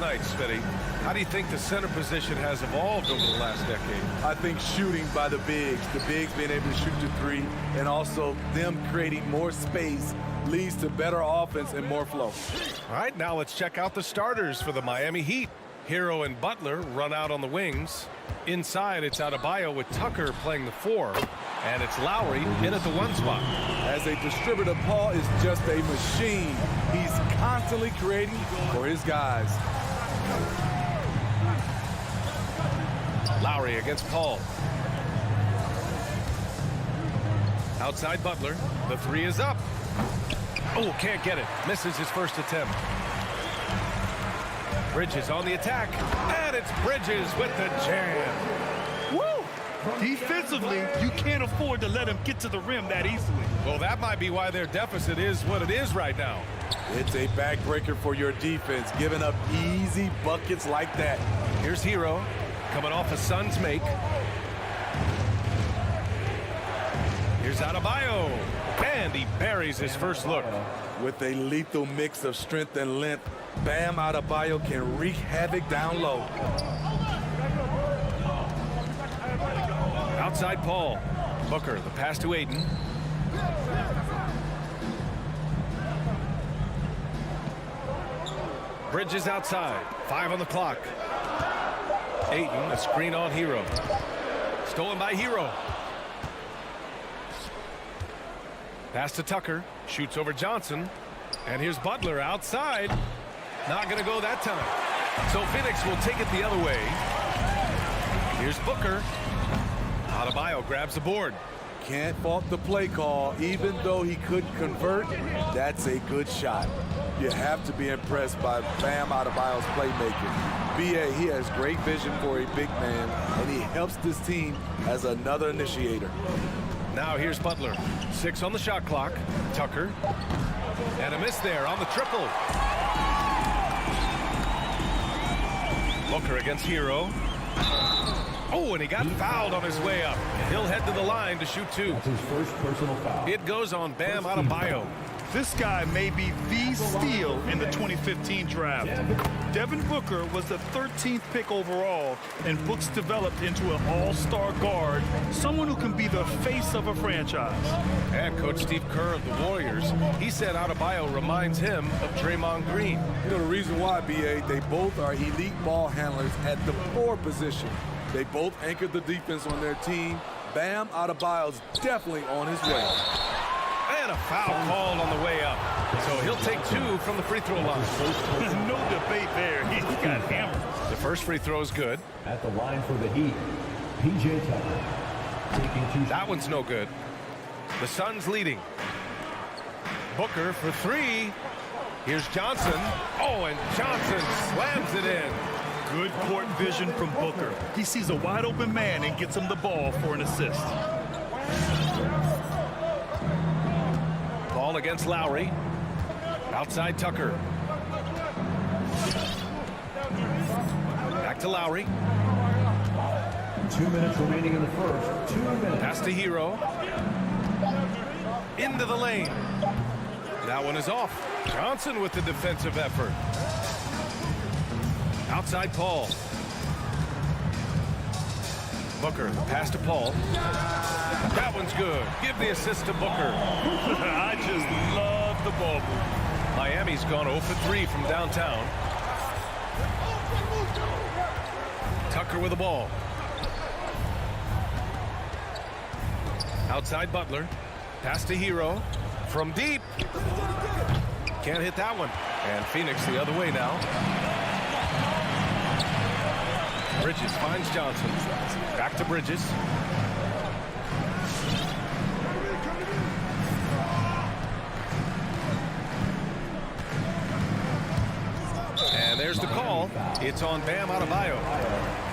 tonight, Smitty. How do you think the center position has evolved over the last decade? I think shooting by the bigs being able to shoot the three, and also them creating more space leads to better offense and more flow. All right, now let's check out the starters for the Miami Heat. Hero and Butler run out on the wings. Inside, it's Adebayo with Tucker playing the 4. And it's Lowry in at the 1 spot. As a distributor, Paul is just a machine. He's constantly creating for his guys. Lowry against Paul. Outside Butler. The 3 is up. Oh, can't get it. Misses his first attempt. Bridges on the attack. And it's Bridges with the jam. Woo! Defensively, you can't afford to let him get to the rim that easily. Well, that might be why their deficit is what it is right now. It's a backbreaker for your defense, giving up easy buckets like that. Here's Hero coming off a Suns make. Here's Adebayo, and he buries his first look. With a lethal mix of strength and length, Bam Adebayo can wreak havoc down low. Outside Paul. Booker, the pass to Ayton. Bridges outside. 5 on the clock. Ayton, a screen on Hero. Stolen by Hero. Pass to Tucker. Shoots over Johnson. And here's Butler outside. Not going to go that time. So Phoenix will take it the other way. Here's Booker. Adebayo grabs the board. Can't fault the play call. Even though he couldn't convert, that's a good shot. You have to be impressed by Bam Adebayo's playmaking. B.A., he has great vision for a big man, and he helps this team as another initiator. Now here's Butler. 6 on the shot clock. Tucker. And a miss there on the triple. Booker against Hero. Oh, and he got fouled on his way up. He'll head to the line to shoot 2. That's his first personal foul. It goes on Bam Adebayo. This guy may be the steal in the 2015 draft. Devin Booker was the 13th pick overall, and Books developed into an all-star guard, someone who can be the face of a franchise. And Coach Steve Kerr of the Warriors, he said Adebayo reminds him of Draymond Green. You know the reason why, B.A., they both are elite ball handlers at the 4 position. They both anchored the defense on their team. Bam Adebayo's definitely on his way. And a foul called on the way up. So he'll take 2 from the free throw line. No debate there. He got hammered. The first free throw is good. At the line for the Heat, P.J. Tucker. Taking 2 That one's no good. The Suns leading. Booker for 3. Here's Johnson. Oh, and Johnson slams it in. Good court vision from Booker. He sees a wide open man and gets him the ball for an assist. Ball against Lowry. Outside Tucker. Back to Lowry. 2 minutes remaining in the first. 2 minutes. Pass to Hero. Into the lane. That one is off. Johnson with the defensive effort. Outside Paul. Booker, the pass to Paul. That one's good. Give the assist to Booker. I just love the ball move. Miami's gone 0 for 3 from downtown. Tucker with the ball. Outside Butler. Pass to Hero. From deep. Can't hit that one. And Phoenix the other way now. Bridges finds Johnson. Back to Bridges. And there's the call. It's on Bam Adebayo.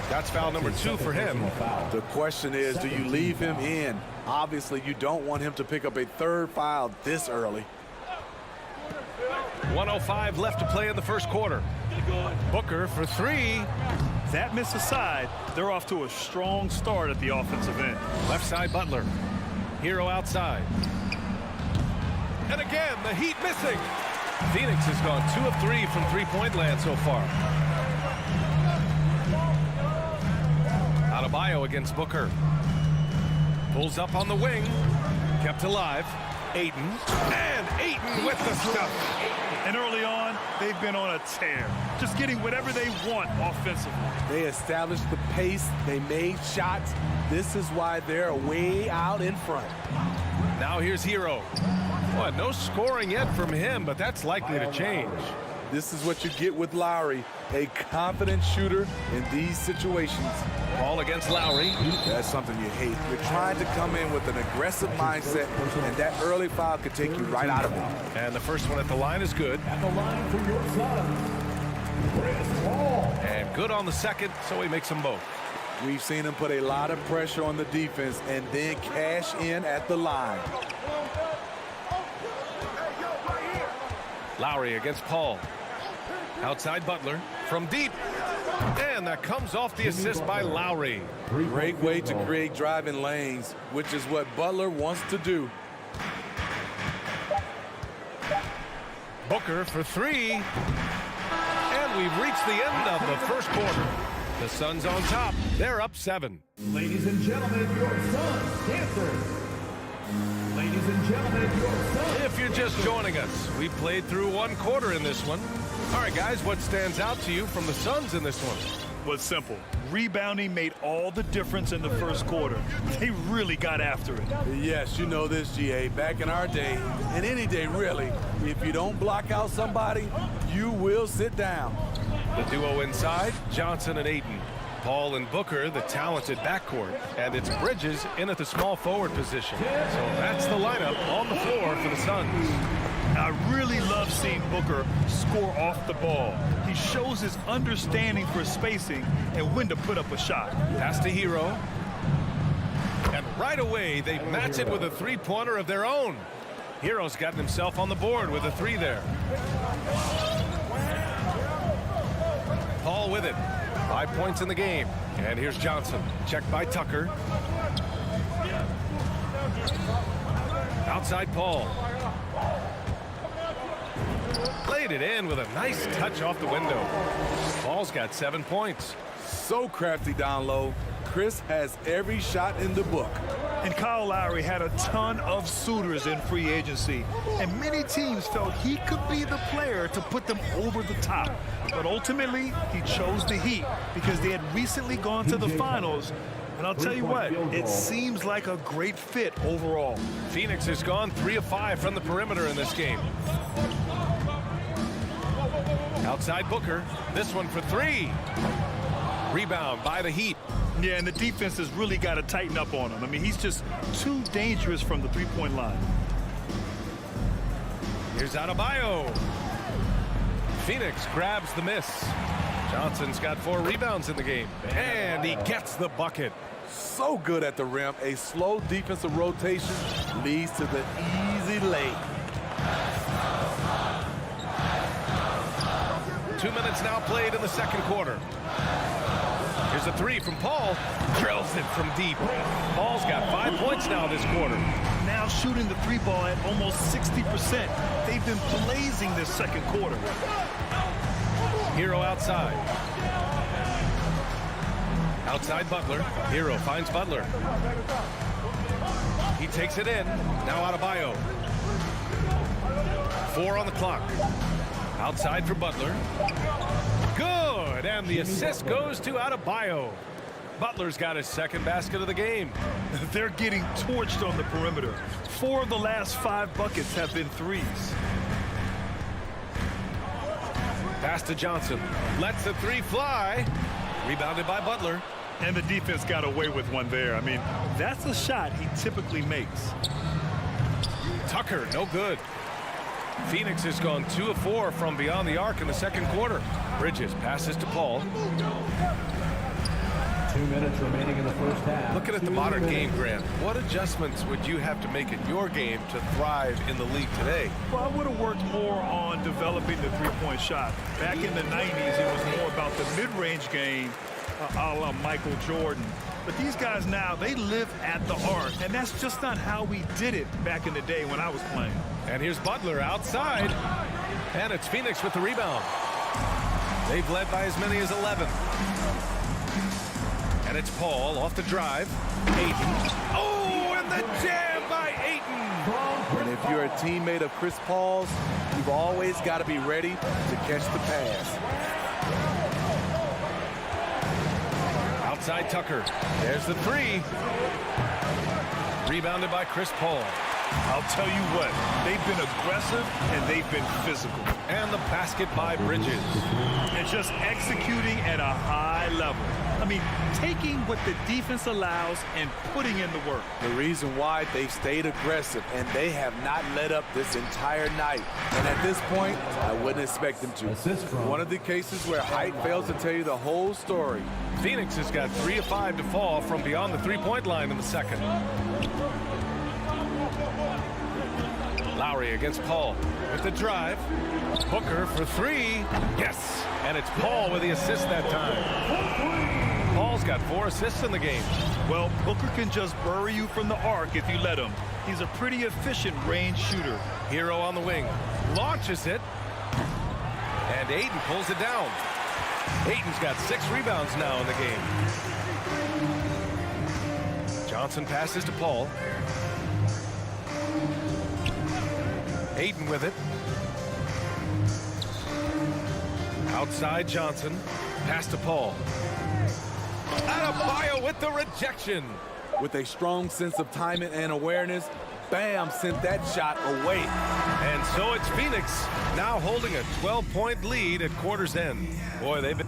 That's foul number 2 for him. The question is, do you leave him in? Obviously, you don't want him to pick up a 3rd foul this early. 1:05 left to play in the first quarter. Booker for 3. That miss aside, they're off to a strong start at the offensive end. Left side Butler. Hero outside. And again, the Heat missing. Phoenix has gone 2 of 3 from three-point land so far. Adebayo against Booker. Pulls up on the wing. Kept alive. Ayton. And Ayton with the stuff. And early on, they've been on a tear. Just getting whatever they want offensively. They established the pace. They made shots. This is why they're way out in front. Now here's Hero. Well, no scoring yet from him, but that's likely to change. This is what you get with Lowry, a confident shooter in these situations. Ball against Lowry. That's something you hate. You're trying to come in with an aggressive mindset, and that early foul could take you right out of it. And the first one at the line is good. At the line for your son, Chris Paul. And good on the second, so he makes them both. We've seen him put a lot of pressure on the defense and then cash in at the line. Lowry against Paul. Outside Butler from deep. And that comes off the assist by Lowry. Great way to create driving lanes, which is what Butler wants to do. Booker for three. And we've reached the end of the first quarter. The Suns on top. They're up 7. Ladies and gentlemen, your Suns dancers. Ladies and gentlemen, your Suns. If you're just joining us, we played through one quarter in this one. All right, guys, what stands out to you from the Suns in this one? Was simple. Rebounding made all the difference in the first quarter. They really got after it. Yes, you know this, GA. Back in our day, and any day really, if you don't block out somebody, you will sit down. The duo inside, Johnson and Ayton. Paul and Booker, the talented backcourt. And it's Bridges in at the small forward position. So that's the lineup on the floor for the Suns. I really love seeing Booker score off the ball. He shows his understanding for spacing and when to put up a shot. Pass to Hero. And right away, they match it with a three-pointer of their own. Hero's gotten himself on the board with a 3 there. Paul with it. 5 points in the game. And here's Johnson. Checked by Tucker. Outside Paul. Played it in with a nice touch off the window. Paul's got 7 points. So crafty down low. Chris has every shot in the book. And Kyle Lowry had a ton of suitors in free agency, and many teams felt he could be the player to put them over the top. But ultimately, he chose the Heat because they had recently gone to the finals. And I'll tell you what, it seems like a great fit overall. Phoenix has gone 3 of 5 from the perimeter in this game. Outside Booker. This one for 3. Rebound by the Heat. Yeah, and the defense has really got to tighten up on him. I mean, he's just too dangerous from the three-point line. Here's Adebayo. Phoenix grabs the miss. Johnson's got 4 rebounds in the game. And he gets the bucket. So good at the rim. A slow defensive rotation leads to the easy lay. 2 minutes now played in the second quarter. Here's a 3 from Paul. Drills it from deep. Paul's got 5 points now this quarter. Now shooting the 3-ball at almost 60%. They've been blazing this second quarter. Hero outside. Outside Butler. Hero finds Butler. He takes it in. Now Adebayo. 4 on the clock. Outside for Butler. Good, and the assist goes to Adebayo. Butler's got his second basket of the game. They're getting torched on the perimeter. 4 of the last 5 buckets have been threes. Pass to Johnson. Lets the 3 fly. Rebounded by Butler. And the defense got away with one there. I mean, that's a shot he typically makes. Tucker, no good. Phoenix has gone 2 of 4 from beyond the arc in the second quarter. Bridges passes to Paul. 2 minutes remaining in the first half. Looking at the modern game, Grant, what adjustments would you have to make in your game to thrive in the league today? Well, I would have worked more on developing the three-point shot. Back in the 90s, it was more about the mid-range game, a la Michael Jordan. But these guys now, they live at the arc, and that's just not how we did it back in the day when I was playing. And here's Butler outside. And it's Phoenix with the rebound. They've led by as many as 11. And it's Paul off the drive. Ayton. Oh, and the jam by Ayton. And if you're a teammate of Chris Paul's, you've always got to be ready to catch the pass. Outside Tucker. There's the three. Rebounded by Chris Paul. I'll tell you what, they've been aggressive and they've been physical. And the basket by Bridges. And just executing at a high level. I mean, taking what the defense allows and putting in the work. The reason why they've stayed aggressive and they have not let up this entire night. And at this point, I wouldn't expect them to. One of the cases where height fails to tell you the whole story. Phoenix has got 3 of 5 to fall from beyond the three-point line in the second. Lowry against Paul with the drive. Booker for three. Yes. And it's Paul with the assist that time. Paul's got 4 assists in the game. Well, Booker can just bury you from the arc if you let him. He's a pretty efficient range shooter. Hero on the wing. Launches it. And Ayton pulls it down. Ayton's got 6 rebounds now in the game. Johnson passes to Paul. Ayton with it. Outside Johnson. Pass to Paul. Adebayo with the rejection. With a strong sense of timing and awareness, Bam sent that shot away. And so it's Phoenix now holding a 12-point lead at quarter's end. Boy, they've been...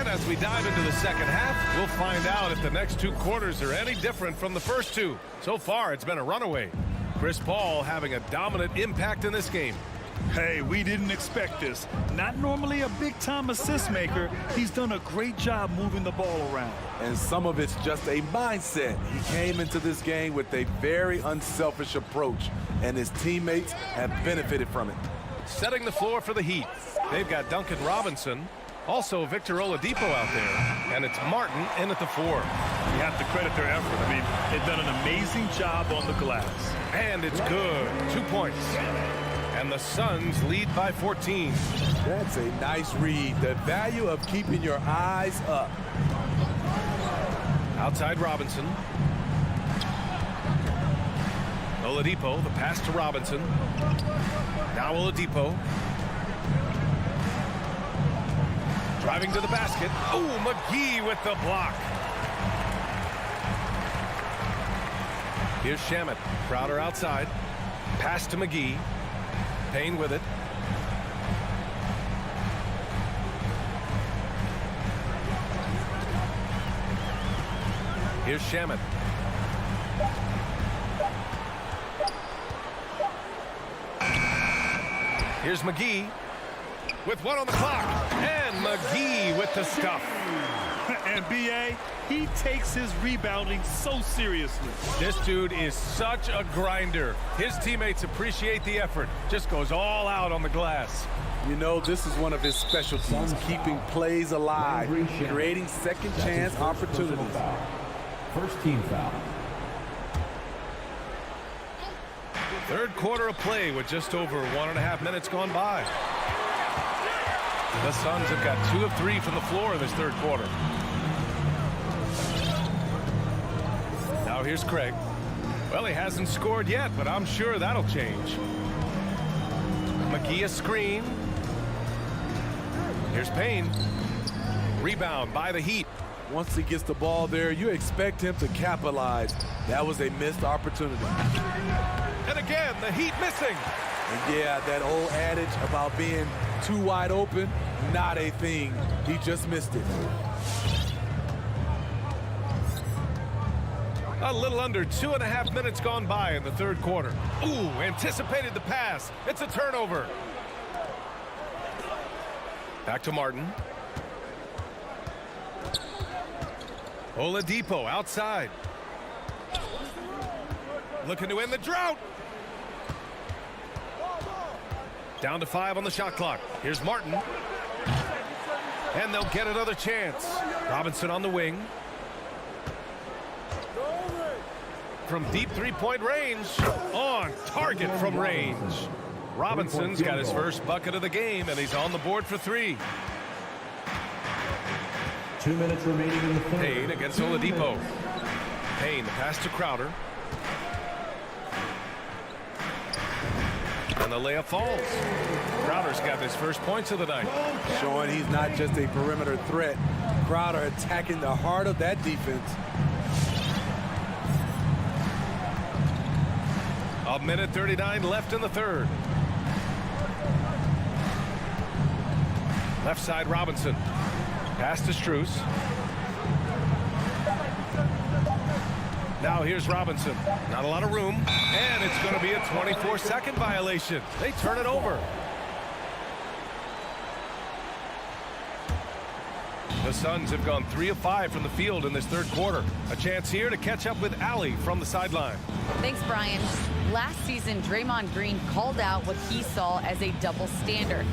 As we dive into the second half, we'll find out if the next 2 quarters are any different from the first 2. So far, it's been a runaway. Chris Paul having a dominant impact in this game. Hey, we didn't expect this. Not normally a big-time assist maker. He's done a great job moving the ball around. And some of it's just a mindset. He came into this game with a very unselfish approach, and his teammates have benefited from it. Setting the floor for the Heat. They've got Duncan Robinson. Also, Victor Oladipo out there. And it's Martin in at the 4. You have to credit their effort. I mean, they've done an amazing job on the glass. And it's good. 2 points. And the Suns lead by 14. That's a nice read. The value of keeping your eyes up. Outside Robinson. Oladipo, the pass to Robinson. Now Oladipo. Driving to the basket. Oh, McGee with the block. Here's Shamet. Crowder outside. Pass to McGee. Payne with it. Here's Shamet. Here's McGee with 1 on the clock. And McGee with the stuff. And B.A., he takes his rebounding so seriously. This dude is such a grinder. His teammates appreciate the effort. Just goes all out on the glass. You know, this is one of his specialties, keeping plays alive, creating second chance opportunities. First team foul. Third quarter of play with just over 1.5 minutes gone by. The Suns have got 2 of 3 from the floor in this third quarter. Now here's Craig. Well, he hasn't scored yet, but I'm sure that'll change. McGee a screen. Here's Payne. Rebound by the Heat. Once he gets the ball there, you expect him to capitalize. That was a missed opportunity. And again, the Heat missing. And yeah, that old adage about being too wide open, not a thing. He just missed it. A little under 2.5 minutes gone by in the third quarter. Ooh, anticipated the pass. It's a turnover. Back to Martin. Oladipo outside. Looking to end the drought. Down to 5 on the shot clock. Here's Martin. And they'll get another chance. Robinson on the wing. from deep three-point range. On target from range. Robinson's got his first bucket of the game, and he's on the board for 3. 2 minutes remaining in the third. Payne against Oladipo. Payne, the pass to Crowder. And the layup falls. Crowder's got his first points of the night. Showing he's not just a perimeter threat. Crowder attacking the heart of that defense. A minute 39 left in the third. Left side Robinson. Pass to Strus. Now here's Robinson. Not a lot of room. And it's going to be a 24-second violation. They turn it over. The Suns have gone 3 of 5 from the field in this third quarter. A chance here to catch up with Allie from the sideline. Thanks, Brian. Last season, Draymond Green called out what he saw as a double standard.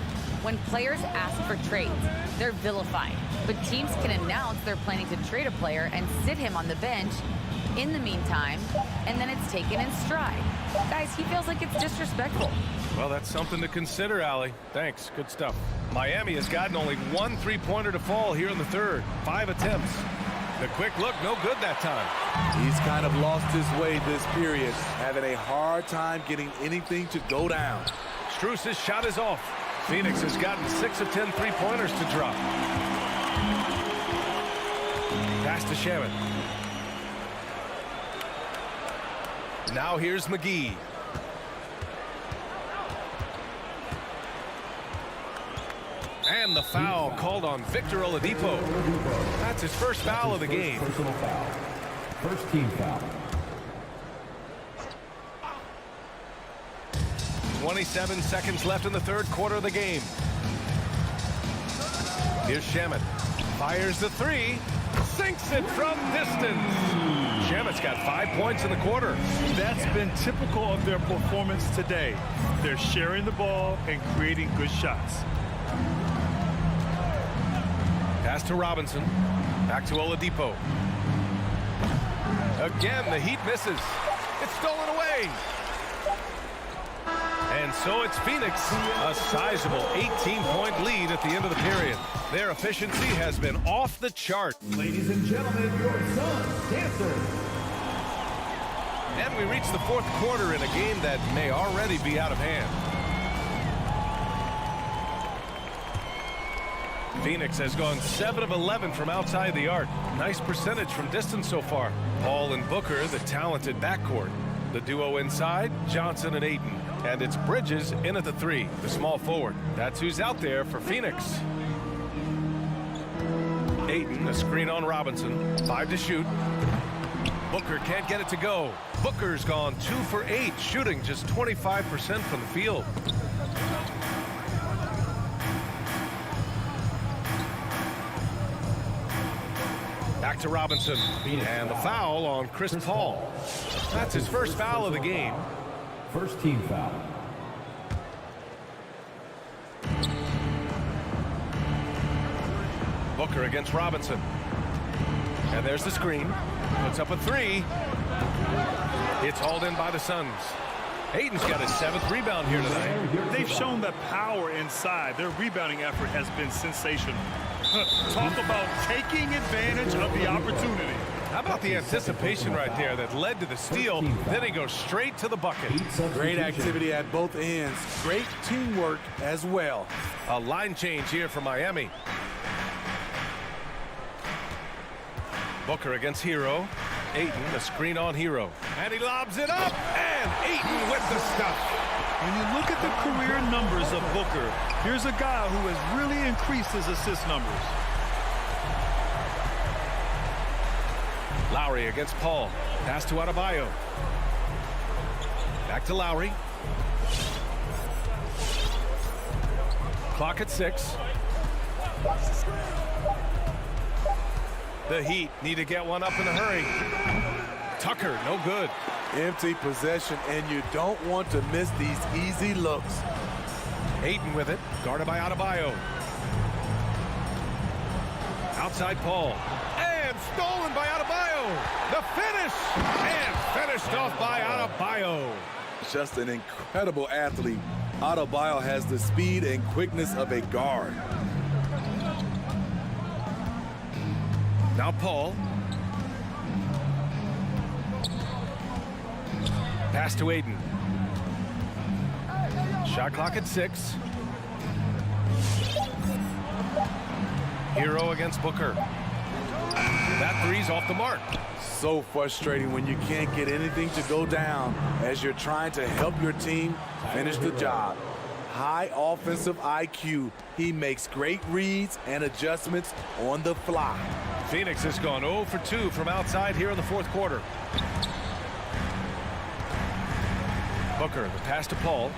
When players ask for trades, they're vilified. But teams can announce they're planning to trade a player and sit him on the bench in the meantime, and then it's taken in stride. Guys, he feels like it's disrespectful. Well, that's something to consider, Allie. Thanks. Good stuff. Miami has gotten only 1 3-pointer to fall here in the third. 5 attempts. The quick look, no good that time. He's kind of lost his way this period, having a hard time getting anything to go down. Strus' shot is off. Phoenix has gotten 6 of 10 3-pointers to drop. Pass to Shaman. Now here's McGee. And the foul called on Victor Oladipo. That's his first foul of the game. Personal foul. First team foul. 27 seconds left in the third quarter of the game. Here's Shaman. Fires the 3. Sinks it from distance. Shaman's got 5 points in the quarter. That's been typical of their performance today. They're sharing the ball and creating good shots. Pass to Robinson. Back to Oladipo. Again, the Heat misses. It's stolen away. And so it's Phoenix, a sizable 18-point lead at the end of the period. Their efficiency has been off the chart. Ladies and gentlemen, your Suns dancers. And we reach the fourth quarter in a game that may already be out of hand. Phoenix has gone 7 of 11 from outside the arc. Nice percentage from distance so far. Paul and Booker, the talented backcourt. The duo inside, Johnson and Ayton. And it's Bridges in at the 3, the small forward. That's who's out there for Phoenix. Ayton, a screen on Robinson. 5 to shoot. Booker can't get it to go. Booker's gone 2 for 8, shooting just 25% from the field. Back to Robinson. And the foul on Chris Paul. That's his first foul of the game. First team foul. Booker against Robinson. And there's the screen. Puts up a 3. It's hauled in by the Suns. Ayton's got his 7th rebound here tonight. They've shown the power inside. Their rebounding effort has been sensational. Talk about taking advantage of the opportunity. How about the anticipation right there that led to the steal? Then he goes straight to the bucket. Great activity at both ends. Great teamwork as well. A line change here for Miami. Booker against Hero. Ayton, the screen on Hero. And he lobs it up. And Ayton with the stuff. When you look at the career numbers of Booker, here's a guy who has really increased his assist numbers. Lowry against Paul. Pass to Adebayo. Back to Lowry. Clock at 6. The Heat need to get one up in a hurry. Tucker, no good. Empty possession, and you don't want to miss these easy looks. Ayton with it, guarded by Adebayo. Outside Paul. And stolen by Adebayo. the finish, and finished off by Adebayo. Just an incredible athlete. Adebayo has the speed and quickness of a guard. Now Paul. Pass to Aiden. Shot clock at 6. Hero against Booker. That three's off the mark. So frustrating when you can't get anything to go down as you're trying to help your team finish the job. High offensive IQ. He makes great reads and adjustments on the fly. Phoenix has gone 0 for 2 from outside here in the fourth quarter. Booker, the pass to Paul.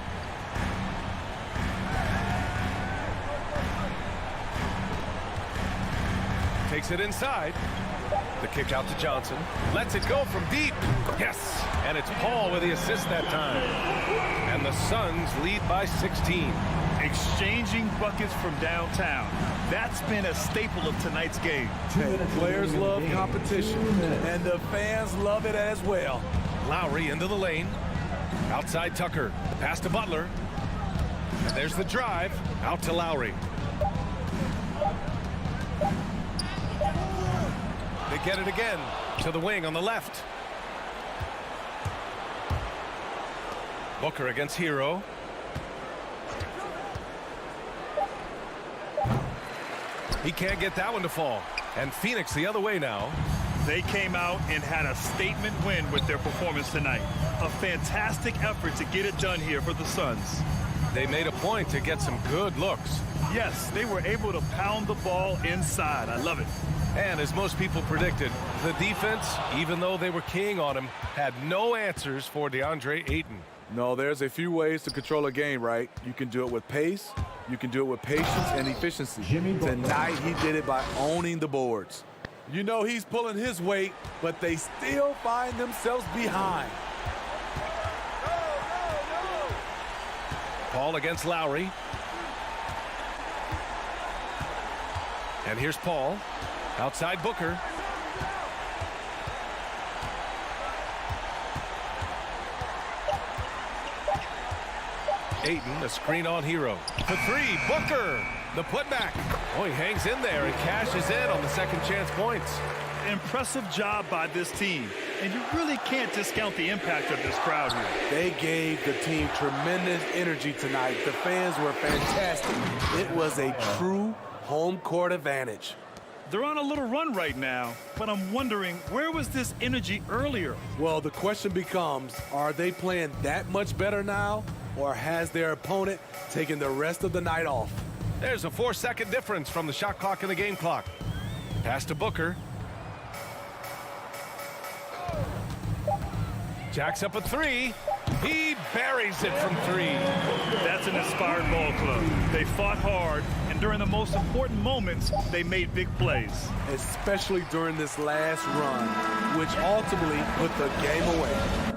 Takes it inside. The kick out to Johnson. Lets it go from deep. Yes. And it's Paul with the assist that time. And the Suns lead by 16. Exchanging buckets from downtown. That's been a staple of tonight's game. Hey, players love competition, and the fans love it as well. Lowry into the lane. Outside Tucker. Pass to Butler. And there's the drive. Out to Lowry. They get it again to the wing on the left. Booker against Hero. He can't get that one to fall. And Phoenix the other way now. They came out and had a statement win with their performance tonight. A fantastic effort to get it done here for the Suns. They made a point to get some good looks. Yes, they were able to pound the ball inside. I love it. And as most people predicted, the defense, even though they were keying on him, had no answers for DeAndre Ayton. No, there's a few ways to control a game, right? You can do it with pace, you can do it with patience and efficiency. Tonight, he did it by owning the boards. You know he's pulling his weight, but they still find themselves behind. Paul against Lowry. And here's Paul. Outside Booker. Ayton, a screen on Hero. The three, Booker, the putback. Oh, he hangs in there and cashes in on the second chance points. Impressive job by this team. And you really can't discount the impact of this crowd here. They gave the team tremendous energy tonight. The fans were fantastic. It was a true home court advantage. They're on a little run right now, but I'm wondering, where was this energy earlier? Well, the question becomes, are they playing that much better now, or has their opponent taken the rest of the night off? There's a 4-second difference from the shot clock and the game clock. Pass to Booker. Jacks up a three. He buries it from 3. That's an inspired ball club. They fought hard, and during the most important moments, they made big plays. Especially during this last run, which ultimately put the game away.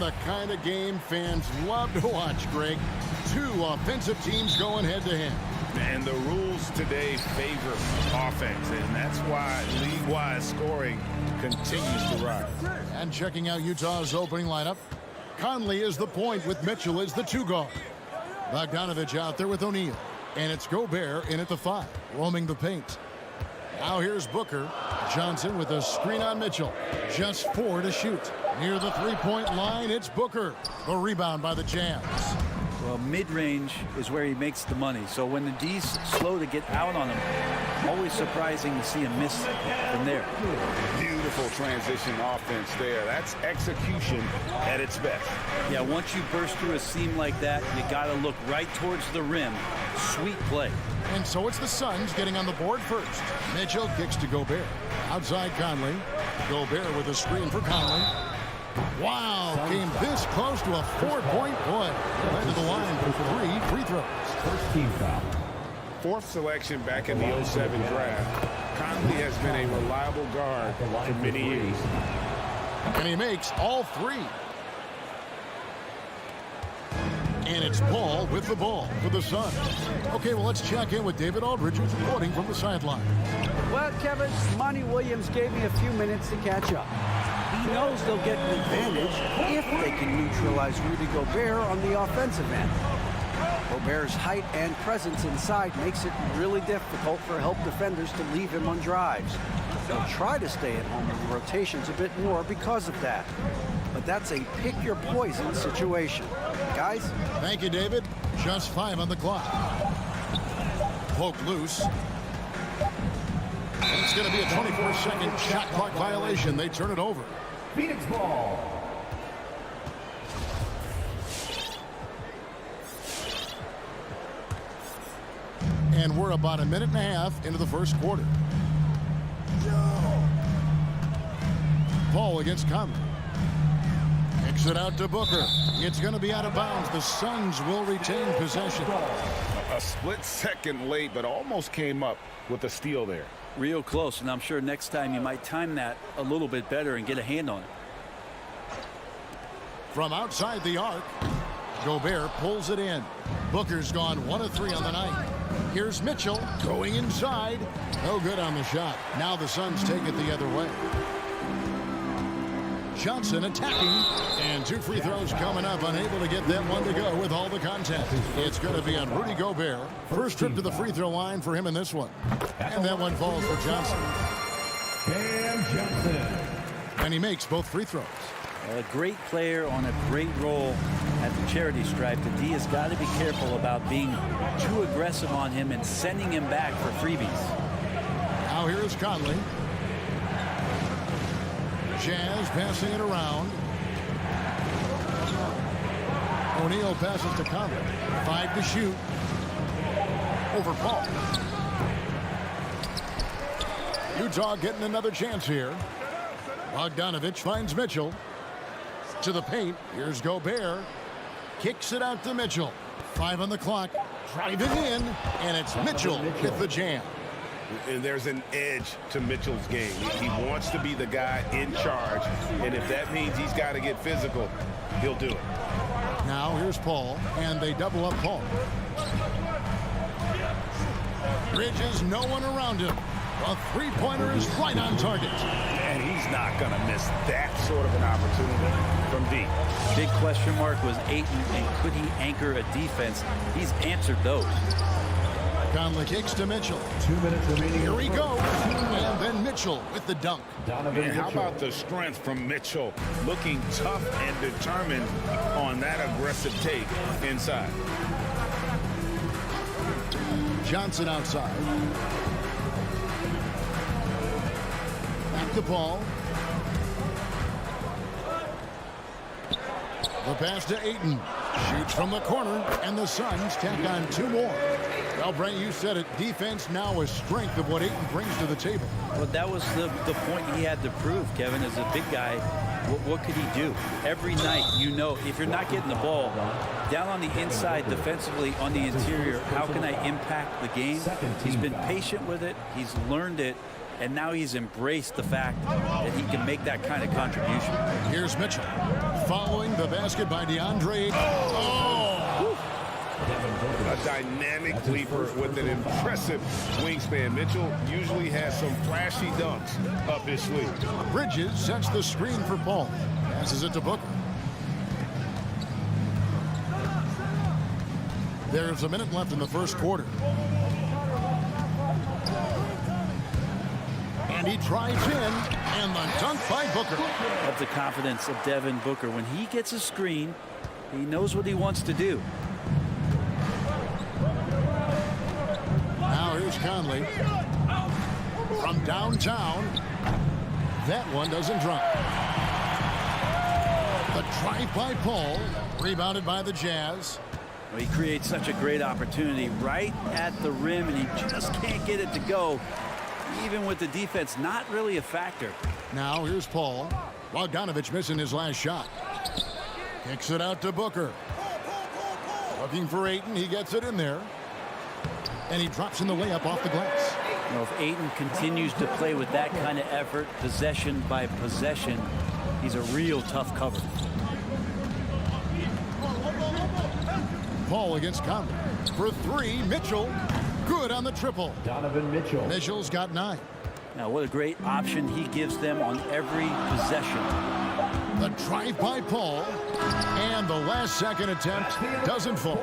the kind of game fans love to watch, Greg. Two offensive teams going head-to-head. And the rules today favor offense, and that's why league-wide scoring continues to rise. And checking out Utah's opening lineup, Conley is the point with Mitchell as the 2 guard. Bogdanovich out there with O'Neal. And it's Gobert in at the 5, roaming the paint. Now here's Booker. Johnson with a screen on Mitchell. Just 4 to shoot. Near the 3-point line, it's Booker. The rebound by the Jazz. Well, mid-range is where he makes the money. So when the D's slow to get out on him, always surprising to see him miss from there. Beautiful transition offense there. That's execution at its best. Yeah, once you burst through a seam like that, you got to look right towards the rim. Sweet play. And so it's the Suns getting on the board first. Mitchell kicks to Gobert. Outside Conley. Gobert with a screen for Conley. Wow, came this close to a 4-point play. Led to the line for 3 free throws. First team foul. 4th selection back in the 07 draft. Conley has been a reliable guard for many years. And he makes all 3. And it's Paul with the ball for the Suns. Okay, well, let's check in with David Aldridge, who's reporting from the sideline. Well, Kevin, Monty Williams gave me a few minutes to catch up. He knows they'll get an advantage if they can neutralize Rudy Gobert on the offensive end. Gobert's height and presence inside makes it really difficult for help defenders to leave him on drives. They'll try to stay at home in the rotations a bit more because of that. But that's a pick-your-poison situation. Guys? Thank you, David. Just 5 on the clock. Poke loose. And it's going to be a 24-second shot clock violation. They turn it over. Phoenix ball. And we're about a minute and a half into the first quarter. Paul against Conley. Kicks it out to Booker. It's going to be out of bounds. The Suns will retain possession. A split second late, but almost came up with a steal there. Real close, and I'm sure next time you might time that a little bit better and get a hand on it. From outside the arc, Gobert pulls it in. Booker's gone 1 of 3 on the night. Here's Mitchell going inside. No good on the shot. Now the Suns take it the other way. Johnson attacking, and 2 free throws coming up, unable to get that one to go with all the contact. It's going to be on Rudy Gobert. First trip to the free throw line for him in this one. And that one falls for Johnson. Cam Johnson. And he makes both free throws. A great player on a great role at the charity stripe. The D has got to be careful about being too aggressive on him and sending him back for freebies. Now here is Conley. Jazz passing it around. O'Neal passes to Conley. 5 to shoot. Over Paul. Utah getting another chance here. Bogdanovich finds Mitchell. To the paint. Here's Gobert. Kicks it out to Mitchell. 5 on the clock. Driving in. And it's Mitchell with the jam. And there's an edge to Mitchell's game. He wants to be the guy in charge, and if that means he's got to get physical, he'll do it. Now here's Paul, and they double up Paul. Bridges, no one around him. A 3-pointer is right on target. And he's not going to miss that sort of an opportunity from deep. Big question mark was Ayton, and could he anchor a defense? He's answered those. Conley kicks to Mitchell. 2 minutes remaining. Here he goes. And then Mitchell with the dunk. And how about the strength from Mitchell, looking tough and determined on that aggressive take inside. Johnson outside. Back to Paul. The pass to Ayton. Shoots from the corner, and the Suns tack on 2 more. Well, Brent, you said it. Defense now a strength of what Ayton brings to the table. Well, that was the point he had to prove, Kevin. As a big guy, what could he do? Every night, you know, if you're not getting the ball down on the inside defensively on the interior, how can I impact the game? He's been patient with it. He's learned it. And now he's embraced the fact that he can make that kind of contribution. Here's Mitchell. Following the basket by DeAndre. A dynamic leaper with an impressive wingspan. Mitchell usually has some flashy dunks up his sleeve. Bridges sets the screen for Paul. Passes it to Booker. There's a minute left in the first quarter. And he drives in, and the dunk by Booker. That's the confidence of Devin Booker. When he gets a screen, he knows what he wants to do. Now here's Conley. From downtown. That one doesn't drop. The drive by Paul. Rebounded by the Jazz. Well, he creates such a great opportunity right at the rim, and he just can't get it to go. Even with the defense not really a factor. Now here's Paul. Bogdanovich missing his last shot. Kicks it out to Booker. Looking for Ayton. He gets it in there. And he drops in the layup off the glass. You know, if Ayton continues to play with that kind of effort, possession by possession, he's a real tough cover. Paul against Conley. For three, Mitchell. Good on the triple. Donovan Mitchell. Mitchell's got 9. Now, what a great option he gives them on every possession. The drive by Paul. And the last second attempt doesn't fall.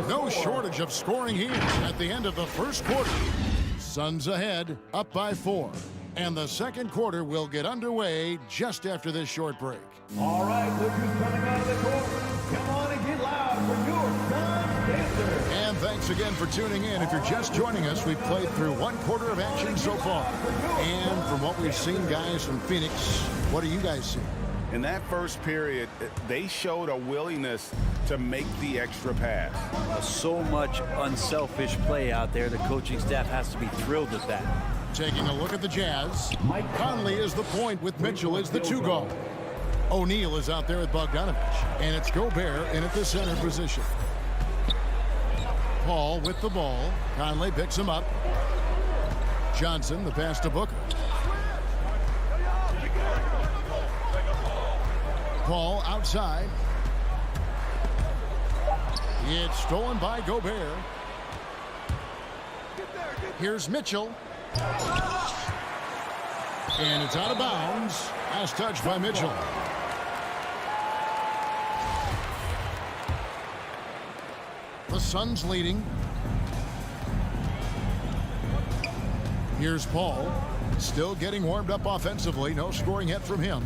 No shortage of scoring here at the end of the first quarter. Suns ahead, up by 4. And the second quarter will get underway just after this short break. All right, look who's coming out of the court. Come on and get loud for your Suns Dancers. And thanks again for tuning in. If you're just joining us, we've played through one quarter of action so far. And from what we've seen, guys, from Phoenix, what do you guys see? In that first period, they showed a willingness to make the extra pass. So much unselfish play out there. The coaching staff has to be thrilled with that. Taking a look at the Jazz. Conley is the point with Mitchell as the 2-guard. O'Neal is out there with Bogdanovich. And it's Gobert in at the center position. Paul with the ball. Conley picks him up. Johnson, the pass to Booker. Paul outside. It's stolen by Gobert. Here's Mitchell. And it's out of bounds. Last touch by Mitchell. The Suns leading. Here's Paul. Still getting warmed up offensively. No scoring yet from him.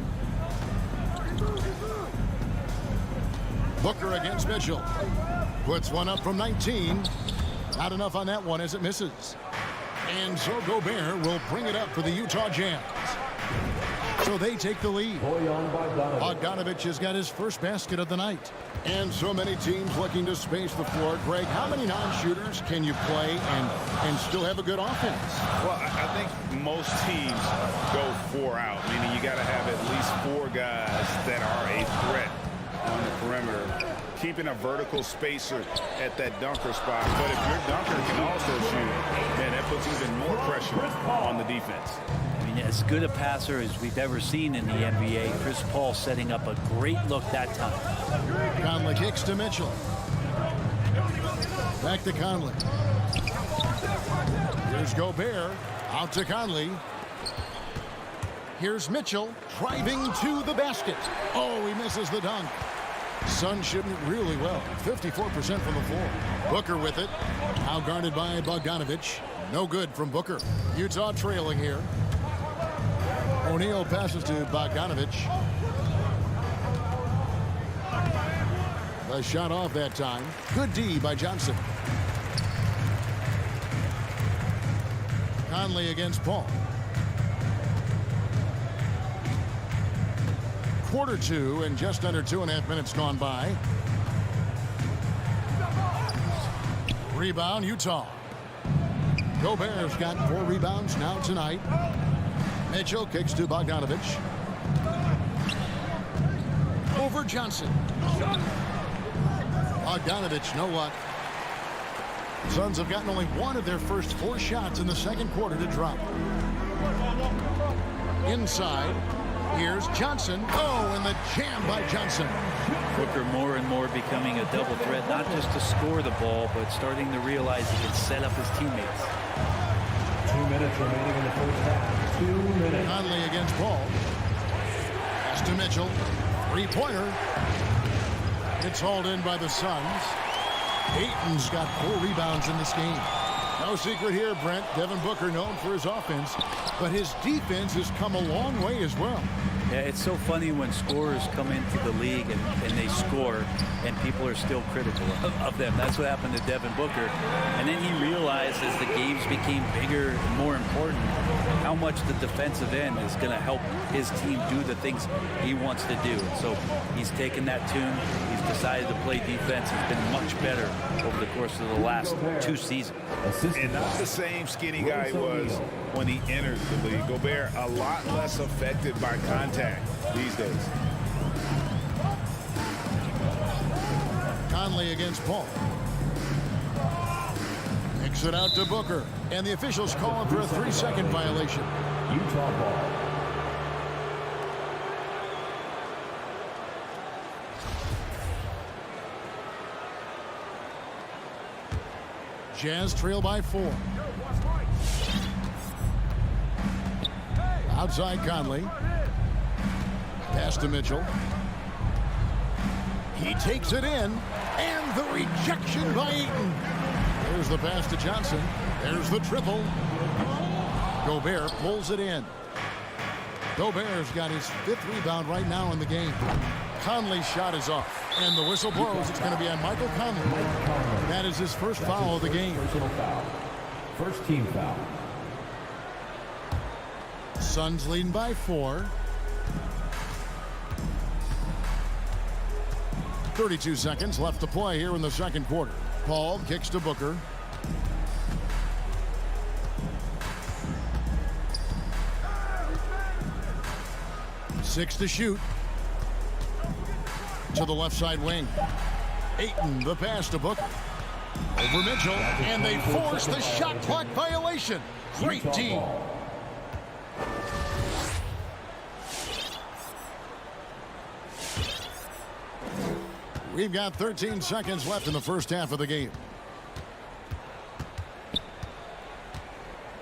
Booker against Mitchell. Puts one up from 19. Not enough on that one as it misses. And so Gobert will bring it up for the Utah Jazz. So they take the lead. Bogdanovich has got his first basket of the night. And so many teams looking to space the floor. Greg, how many non-shooters can you play and still have a good offense? Well, I think most teams go 4 out, meaning you got to have at least 4 guys that are a threat on the perimeter, keeping a vertical spacer at that dunker spot. But if your dunker can also shoot, then that puts even more pressure on the defense. I mean, as good a passer as we've ever seen in the NBA. Chris Paul setting up a great look that time. Conley kicks to Mitchell. Back to Conley. Here's Gobert. Out to Conley. Here's Mitchell driving to the basket. Oh, he misses the dunk. Suns shooting really well. 54% from the floor. Booker with it. Now guarded by Bogdanovich. No good from Booker. Utah trailing here. O'Neal passes to Bogdanovich. The shot off that time. Good D by Johnson. Conley against Paul. Quarter 2 and just under 2.5 minutes gone by. Rebound, Utah. Gobert's got 4 rebounds now tonight. Mitchell kicks to Bogdanovich. Over Johnson. Bogdanovich, no luck. Suns have gotten only 1 of their first 4 shots in the second quarter to drop. Inside. Here's Johnson. Oh, and the jam by Johnson. Booker more and more becoming a double threat, not just to score the ball, but starting to realize he can set up his teammates. 2 minutes remaining in the first half. 2 minutes. Conley against Paul. Pass to Mitchell. Three-pointer. It's hauled in by the Suns. Ayton's got 4 rebounds in this game. No secret here, Brent. Devin Booker known for his offense, but his defense has come a long way as well. Yeah, it's so funny when scorers come into the league and they score, and people are still critical of them. That's what happened to Devin Booker. And then he realized as the games became bigger and more important, how much the defensive end is going to help his team do the things he wants to do. And so he's taken that tune. He's decided to play defense. He's been much better over the course of the last 2 seasons. And not the same skinny guy he was when he entered the league. Gobert a lot less affected by contact these days. Conley against Paul. Kicks it out to Booker. And the officials call him for a 3-second violation. Utah ball. Jazz trail by 4. Outside Conley. Pass to Mitchell. He takes it in. And the rejection by Ayton. There's the pass to Johnson. There's the triple. Gobert pulls it in. Gobert's got his 5th rebound right now in the game. Conley's shot is off. And the whistle blows. It's going to be on Michael Conley. That is his first foul of the game. Personal foul. First team foul. Suns leading by 4. 32 seconds left to play here in the second quarter. Paul kicks to Booker. Six to shoot. To the left side wing. Ayton, the pass to Booker. Over Mitchell, and they force the shot clock violation. Great team. We've got 13 seconds left in the first half of the game.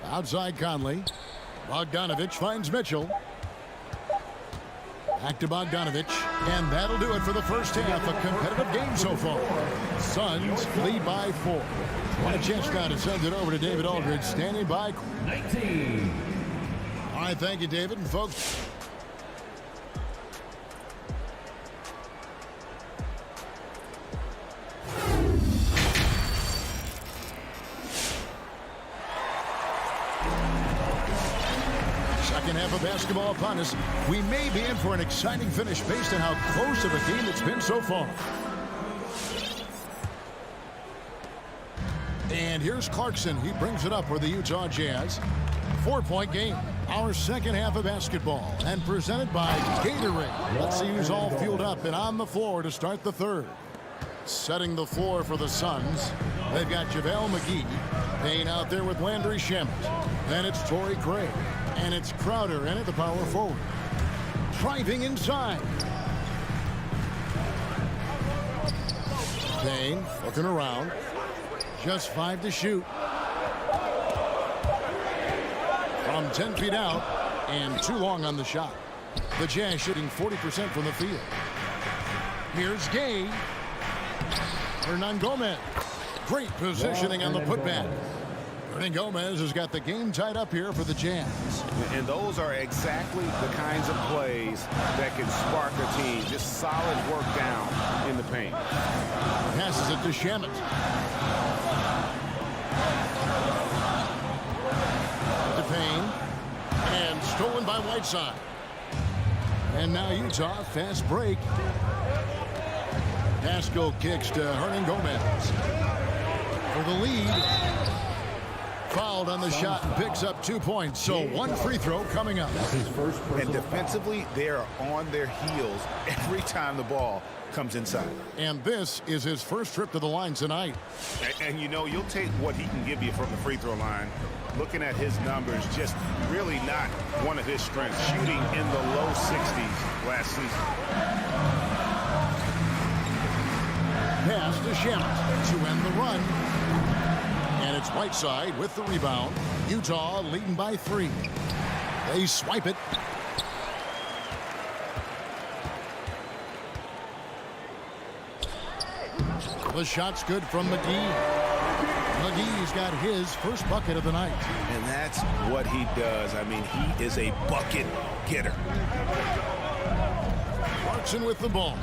Outside Conley. Bogdanovich finds Mitchell. Back to Bogdanovich. And that'll do it for the first half. A competitive game so far. Suns lead by 4. Want a chance now to send it over to David Aldridge, standing by. 19. All right, thank you, David. And folks, second half of basketball upon us. We may be in for an exciting finish based on how close of a game it's been so far. And here's Clarkson. He brings it up for the Utah Jazz. 4-point game. Our second half of basketball. And presented by Gatorade. Let's see who's all fueled up and on the floor to start the third. Setting the floor for the Suns. They've got JaVale McGee. Payne out there with Landry Shamet. Then it's Torrey Craig. And it's Crowder in at the power forward. Driving inside. Payne looking around. Just 5 to shoot. From 10 feet out. And too long on the shot. The Jazz shooting 40% from the field. Here's Gay. Hernan Gomez. Great positioning on the putback. Hernan Gomez has got the game tied up here for the Jazz. And those are exactly the kinds of plays that can spark a team. Just solid work down in the paint. Passes it to Shamet. To Payne. And stolen by Whiteside. And now Utah, fast break. Pascal kicks to Hernan Gomez. For the lead. Fouled on the shot and picks up 2 points. So 1 free throw coming up. His first And defensively, they are on their heels every time the ball comes inside. And this is his first trip to the line tonight. And you know, you'll take what he can give you from the free throw line looking at his numbers, just really not one of his strengths, shooting in the low 60s last season. Pass to Shamet to end the run. And it's Whiteside with the rebound. Utah leading by 3. They swipe it. The shot's good from McGee. McGee's got his first bucket of the night. And that's what he does. I mean, he is a bucket getter. Clarkson with the ball.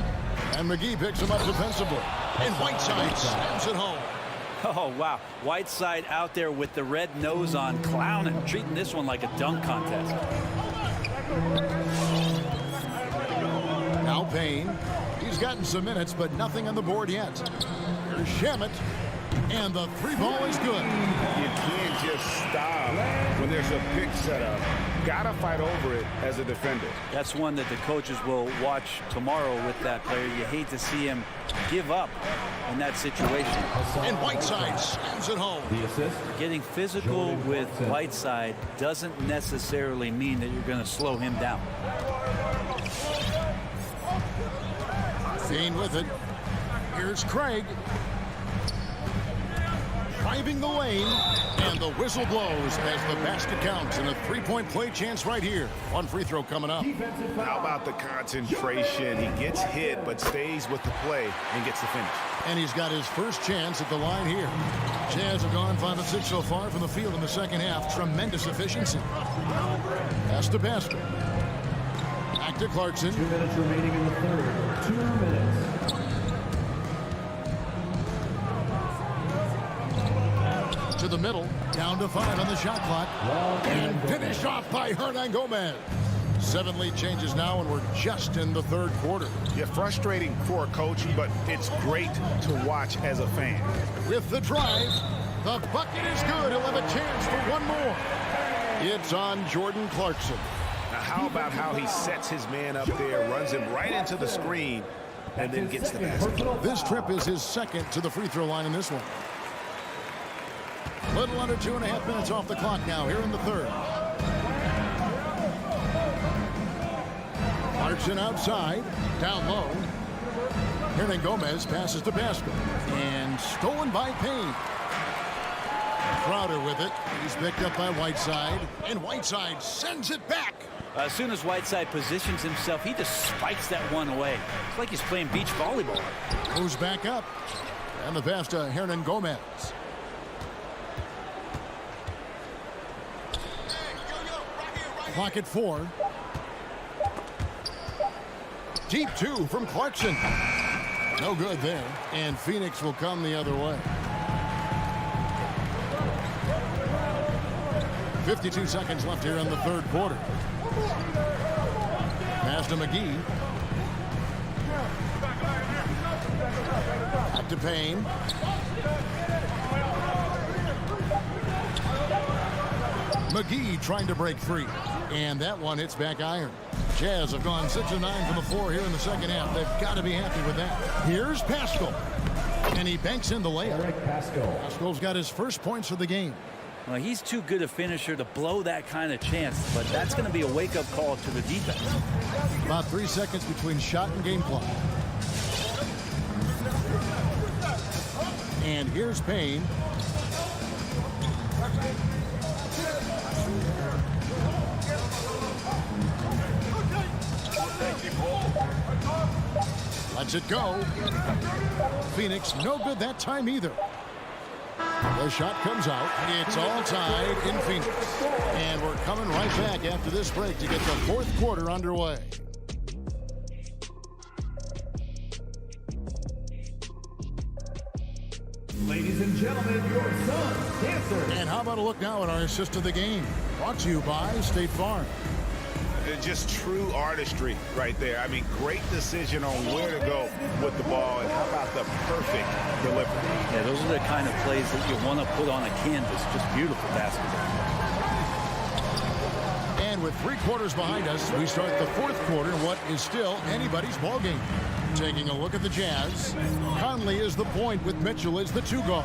And McGee picks him up defensively. And Whiteside slams it home. Oh, wow. Whiteside out there with the red nose on, clowning, treating this one like a dunk contest. Now Payne. He's gotten some minutes, but nothing on the board yet. Here's Shamet. And the 3-ball is good. You can't just stop when there's a pick set up. Gotta fight over it as a defender. That's one that the coaches will watch tomorrow with that player. You hate to see him give up in that situation. And Whiteside slams it home. The assist. Getting physical with Whiteside doesn't necessarily mean that you're going to slow him down. Payne with it. Here's Craig. Driving the lane, and the whistle blows as the basket counts, and a 3-point play chance right here. One free throw coming up. How about the concentration? He gets hit, but stays with the play and gets the finish. And he's got his first chance at the line here. Jazz have gone 5 of 6 so far from the field in the second half. Tremendous efficiency. Pass to Pascal. Back to Clarkson. 2 minutes remaining in the third. 2 minutes. To the middle, down to 5 on the shot clock, and finished off by Hernan Gomez. 7 lead changes now, and we're just in the third quarter. Yeah, frustrating for a coach, but it's great to watch as a fan. With the drive, the bucket is good. He'll have a chance for one more. It's on Jordan Clarkson. Now, how about how he sets his man up there, runs him right into the screen, and then gets the basket. This trip is his second to the free throw line in this one. Little under 2.5 minutes off the clock now here in the third. Clarkson outside, down low. Hernan Gomez passes to Pascal. And stolen by Payne. Crowder with it. He's picked up by Whiteside. And Whiteside sends it back. As soon as Whiteside positions himself, he just spikes that one away. It's like he's playing beach volleyball. Goes back up. And the pass to Hernan Gomez. Clock at 4. Deep 2 from Clarkson. No good there. And Phoenix will come the other way. 52 seconds left here in the third quarter. Pass to McGee. Back to Payne. McGee trying to break free. And that one hits back iron. Jazz have gone 6 of 9 from the floor here in the second half. They've got to be happy with that. Here's Pascal. And he banks in the layup. Pascal's got his first points of the game. Well, he's too good a finisher to blow that kind of chance, but that's going to be a wake-up call to the defense. About 3 seconds between shot and game clock. And here's Payne. Lets it go. Phoenix no good that time either. The shot comes out. It's all tied in Phoenix. And we're coming right back after this break to get the fourth quarter underway. Ladies and gentlemen, your son's dancer. And how about a look now at our assist of the game? Brought to you by State Farm. Just true artistry right there. I mean, great decision on where to go with the ball, and how about the perfect delivery? Yeah, those are the kind of plays that you want to put on a canvas. Just beautiful basketball. And with 3 quarters behind us, we start the fourth quarter in what is still anybody's ball game. Taking a look at the Jazz. Conley is the point with Mitchell as the 2 guard.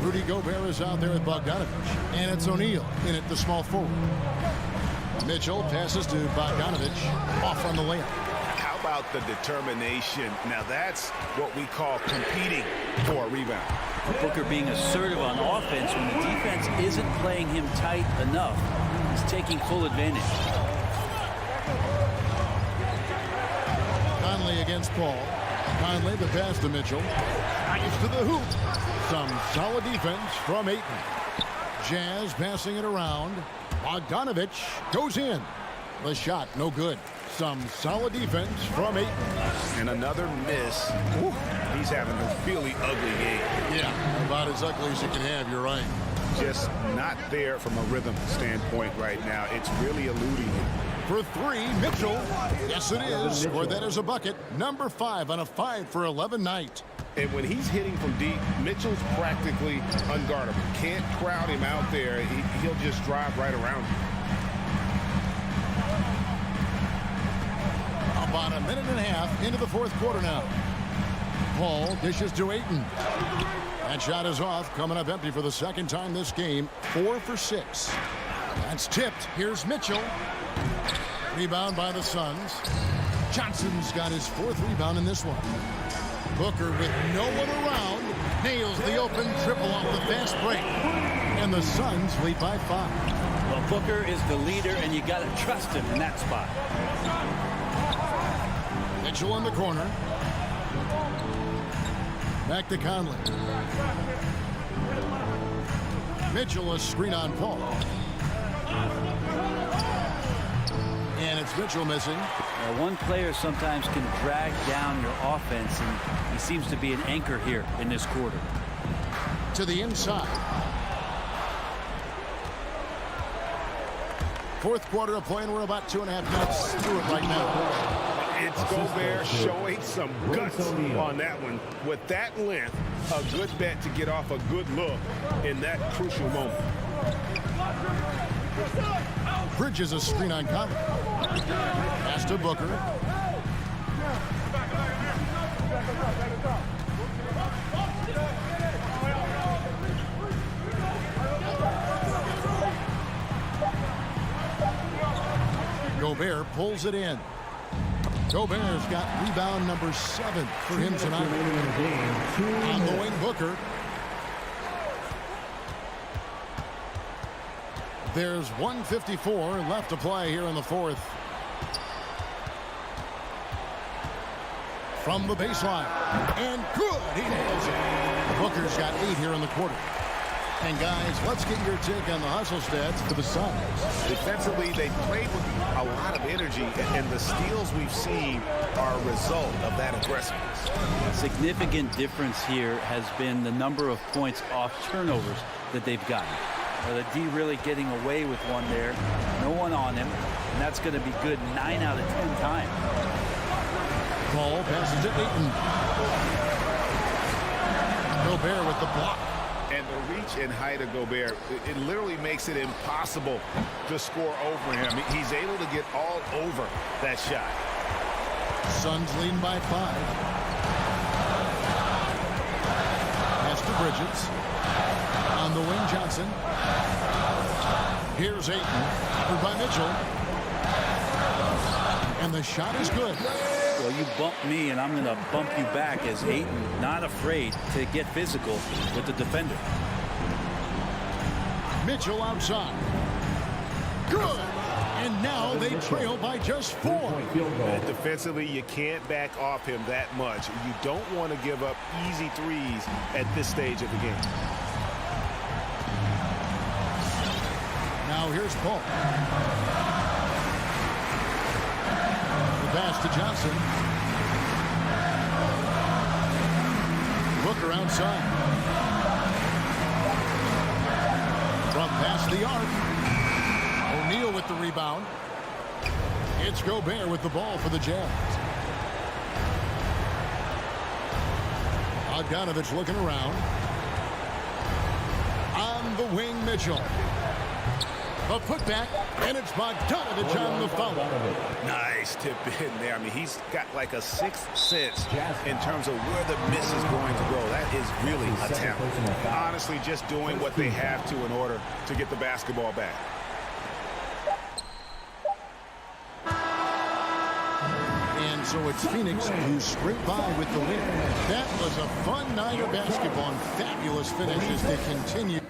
Rudy Gobert is out there with Bogdanovich. And it's O'Neal in at the small forward. Mitchell passes to Bogdanovich. Off on the layup. How about the determination? Now that's what we call competing for a rebound. Booker being assertive on offense when the defense isn't playing him tight enough. He's taking full advantage. Conley against Paul. Conley the pass to Mitchell. Drives to the hoop. Some solid defense from Ayton. Jazz passing it around. Bogdanovich goes in. The shot no good. Some solid defense from Ayton. And another miss. Ooh, he's having a really ugly game. Yeah, about as ugly as you can have, you're right. Just not there from a rhythm standpoint right now. It's really eluding him. For 3, Mitchell. Yes, it is. Or that is a bucket. Number 5 on a 5 for 11 night. And when he's hitting from deep, Mitchell's practically unguardable. Can't crowd him out there. He'll just drive right around you. About a minute and a half into the 4th quarter now. Paul dishes to Ayton. That shot is off, coming up empty for the 2nd time this game. 4 for 6. That's tipped. Here's Mitchell. Rebound by the Suns. Johnson's got his 4th rebound in this one. Booker with no one around nails the open triple off the fast break. And the Suns lead by 5. Well, Booker is the leader, and you got to trust him in that spot. Mitchell in the corner. Back to Conley. Mitchell a screen on Paul. And it's Mitchell missing. One player sometimes can drag down your offense, and he seems to be an anchor here in this quarter. To the inside. 4th quarter of play, and we're about 2.5 minutes through it right now. It's Gobert showing some guts on that one. With that length, a good bet to get off a good look in that crucial moment. Bridges a screen on Conley. Pass to Booker. Gobert pulls it in. Gobert's got rebound number 7 for him tonight. On the wing, Booker. There's 1:54 left to play here in the 4th. From the baseline. And good. He nails it. Booker's got 8 here in the quarter. And guys, let's get your take on the hustle stats for the Suns. Defensively, they played with a lot of energy, and the steals we've seen are a result of that aggressiveness. A significant difference here has been the number of points off turnovers that they've gotten. The D really getting away with one there. No one on him, and that's going to be good 9 out of 10 times. Ball passes to Ayton. Gobert with the block. And the reach and height of Gobert, it literally makes it impossible to score over him. He's able to get all over that shot. Suns leading by 5. Pass to Bridges. On the wing, Johnson. Here's Ayton. Covered by Mitchell. And the shot is good. Well, you bump me, and I'm going to bump you back as Ayton, not afraid to get physical with the defender. Mitchell outside. Good. And now they trail by just 4. And defensively, you can't back off him that much. You don't want to give up easy threes at this stage of the game. Now here's Paul. The pass to Johnson. Booker outside. From past the arc. O'Neal with the rebound. It's Gobert with the ball for the Jazz. Bogdanovich looking around. On the wing, Mitchell. A putback, and it's Bogdanovich on the foul. Nice tip in there. I mean, he's got like a sixth sense in terms of where the miss is going to go. That is really a talent. Honestly, just doing what they have to in order to get the basketball back. And so it's Phoenix who scraped by with the win. That was a fun night of basketball and fabulous finish as they continue.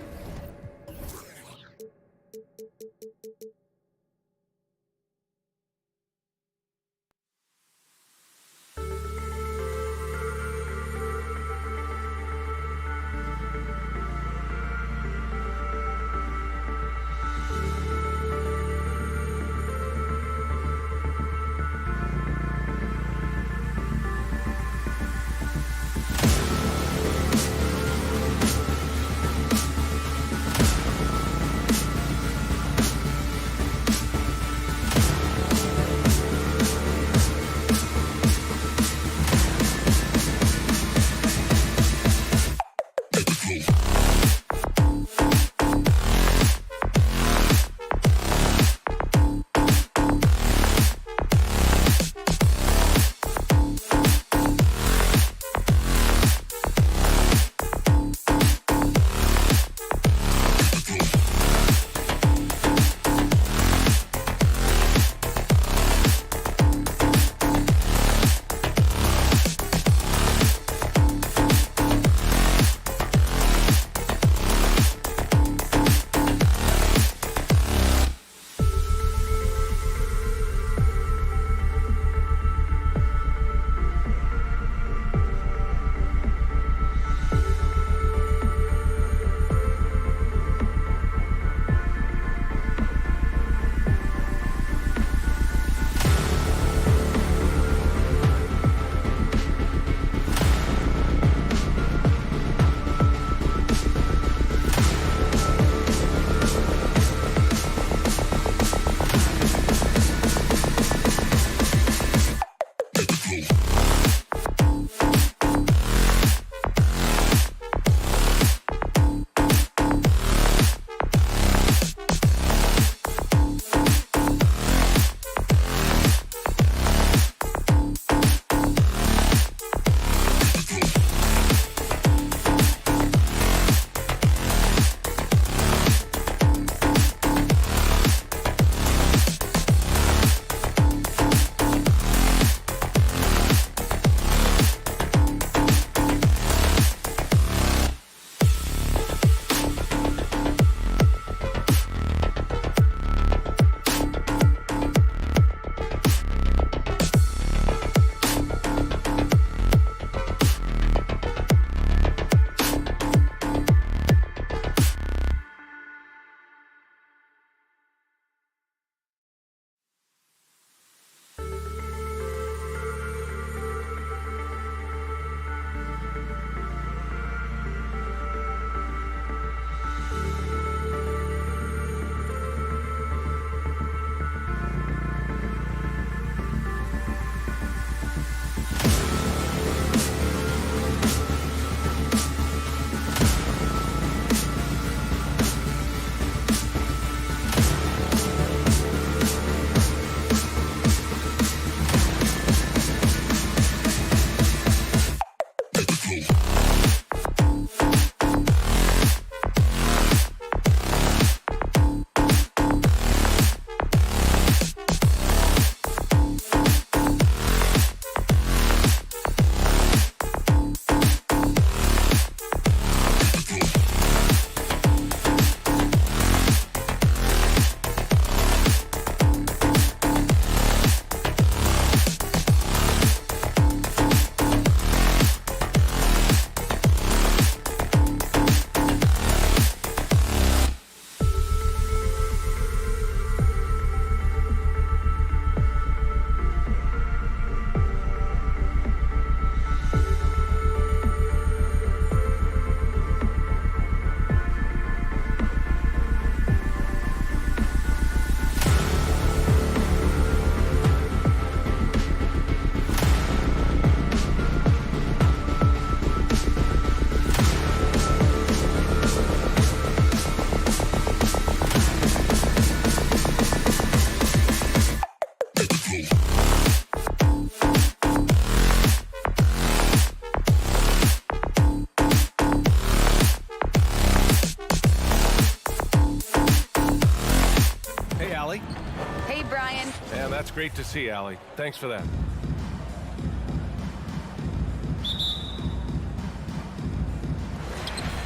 great to see, Allie. Thanks for that.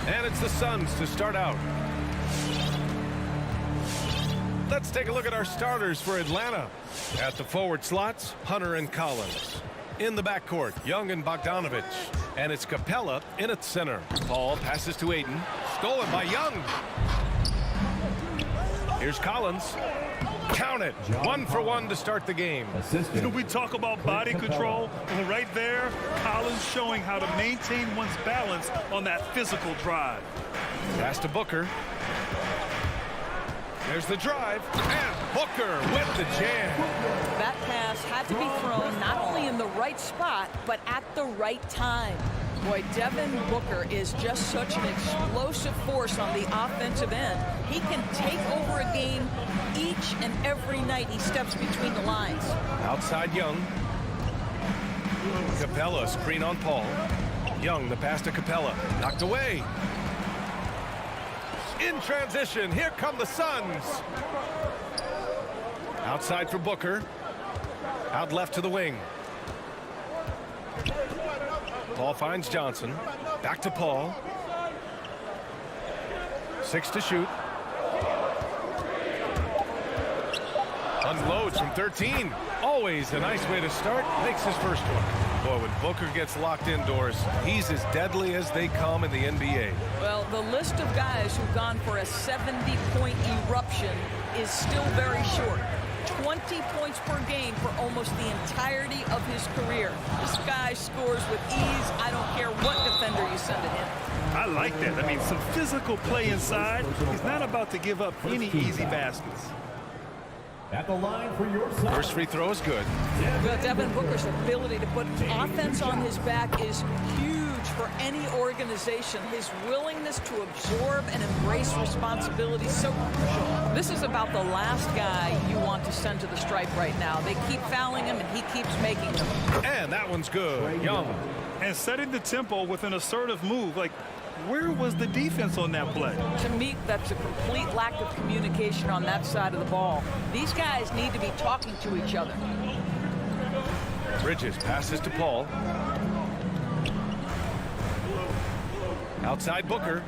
And it's the Suns to start out. Let's take a look at our starters for Atlanta. At the forward slots, Hunter and Collins. In the backcourt, Young and Bogdanovich. And it's Capella in at center. Paul passes to Ayton. Stolen by Young. Here's Collins. Count it. 1 for 1 to start the game. Can we talk about body control? Well, right there, Collins showing how to maintain one's balance on that physical drive. Pass to Booker. There's the drive, and Booker with the jam. That pass had to be thrown not only in the right spot, but at the right time. Boy, Devin Booker is just such an explosive force on the offensive end. He can take over a game each and every night he steps between the lines. Outside Young. Capella screen on Paul. Young, the pass to Capella. Knocked away. In transition, here come the Suns. Outside for Booker. Out left to the wing. Paul finds Johnson. Back to Paul. 6 to shoot. Unloads from 13. Always a nice way to start. Makes his first one. Boy, when Booker gets locked indoors, he's as deadly as they come in the NBA. Well, the list of guys who've gone for a 70-point eruption is still very short. 20 points per game for almost the entirety of his career. This guy scores with ease. I don't care what defender you send at him. I like that. I mean, some physical play inside. He's not about to give up any easy baskets. At the line for your side. First free throw is good. Well, Devin Booker's ability to put offense on his back is huge for any organization. His willingness to absorb and embrace responsibility is so crucial. This is about the last guy you want to send to the stripe right now. They keep fouling him, and he keeps making them. And that one's good. Young. And setting the tempo with an assertive move. Like, where was the defense on that play? To me, that's a complete lack of communication on that side of the ball. These guys need to be talking to each other. Bridges passes to Paul. Outside Booker.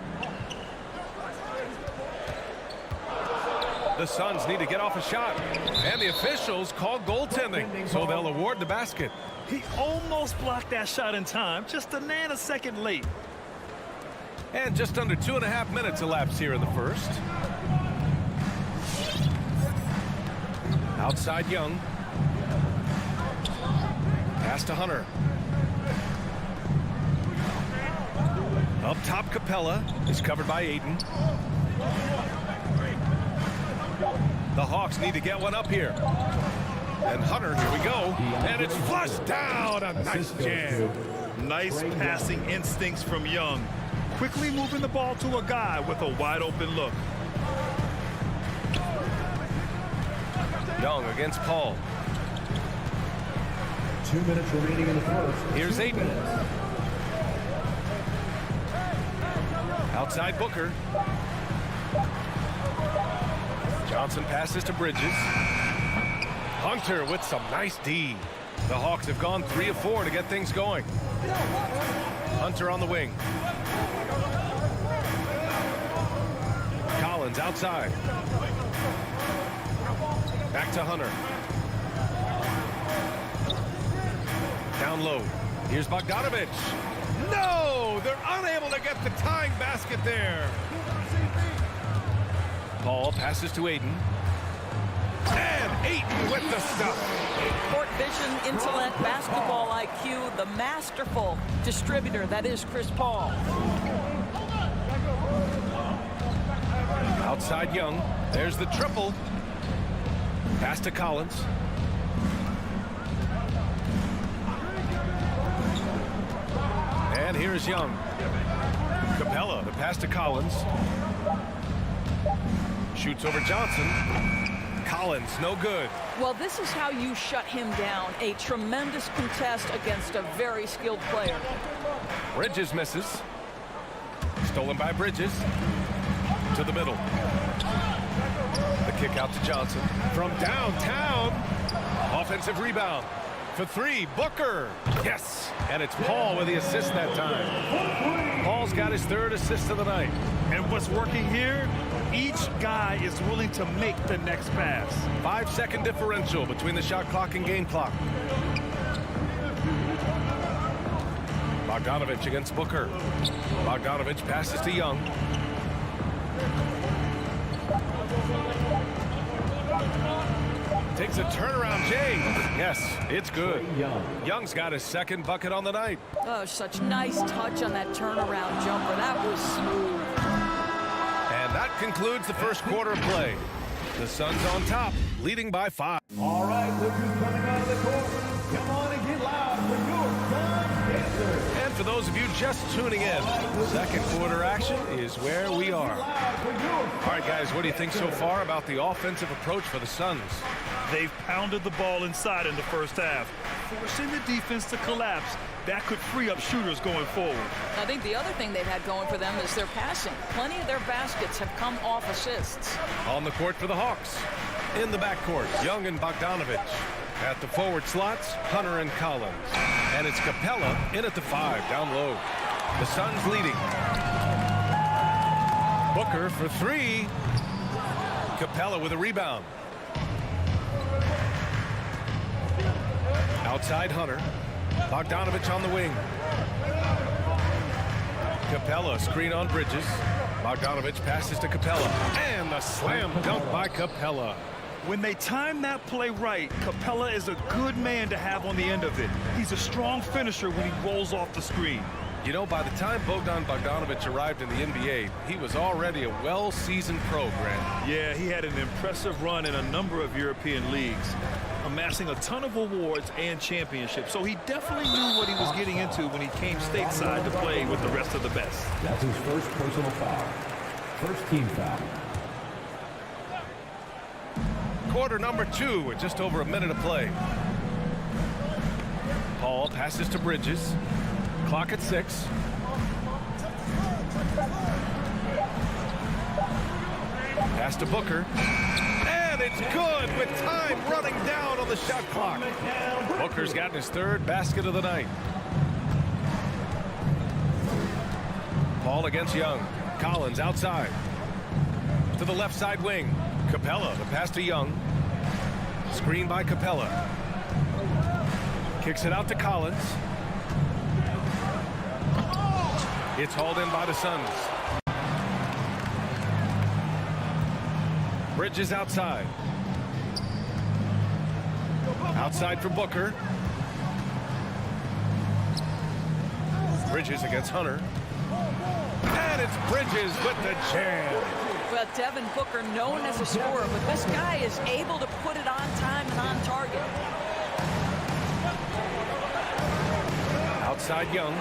The Suns need to get off a shot. And the officials call goaltending, so they'll award the basket. He almost blocked that shot in time, just a nanosecond late. And just under 2.5 minutes elapsed here in the first. Outside Young. Pass to Hunter. Up top Capella is covered by Ayton. The Hawks need to get one up here. And Hunter, here we go. And it's flushed down. A nice jam. Nice passing instincts from Young. Quickly moving the ball to a guy with a wide open look. Young against Paul. 2 minutes remaining in the first. Here's Ayton. Outside Booker. Johnson passes to Bridges. Hunter with some nice D. The Hawks have gone 3 of 4 to get things going. Hunter on the wing. Collins outside. Back to Hunter. Down low. Here's Bogdanovich. No! They're unable to get the tying basket there. Paul passes to Ayton. And Ayton with the stuff. Court vision, intellect, basketball IQ, the masterful distributor that is Chris Paul. Outside Young. There's the triple. Pass to Collins. And here's Young. Capella, the pass to Collins. Shoots over Johnson. Collins, no good. Well, this is how you shut him down. A tremendous contest against a very skilled player. Bridges misses. Stolen by Bridges. To the middle. The kick out to Johnson. From downtown. offensive rebound. For three, Booker. Yes, and it's Paul with the assist that time. Paul's got his third assist of the night. And what's working here, each guy is willing to make the next pass. 5-second differential between the shot clock and game clock. Bogdanovich against Booker. Bogdanovich passes to Young. Takes a turnaround, Jay. Yes, it's good. Young's got his second bucket on the night. Oh, such nice touch on that turnaround jumper. That was smooth. And that concludes the first quarter of play. The Suns on top, leading by 5. All right, look who's coming out of the court. Come on and get loud for your Suns Dancers. And for those of you just tuning in, second quarter action is where we are. All right, guys, what do you think so far about the offensive approach for the Suns? They've pounded the ball inside in the first half, forcing the defense to collapse. That could free up shooters going forward. I think the other thing they've had going for them is their passing. Plenty of their baskets have come off assists. On the court for the Hawks. In the backcourt, Young and Bogdanovich. At the forward slots, Hunter and Collins. And it's Capella in at the 5, down low. The Suns leading. Booker for 3. Capella with a rebound. Outside Hunter. Bogdanovich on the wing. Capella screen on Bridges. Bogdanovich passes to Capella. And the slam dunk by Capella. When they time that play right, Capella is a good man to have on the end of it. He's a strong finisher when he rolls off the screen. You know, by the time Bogdanovich arrived in the NBA, he was already a well-seasoned pro, Grant. Yeah, he had an impressive run in a number of European leagues, amassing a ton of awards and championships. So he definitely knew what he was getting into when he came stateside to play with the rest of the best. That's his first personal foul. First team foul. Quarter number 2 with just over a minute of play. Paul passes to Bridges. Clock at 6. Pass to Booker. And it's good with time running down on the shot clock. Booker's gotten his third basket of the night. Paul against Young. Collins outside. To the left side wing. Capella, the pass to Young. Screen by Capella. Kicks it out to Collins. It's hauled in by the Suns. Bridges outside. Outside for Booker. Bridges against Hunter. And it's Bridges with the jam. Well, Devin Booker, known as a scorer, but this guy is able to put it on time and on target. Outside Young.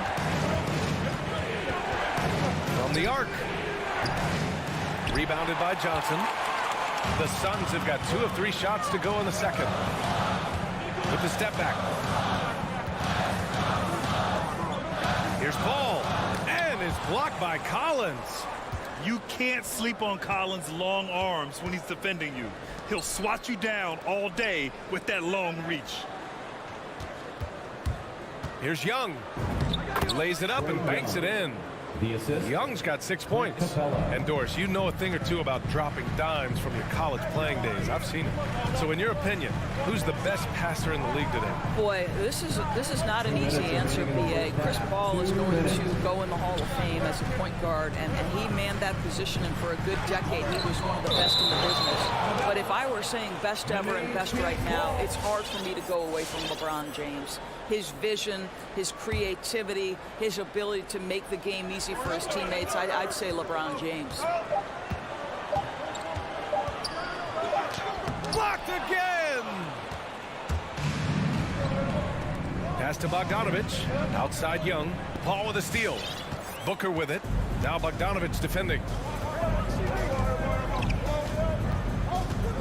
From the arc. Rebounded by Johnson. The Suns have got 2 of 3 shots to go in the second. With the step back. Here's Paul. And it's blocked by Collins. You can't sleep on Collins' long arms when he's defending you. He'll swat you down all day with that long reach. Here's Young. Lays it up and banks it in. The assist. Young's got 6 points. And Doris, you know a thing or two about dropping dimes from your college playing days. I've seen it. So in your opinion, who's the best passer in the league today? Boy, this is not an easy answer, B.A. Chris Paul is going to go in the Hall of Fame as a point guard, and he manned that position, and for a good decade, he was one of the best in the business. But if I were saying best ever and best right now, it's hard for me to go away from LeBron James. His vision, his creativity, his ability to make the game easy for his teammates, I'd say LeBron James. Blocked again! Pass to Bogdanovich. Outside Young. Paul with a steal. Booker with it. Now Bogdanovich defending.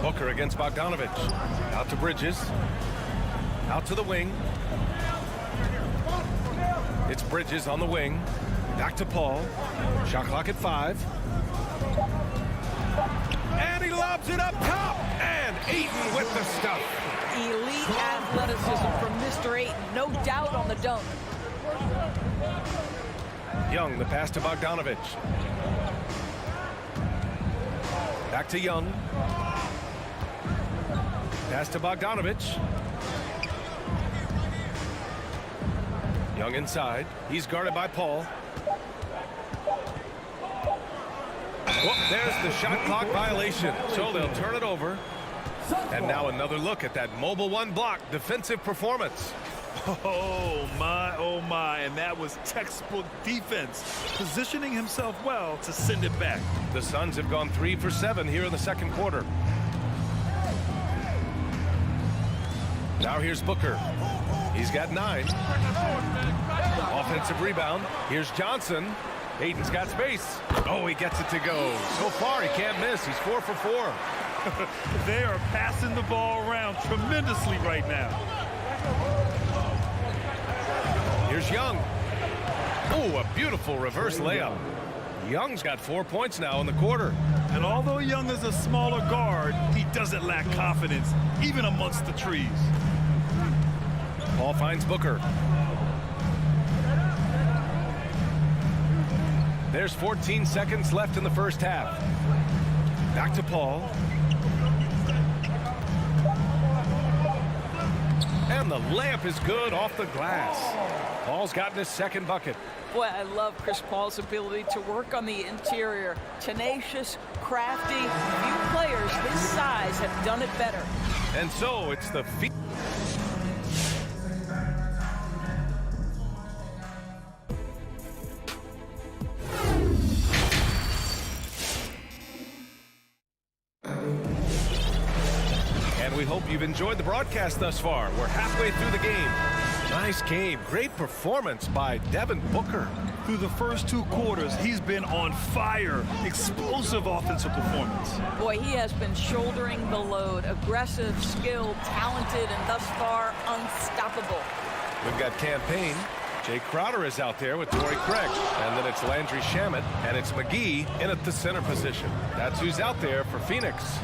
Booker against Bogdanovich. Out to Bridges. Out to the wing. It's Bridges on the wing. Back to Paul. Shot clock at 5. And he lobs it up top. And Ayton with the stuff. Elite athleticism from Mr. Ayton. No doubt on the dunk. Young, the pass to Bogdanovich. Back to Young. Pass to Bogdanovich. Young inside. He's guarded by Paul. Well, there's the shot clock violation. So they'll turn it over. And now another look at that mobile one block defensive performance. Oh my, and that was textbook defense, positioning himself well to send it back. The Suns have gone 3 for 7 here in the second quarter. Now here's Booker. He's got 9. Offensive rebound. Here's Johnson. Ayton's got space. Oh, he gets it to go. So far, he can't miss. He's 4 for 4. They are passing the ball around tremendously right now. Here's Young. Oh, a beautiful reverse layup. Young's got 4 points now in the quarter. And although Young is a smaller guard, he doesn't lack confidence, even amongst the trees. Paul finds Booker. There's 14 seconds left in the first half. Back to Paul. And the layup is good off the glass. Paul's gotten his second bucket. Boy, I love Chris Paul's ability to work on the interior. Tenacious, crafty. Few players his size have done it better. And so it's the feet. And we hope you've enjoyed the broadcast thus far. We're halfway through the game. Nice game. Great performance by Devin Booker. Through the first 2 quarters, he's been on fire. Explosive offensive performance. Boy, he has been shouldering the load. Aggressive, skilled, talented, and thus far unstoppable. We've got campaign. Jay Crowder is out there with Torrey Craig. And then it's Landry Shamet, and it's McGee in at the center position. That's who's out there for Phoenix.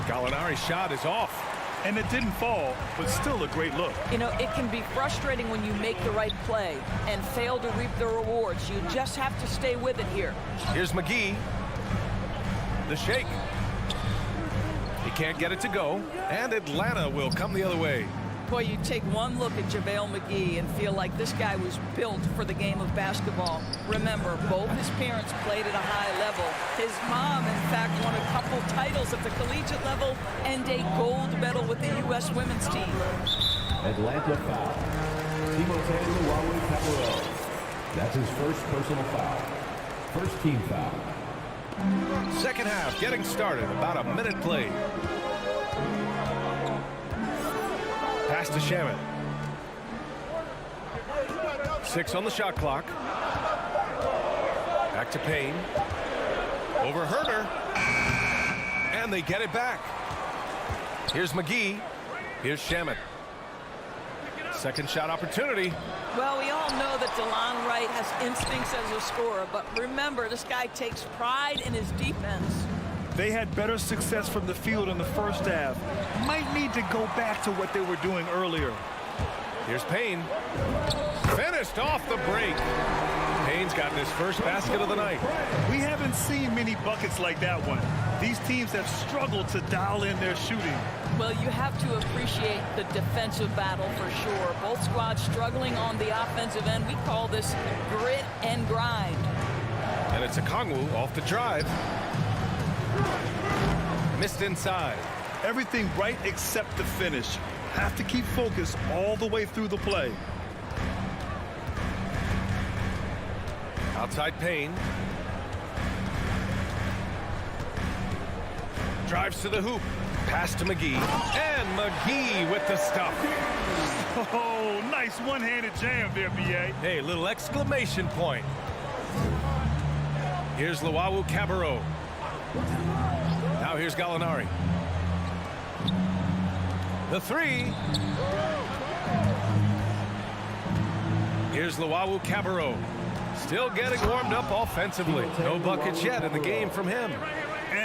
Gallinari's shot is off. And it didn't fall, but still a great look. You know, it can be frustrating when you make the right play and fail to reap the rewards. You just have to stay with it here. Here's McGee. The shake. He can't get it to go. And Atlanta will come the other way. Boy, you take one look at JaVale McGee and feel like this guy was built for the game of basketball. Remember, both his parents played at a high level. His mom, in fact, won a couple titles at the collegiate level and a gold medal with the U.S. women's team. Atlanta foul. Timothé Luwawu-Cabarrot. That's his first personal foul. First team foul. Second half getting started. About a minute played. Pass to Shamet. 6 on the shot clock. Back to Payne. Over Herter. And they get it back. Here's McGee. Here's Shamet. Second shot opportunity. Well, we all know that DeLon Wright has instincts as a scorer, but remember, this guy takes pride in his defense. They had better success from the field in the first half. Might need to go back to what they were doing earlier. Here's Payne. Finished off the break. Payne's gotten his first basket of the night. We haven't seen many buckets like that one. These teams have struggled to dial in their shooting. Well, you have to appreciate the defensive battle for sure. Both squads struggling on the offensive end. We call this grit and grind. And it's Okongwu off the drive. Missed inside. Everything right except the finish. Have to keep focused all the way through the play. Outside Payne. Drives to the hoop. Pass to McGee. And McGee with the stuff. Oh, nice one-handed jam there, B.A. Hey, little exclamation point. Here's Luwawu-Cabarrot. Now here's Gallinari. The 3. Here's Luwawu-Cabarrot. Still getting warmed up offensively. No buckets yet in the game from him.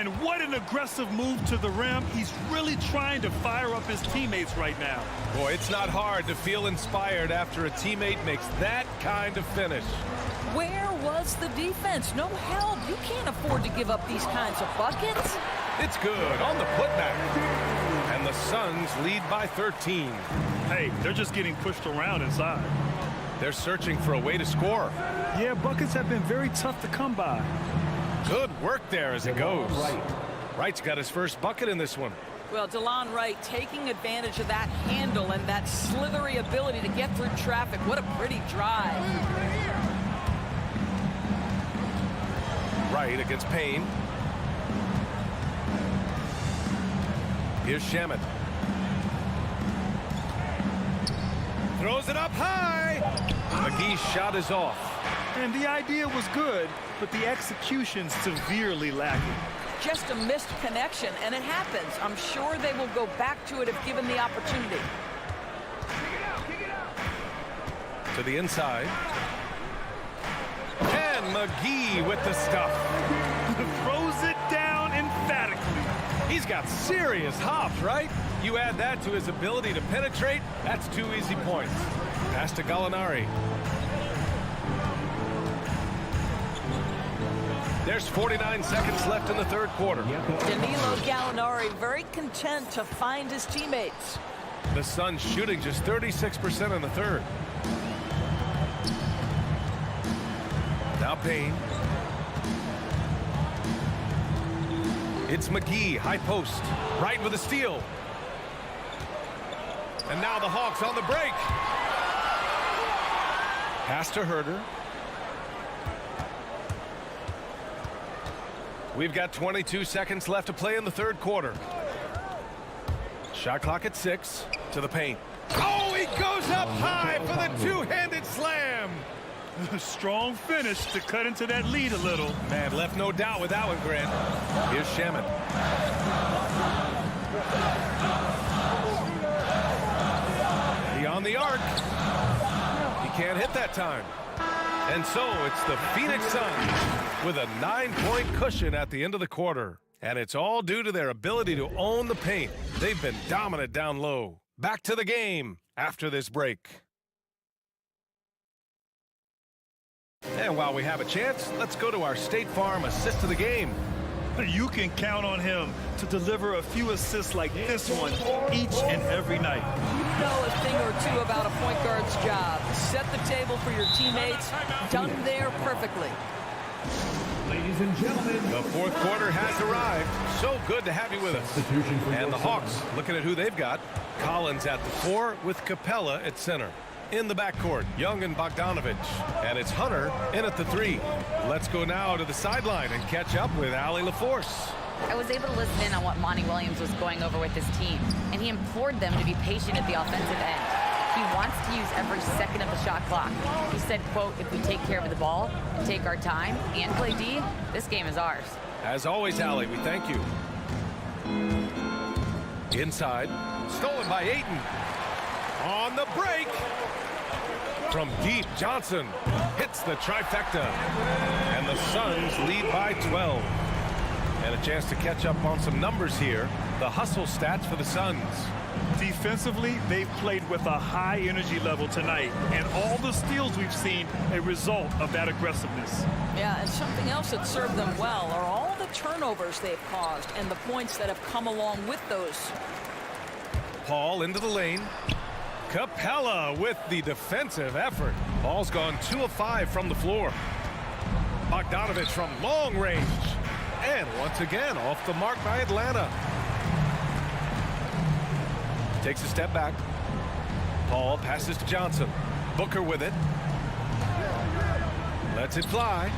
And what an aggressive move to the rim. He's really trying to fire up his teammates right now. Boy, it's not hard to feel inspired after a teammate makes that kind of finish. Where was the defense? No help. You can't afford to give up these kinds of buckets. It's good on the putback. And the Suns lead by 13. Hey, they're just getting pushed around inside. They're searching for a way to score. Yeah, buckets have been very tough to come by. Good work there as it goes. Wright's got his first bucket in this one. Well, DeLon Wright taking advantage of that handle and that slithery ability to get through traffic. What a pretty drive. Wright against Payne. Here's Shamet. Throws it up high. McGee's shot is off. And the idea was good, but the execution severely lacking. Just a missed connection, and it happens. I'm sure they will go back to it if given the opportunity. To the inside. And McGee with the stuff. Throws it down emphatically. He's got serious hops, right? You add that to his ability to penetrate, that's 2 easy points. Pass to Gallinari. There's 49 seconds left in the third quarter. Danilo Gallinari very content to find his teammates. The Suns shooting just 36% in the third. Now Payne. It's McGee, high post. Right with a steal. And now the Hawks on the break. Pass to Herter. We've got 22 seconds left to play in the third quarter. Shot clock at 6. To the paint. Oh, he goes up high for the two-handed slam. Strong finish to cut into that lead a little. Man, left no doubt with that one, Grant. Here's Shamet. Beyond the arc. He can't hit that time. And so it's the Phoenix Suns with a 9-point cushion at the end of the quarter. And it's all due to their ability to own the paint. They've been dominant down low. Back to the game after this break. And while we have a chance, let's go to our State Farm assist of the game. You can count on him to deliver a few assists like this one each and every night. You know a thing or two about a point guard's job. Set the table for your teammates. Done there perfectly. Ladies and gentlemen, the fourth quarter has arrived. So good to have you with us. And the Hawks, looking at who they've got. Collins at the 4 with Capella at center. In the backcourt, Young and Bogdanovich. And it's Hunter in at the 3. Let's go now to the sideline and catch up with Allie LaForce. I was able to listen in on what Monty Williams was going over with his team, and he implored them to be patient at the offensive end. He wants to use every second of the shot clock. He said, quote, if we take care of the ball and take our time and play D, this game is ours. As always, Allie, we thank you. Inside, stolen by Ayton. On the break. From deep, Johnson hits the trifecta. And the Suns lead by 12. And a chance to catch up on some numbers here. The hustle stats for the Suns. Defensively, they've played with a high energy level tonight. And all the steals we've seen a result of that aggressiveness. Yeah, and something else that served them well are all the turnovers they've caused and the points that have come along with those. Paul into the lane. Capella with the defensive effort. Ball's gone 2 of 5 from the floor. Bogdanovich from long range. And once again, off the mark by Atlanta. Takes a step back. Paul passes to Johnson. Booker with it. Lets it fly.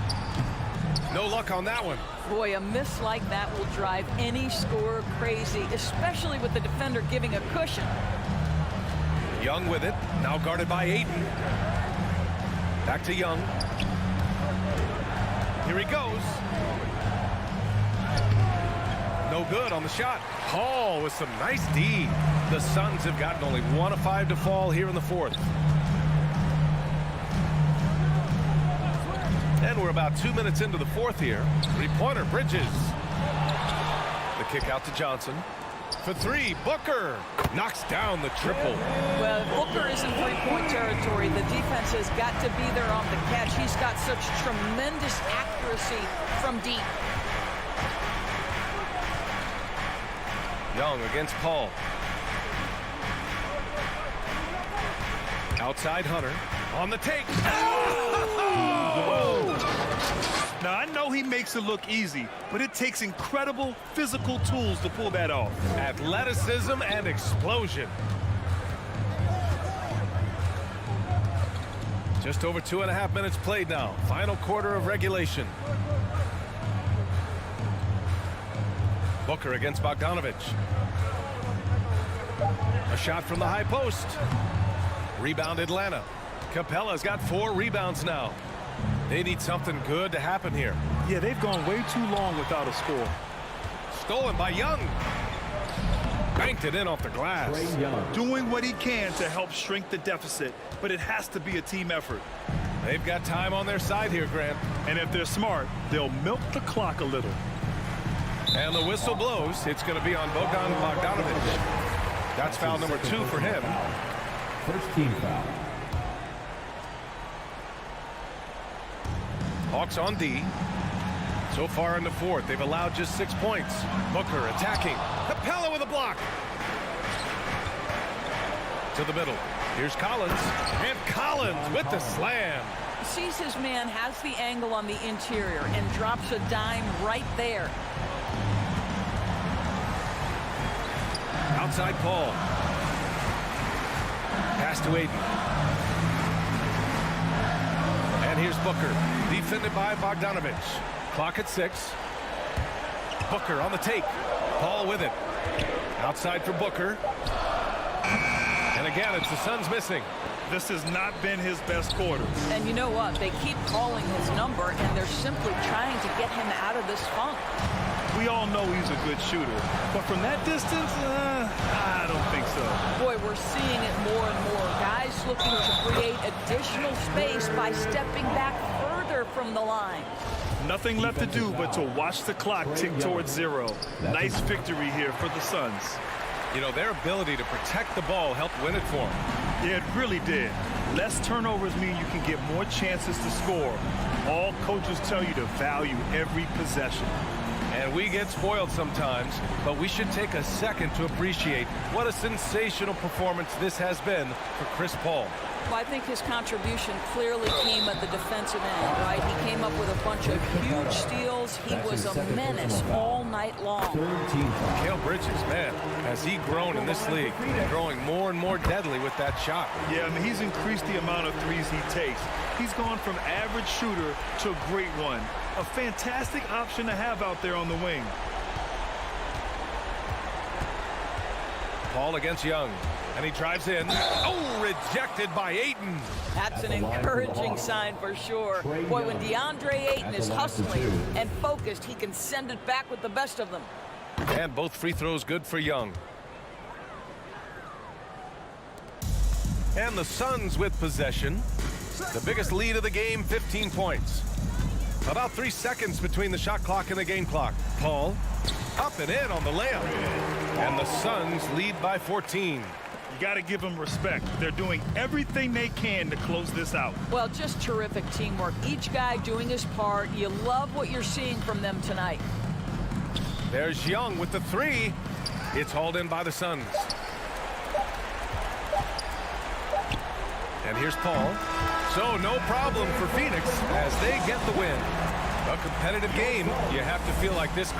No luck on that one. Boy, a miss like that will drive any scorer crazy, especially with the defender giving a cushion. Young with it, now guarded by Ayton. Back to Young. Here he goes. No good on the shot. Paul with some nice D. The Suns have gotten only 1 of 5 to fall here in the fourth. And we're about 2 minutes into the fourth here. Three-pointer, Bridges. The kick out to Johnson. For three, Booker knocks down the triple. Well, if Booker is in three-point territory, the defense has got to be there on the catch. He's got such tremendous accuracy from deep. Young against Paul. Outside Hunter on the take. Now, I know he makes it look easy, but it takes incredible physical tools to pull that off. Athleticism and explosion. Just over 2.5 minutes played now. Final quarter of regulation. Booker against Bogdanovich. A shot from the high post. Rebound Atlanta. Capella's got 4 rebounds now. They need something good to happen here. Yeah, they've gone way too long without a score. Stolen by Young. Banked it in off the glass. Doing what he can to help shrink the deficit, but it has to be a team effort. They've got time on their side here, Grant. And if they're smart, they'll milk the clock a little. And the whistle blows. It's going to be on Bogdanovich. That's foul number 2 for him. First team foul. Hawks on D. So far in the fourth, they've allowed just 6 points. Booker attacking. Capella with a block. To the middle. Here's Collins. And Collins with the slam. Sees his man, has the angle on the interior, and drops a dime right there. Outside Paul. Pass to Aiden. And here's Booker. Defended by Bogdanovich. Clock at 6. Booker on the take. Paul with it. Outside for Booker. And again, it's the Suns missing. This has not been his best quarter. And you know what? They keep calling his number, and they're simply trying to get him out of this funk. We all know he's a good shooter, but from that distance, I don't think so. Boy, we're seeing it more and more. Guys looking to create additional space by stepping back further from the line. Nothing left to do but to watch the clock tick towards 0. Nice victory here for the Suns. You know, their ability to protect the ball helped win it for them. Yeah, it really did. Less turnovers mean you can get more chances to score. All coaches tell you to value every possession. And we get spoiled sometimes, but we should take a second to appreciate what a sensational performance this has been for Chris Paul. Well, I think his contribution clearly came at the defensive end, right? He came up with a bunch of huge steals. He was a menace all night long. Mikal Bridges, man, has he grown in this league, growing more and more deadly with that shot. Yeah, I mean, he's increased the amount of threes he takes. He's gone from average shooter to a great one. A fantastic option to have out there on the wing. Paul against Young, and he drives in. Oh, rejected by Ayton. That's an encouraging sign for sure. Boy, when DeAndre Ayton is hustling and focused, he can send it back with the best of them. And both free throws good for Young. And the Suns with possession. The biggest lead of the game, 15 points. About 3 seconds between the shot clock and the game clock. Paul up and in on the layup. And the Suns lead by 14. You got to give them respect. They're doing everything they can to close this out. Well, just terrific teamwork. Each guy doing his part. You love what you're seeing from them tonight. There's Young with the 3. It's hauled in by the Suns. And here's Paul. So no problem for Phoenix as they get the win. A competitive game. You have to feel like this.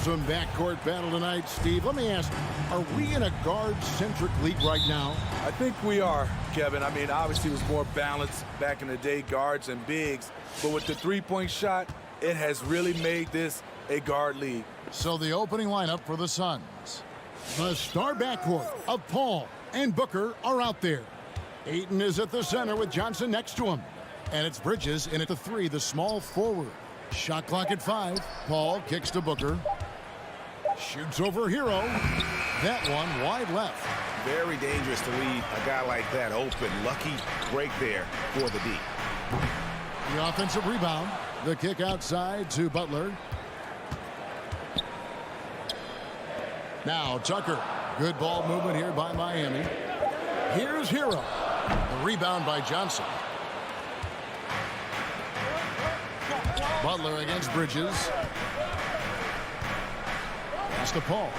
Some backcourt battle tonight, Steve. Let me ask, are we in a guard-centric league right now? I think we are, Kevin. I mean, obviously it was more balanced back in the day, guards and bigs. But with the three-point shot, it has really made this a guard league. So the opening lineup for the Suns. The star backcourt of Paul and Booker are out there. Ayton is at the center with Johnson next to him. And it's Bridges in at the 3, the small forward. Shot clock at 5. Paul kicks to Booker. Shoots over Hero. That one wide left. Very dangerous to leave a guy like that open. Lucky break there for the D. The offensive rebound. The kick outside to Butler. Now Tucker. Good ball movement here by Miami. Here's Hero. The rebound by Johnson. Butler against Bridges. Pass to Paul.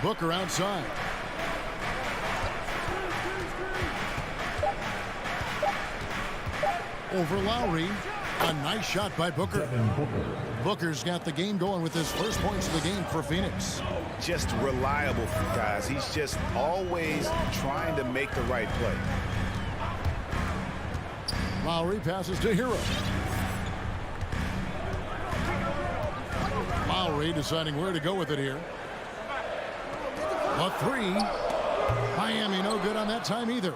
Booker outside. Over Lowry. A nice shot by Booker. Booker's got the game going with his first points of the game for Phoenix. Just reliable, guys. He's just always trying to make the right play. Lowry passes to Hero. Lowry deciding where to go with it here. A 3. Miami no good on that time either.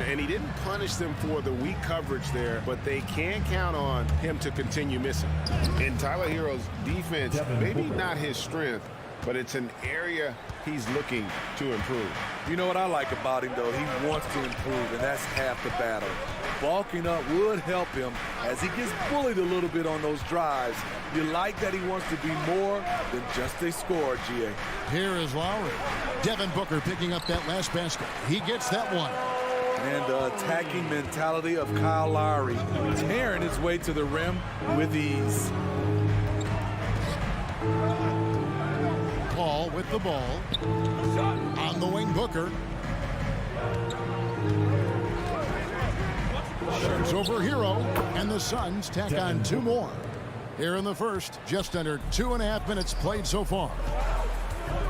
And he didn't punish them for the weak coverage there, but they can count on him to continue missing. In Tyler Hero's defense, maybe not his strength, but it's an area he's looking to improve. You know what I like about him, though? He wants to improve, and that's half the battle. Bulking up would help him as he gets bullied a little bit on those drives. You like that he wants to be more than just a scorer, GA. Here is Lowry. Devin Booker picking up that last basket. He gets that one. And the attacking mentality of Kyle Lowry, tearing his way to the rim with ease. Paul with the ball. On the wing, Booker. Shoots over Hero, and the Suns tack on 2 more. Here in the first, just under 2.5 minutes played so far.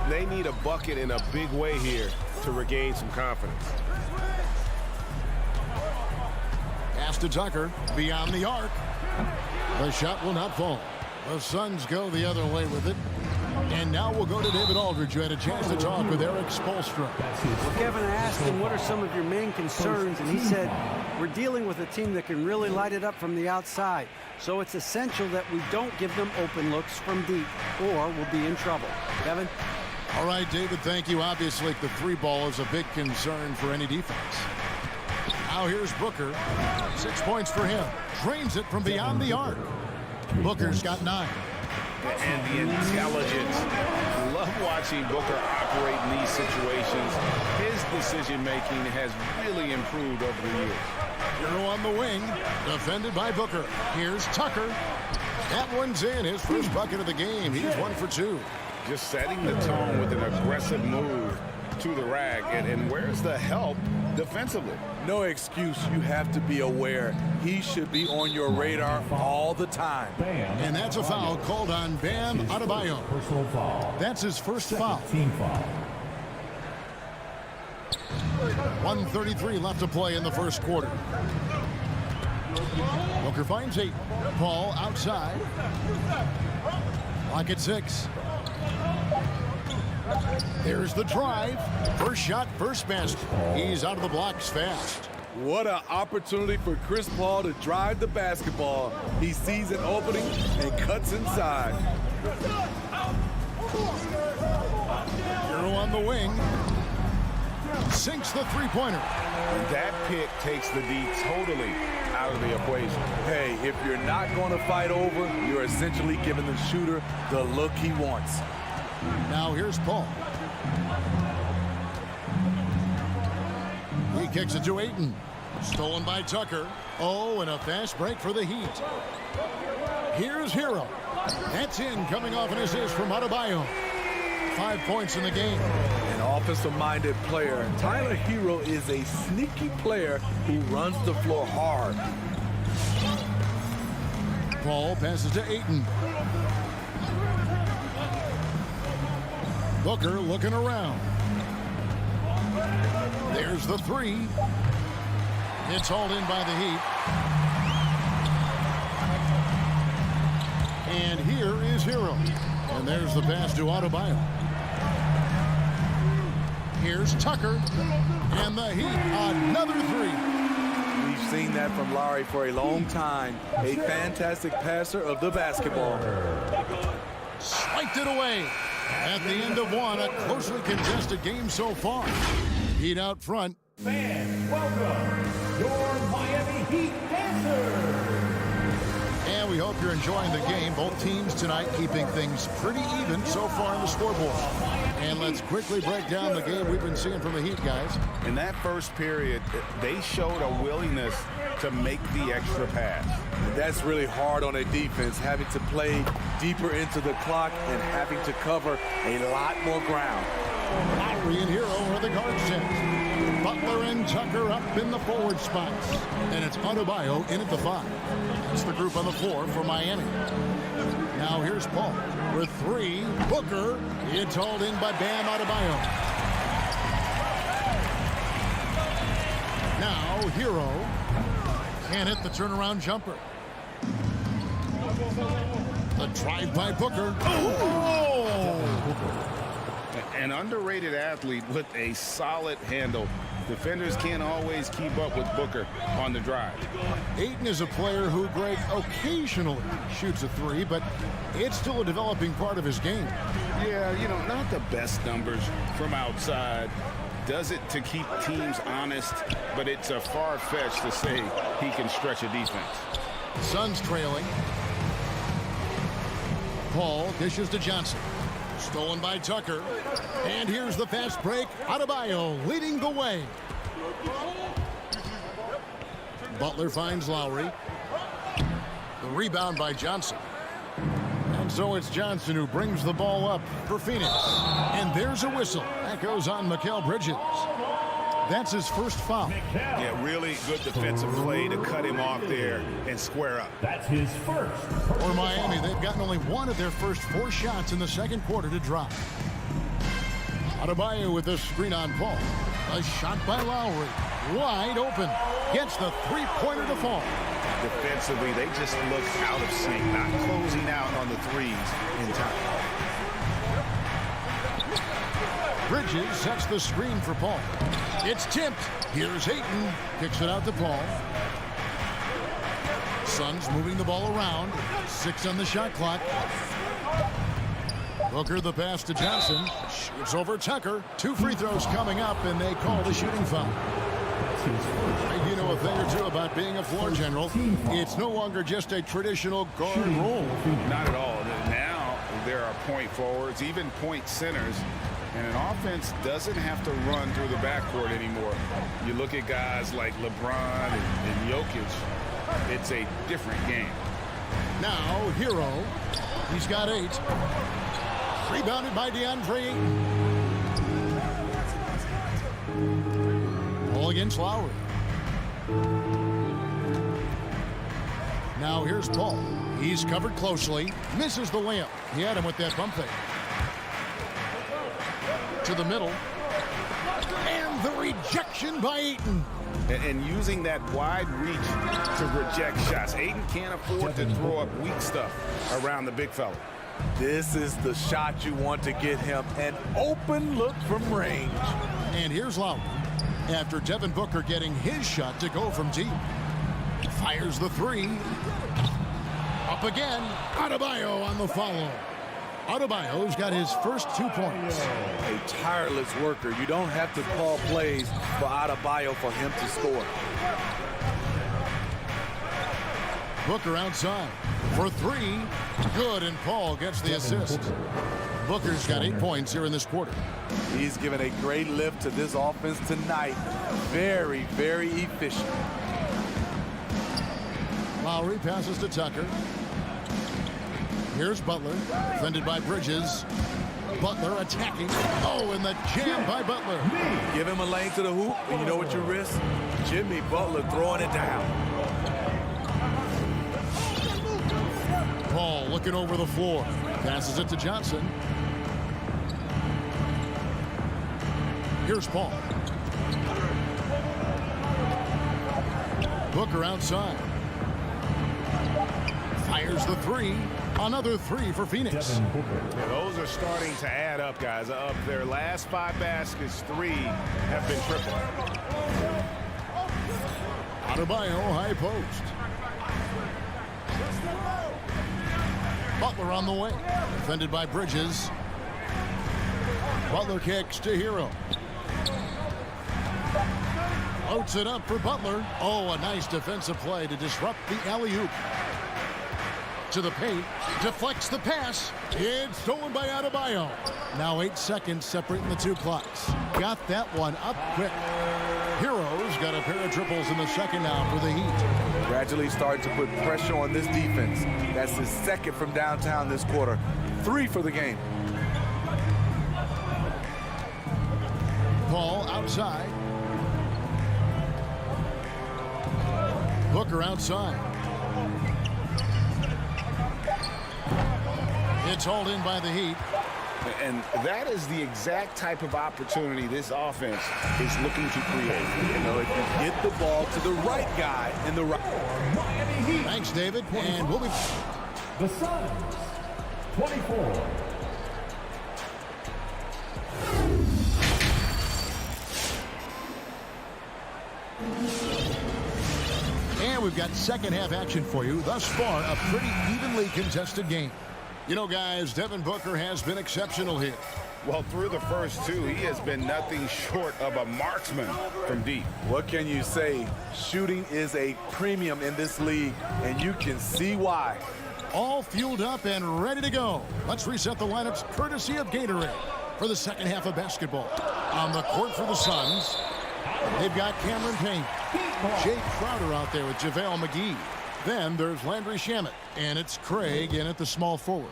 They need a bucket in a big way here to regain some confidence. Pass to Tucker, beyond the arc. The shot will not fall. The Suns go the other way with it. And now we'll go to David Aldridge, who had a chance to talk with Eric Spoelstra. Well, Kevin, I asked him, what are some of your main concerns? And he said, we're dealing with a team that can really light it up from the outside. So it's essential that we don't give them open looks from deep, or we'll be in trouble. Kevin? All right, David, thank you. Obviously, the 3 ball is a big concern for any defense. Now here's Booker. 6 points for him. Drains it from beyond the arc. Booker's got 9. And the intelligence. Love watching Booker operate in these situations. His decision-making has really improved over the years. Hero on the wing, defended by Booker. Here's Tucker. That one's in, his first bucket of the game. He's 1 for 2. Just setting the tone with an aggressive move to the rack. And where's the help defensively? No excuse. You have to be aware. He should be on your radar all the time. And that's a foul called on Bam Adebayo. Personal foul. That's his first foul. Team foul. 1:33 left to play in the first quarter. Booker finds 8. Paul outside. Clock at 6. There's the drive. First shot, first basket. He's out of the blocks fast. What an opportunity for Chris Paul to drive the basketball. He sees an opening and cuts inside. Hero on the wing. Sinks the three-pointer. That pick takes the D totally out of the equation. Hey, if you're not going to fight over, you're essentially giving the shooter the look he wants. Now here's Paul. He kicks it to Ayton. Stolen by Tucker. Oh, and a fast break for the Heat. Here's Hero. That's in, coming off an assist from Adebayo. 5 points in the game. An offensive-minded player. Tyler Hero is a sneaky player who runs the floor hard. Paul passes to Ayton. Booker looking around. There's the three. It's hauled in by the Heat. And here is Hero. And there's the pass to Adebayo. Here's Tucker. And the Heat, another three. We've seen that from Lowry for a long time. A fantastic passer of the basketball. Swiped it away. At the end of one, a closely contested game so far. Heat out front. Fans, welcome your Miami Heat dancers. And we hope you're enjoying the game. Both teams tonight keeping things pretty even so far on the scoreboard. And let's quickly break down the game we've been seeing from the Heat, guys. In that first period, they showed a willingness to make the extra pass. That's really hard on a defense, having to play deeper into the clock and having to cover a lot more ground. Lowry and Hero are the guard sets. Butler and Tucker up in the forward spots. And it's Adebayo in at the 5. That's the group on the floor for Miami. Now here's Paul with three. Booker. It's hauled in by Bam Adebayo. Now Hero. Can't hit the turnaround jumper. The drive by Booker. Oh! An underrated athlete with a solid handle. Defenders can't always keep up with Booker on the drive. Ayton is a player who, Greg, occasionally shoots a three, but it's still a developing part of his game. Yeah, you know, not the best numbers from outside. Does it to keep teams honest, but it's a far-fetched to say he can stretch a defense. Suns trailing. Paul dishes to Johnson. Stolen by Tucker. And here's the fast break. Adebayo leading the way. Butler finds Lowry. The rebound by Johnson. And so it's Johnson who brings the ball up for Phoenix. And there's a whistle. That goes on Mikal Bridges. That's his first foul. Yeah, really good defensive play to cut him off there and square up. That's his first. For Miami, they've gotten only one of their first 4 shots in the second quarter to drop. Adebayo with the screen on Paul. A shot by Lowry. Wide open. Gets the three-pointer to fall. Defensively, they just look out of sync, not closing out on the threes in time. Bridges sets the screen for Paul. It's tipped. Here's Ayton. Kicks it out to Paul. Suns moving the ball around. 6 on the shot clock. Booker the pass to Johnson. Shoots over Tucker. 2 free throws coming up, and they call the shooting foul. You know a thing or two about being a floor general. It's no longer just a traditional guard role. Not at all. Now there are point forwards, even point centers. And an offense doesn't have to run through the backcourt anymore. You look at guys like LeBron and Jokic, it's a different game. Now, Hero. He's got 8. Rebounded by DeAndre Ayton. Ball against Lowry. Now here's Paul. He's covered closely. Misses the layup. He had him with that bump fake. To the middle. And the rejection by Ayton. And using that wide reach to reject shots. Ayton can't afford to throw up weak stuff around the big fella. This is the shot you want to get him an open look from range. And here's Lowry. After Devin Booker getting his shot to go from deep. Fires the 3. Up again. Adebayo on the follow. Adebayo's got his first 2 points. A tireless worker. You don't have to call plays for Adebayo for him to score. Booker outside for 3. Good, and Paul gets the assist. Booker's got 8 points here in this quarter. He's given a great lift to this offense tonight. Very, very efficient. Lowry passes to Tucker. Here's Butler, defended by Bridges. Butler attacking. Oh, and the jam by Butler. Give him a lane to the hoop, and you know what you risk? Jimmy Butler throwing it down. looking over the floor. Passes it to Johnson. Here's Paul. Booker outside. Fires the three. Another three for Phoenix. Yeah, those are starting to add up, guys. Of their last 5 baskets, 3 have been triple. Adebayo, high post. Butler on the way. Defended by Bridges. Butler kicks to Hero. Floats it up for Butler. Oh, a nice defensive play to disrupt the alley-oop. To the paint. Deflects the pass. It's stolen by Adebayo. Now 8 seconds separating the two clocks. Got that one up quick. Hero's got a pair of triples in the second half for the Heat. Gradually starting to put pressure on this defense. That's his second from downtown this quarter. 3 for the game. Paul outside. Booker outside. It's hauled in by the Heat. And that is the exact type of opportunity this offense is looking to create. You know, if you get the ball to the right guy in the right. Thanks, David. And we'll be. The Suns, 24. And we've got second half action for you. Thus far, a pretty evenly contested game. You know, guys, Devin Booker has been exceptional here. Well, through the first 2, he has been nothing short of a marksman from deep. What can you say? Shooting is a premium in this league, and you can see why. All fueled up and ready to go. Let's reset the lineups courtesy of Gatorade for the second half of basketball. On the court for the Suns, they've got Cameron Payne. Jake Crowder out there with JaVale McGee. Then there's Landry Shamet, and it's Craig in at the small forward.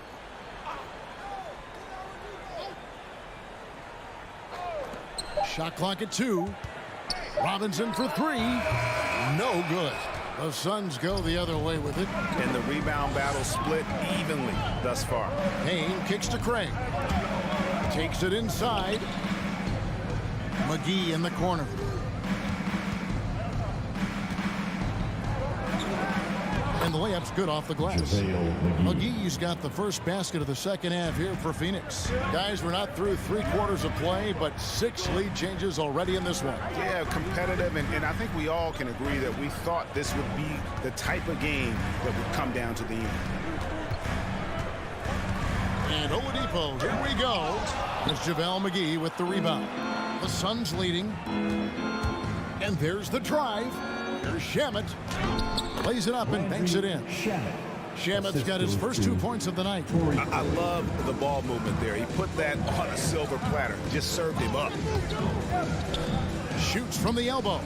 Shot clock at 2. Robinson for 3. No good. The Suns go the other way with it. And the rebound battle split evenly thus far. Payne kicks to Craig. Takes it inside. McGee in the corner. And the layup's good off the glass. McGee's got the first basket of the second half here for Phoenix. Guys, we're not through 3 quarters of play, but 6 lead changes already in this one. Yeah, competitive, and I think we all can agree that we thought this would be the type of game that would come down to the end. And Oladipo, here we go. There's JaVale McGee with the rebound. The Suns leading. And there's the drive. Here's Shamet. Plays it up and banks it in. Shamet's got his first 2 points of the night. I love the ball movement there. He put that on a silver platter. Just served him up. Shoots from the elbow.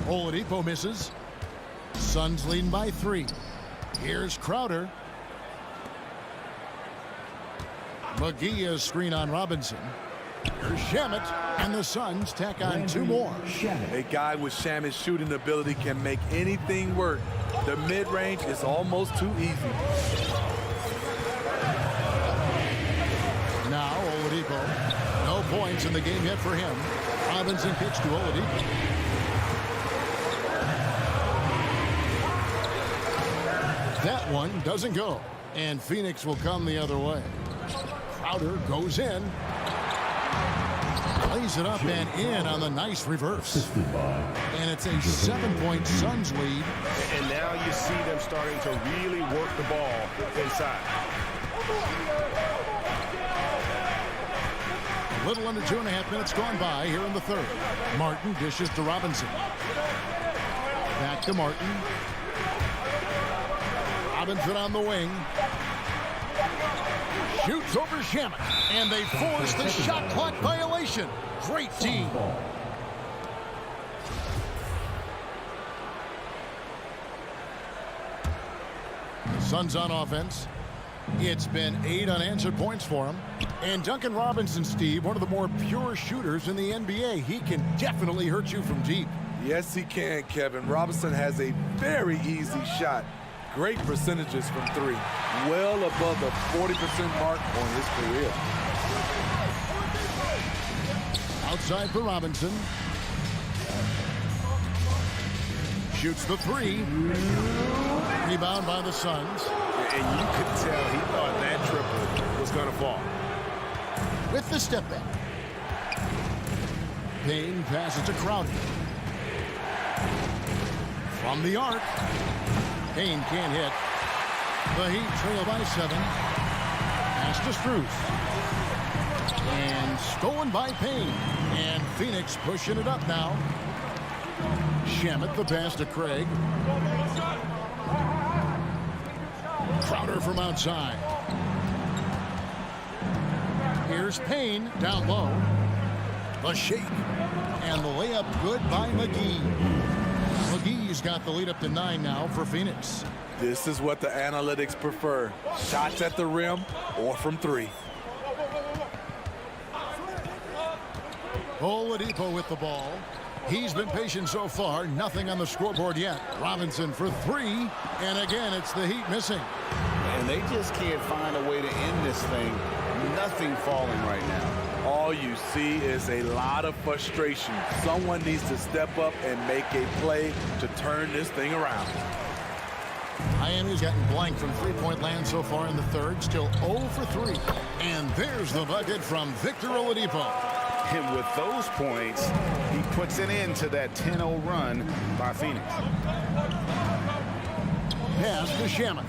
Oladipo misses. Suns leading by 3. Here's Crowder. McGee is screen on Robinson. Here's Shamet, and the Suns tack on 2 more. A guy with Shamet's shooting ability can make anything work. The mid-range is almost too easy. Now Oladipo. No points in the game yet for him. Robinson kicks to Oladipo. That one doesn't go. And Phoenix will come the other way. Crowder goes in. Plays it up and in on the nice reverse. And it's a 7-point Suns lead. And now you see them starting to really work the ball inside. A little under 2.5 minutes gone by here in the third. Martin dishes to Robinson. Back to Martin. Robinson on the wing. Shoots over Shamet. And they force the shot clock violation. Great team. Suns on offense. It's been 8 unanswered points for him. And Duncan Robinson, Steve, one of the more pure shooters in the NBA. He can definitely hurt you from deep. Yes, he can, Kevin. Robinson has a very easy shot. Great percentages from three. Well above the 40% mark on his career. Outside for Robinson. Shoots the three. Rebound by the Suns. And you could tell he thought that triple was going to fall. With the step back. Payne passes to Crowder. From the arc. Payne can't hit. The Heat trail by 7. Pass to Strus. And stolen by Payne. And Phoenix pushing it up now. Shamet the pass to Craig. Crowder from outside. Here's Payne down low. The shake. And the layup good by McGee. McGee's got the lead up to 9 now for Phoenix. This is what the analytics prefer. Shots at the rim or from three. Oladipo with the ball. He's been patient so far. Nothing on the scoreboard yet. Robinson for three. And again, it's the Heat missing. And they just can't find a way to end this thing. Nothing falling right now. All you see is a lot of frustration. Someone needs to step up and make a play to turn this thing around. Miami's gotten blank from three-point land so far in the third. Still 0 for 3. And there's the bucket from Victor Oladipo. And with those points, he puts an end to that 10-0 run by Phoenix. Pass to Shamet.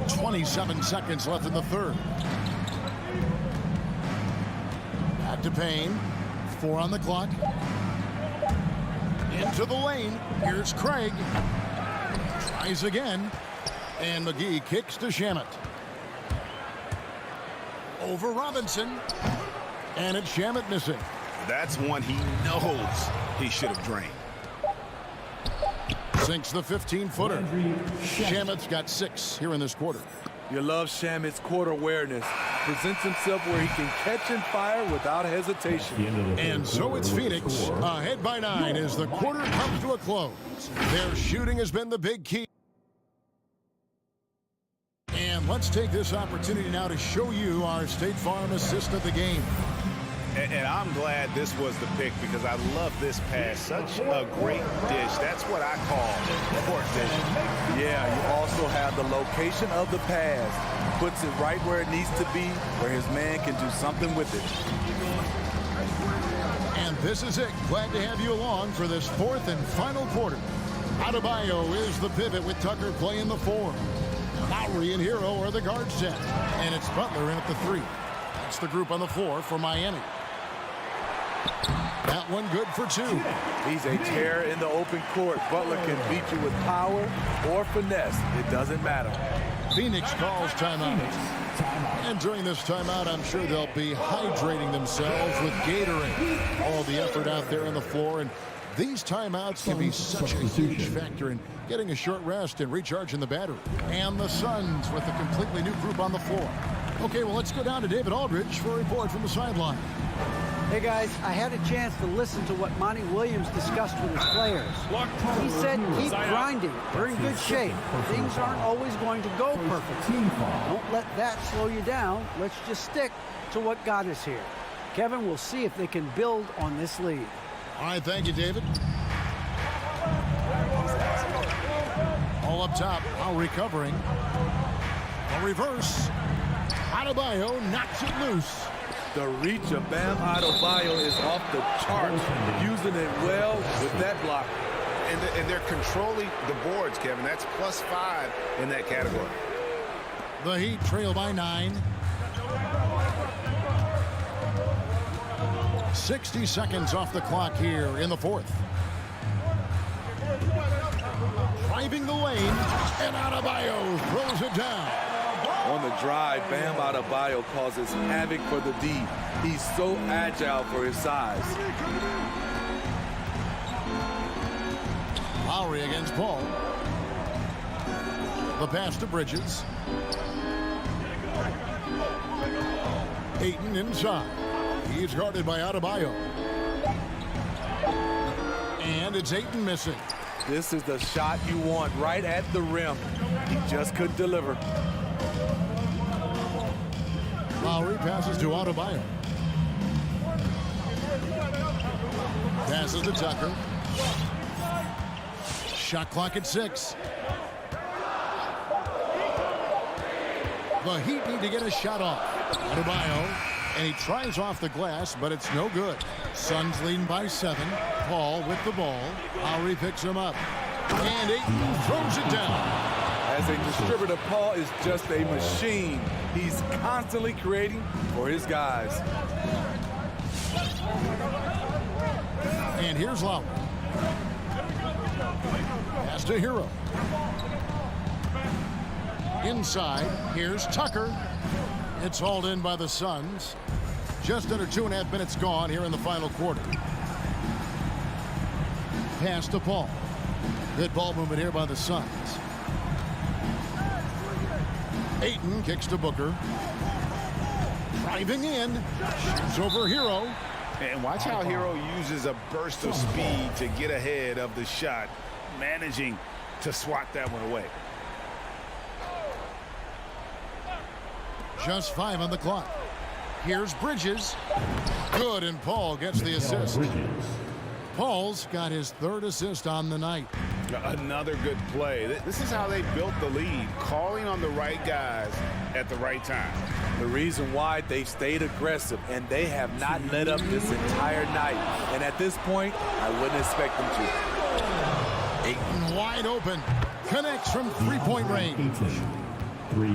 27 seconds left in the third. Back to Payne. 4 on the clock. Into the lane. Here's Craig. Tries again. And McGee kicks to Shamet. Over Robinson. And it's Shamet missing. That's one he knows he should have drained. Sinks the 15-footer. Shamet's got 6 here in this quarter. You love Shamet's court awareness. Presents himself where he can catch and fire without hesitation. And so it's Phoenix ahead by 9 as the quarter comes to a close. Their shooting has been the big key. And let's take this opportunity now to show you our State Farm assist of the game. And I'm glad this was the pick because I love this pass. Such a great dish. That's what I call court vision. Yeah, you also have the location of the pass. Puts it right where it needs to be, where his man can do something with it. And this is it. Glad to have you along for this 4th and final quarter. Adebayo is the pivot with Tucker playing the 4. Lowry and Hero are the guard set. And it's Butler in at the 3. That's the group on the floor for Miami. That one good for 2. He's a terror in the open court. Butler can beat you with power or finesse. It doesn't matter. Phoenix calls timeout. And during this timeout, I'm sure they'll be hydrating themselves with Gatorade. All the effort out there on the floor. And these timeouts can be such a huge factor in getting a short rest and recharging the battery. And the Suns with a completely new group on the floor. Okay, well, let's go down to David Aldridge for a report from the sideline. Hey guys, I had a chance to listen to what Monty Williams discussed with his players. He said keep grinding. We're in good shape. Things aren't always going to go perfectly. Don't let that slow you down. Let's just stick to what got us here. Kevin, we'll see if they can build on this lead. All right, thank you, David. All up top, while recovering. A reverse. Adebayo knocks it loose. The reach of Bam Adebayo is off the charts, using it well with that block. And they're controlling the boards, Kevin. That's +5 in that category. The Heat trail by 9. 60 seconds off the clock here in the 4th. Driving the lane, and Adebayo throws it down. On the drive, Bam Adebayo causes havoc for the D. He's so agile for his size. Lowry against Paul. The pass to Bridges. Ayton inside. He's guarded by Adebayo. And it's Ayton missing. This is the shot you want right at the rim. He just couldn't deliver. Lowry passes to Adebayo. Passes to Tucker. Shot clock at 6. The Heat need to get a shot off. Adebayo, and he tries off the glass, but it's no good. Suns leading by 7. Paul with the ball. Lowry picks him up. And Ayton throws it down. As a distributor, Paul is just a machine. He's constantly creating for his guys. And here's Lowry. Pass to Hero. Inside, here's Tucker. It's hauled in by the Suns. Just under 2.5 minutes gone here in the final quarter. Pass to Paul. Good ball movement here by the Suns. Ayton kicks to Booker. Driving in. Shoots over Hero. And watch how Hero uses a burst of speed to get ahead of the shot, managing to swat that one away. Just 5 on the clock. Here's Bridges. Good, and Paul gets the assist. Paul's got his 3rd assist on the night. Another good play. This is how they built the lead, calling on the right guys at the right time. The reason why they stayed aggressive, and they have not let up this entire night. And at this point, I wouldn't expect them to. Ayton wide open. Connects from 3-point range.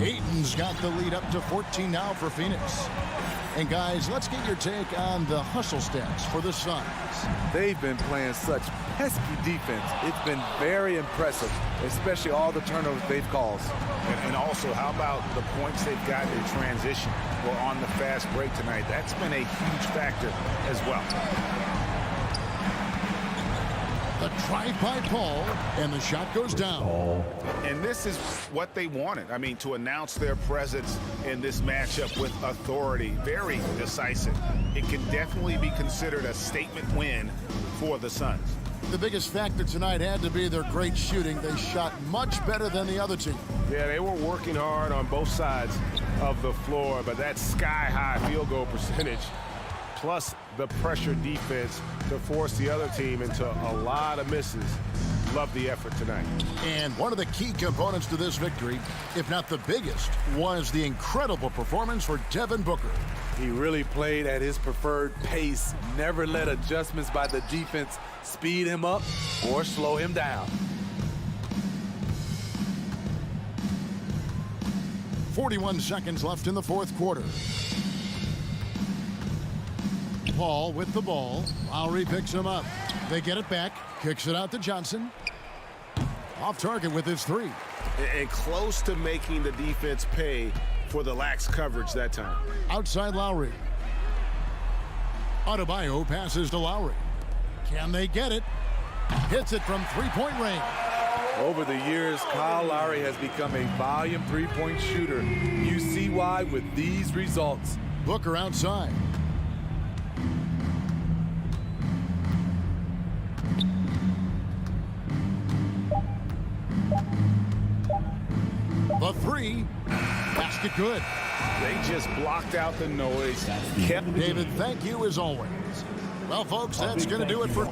Ayton's got the lead up to 14 now for Phoenix. And guys, let's get your take on the hustle stats for the Suns. They've been playing such pesky defense. It's been very impressive, especially all the turnovers they've caused. And also, how about the points they've gotten in transition or on the fast break tonight? That's been a huge factor as well. The drive by Paul, and the shot goes down. And this is what they wanted. I mean, to announce their presence in this matchup with authority, very decisive. It can definitely be considered a statement win for the Suns. The biggest factor tonight had to be their great shooting. They shot much better than the other team. Yeah, they were working hard on both sides of the floor, but that sky-high field goal percentage plus the pressure defense to force the other team into a lot of misses. Love the effort tonight. And one of the key components to this victory, if not the biggest, was the incredible performance for Devin Booker. He really played at his preferred pace, never let adjustments by the defense speed him up or slow him down. 41 seconds left in the 4th quarter. Paul with the ball. Lowry picks him up. They get it back. Kicks it out to Johnson. Off target with his 3. And close to making the defense pay for the lax coverage that time. Outside Lowry. Adebayo passes to Lowry. Can they get it? Hits it from 3-point range. Over the years, Kyle Lowry has become a volume 3-point shooter. You see why with these results. Booker outside. The 3. That's the good. They just blocked out the noise. David, thank you as always. Well, folks, that's going to do it for...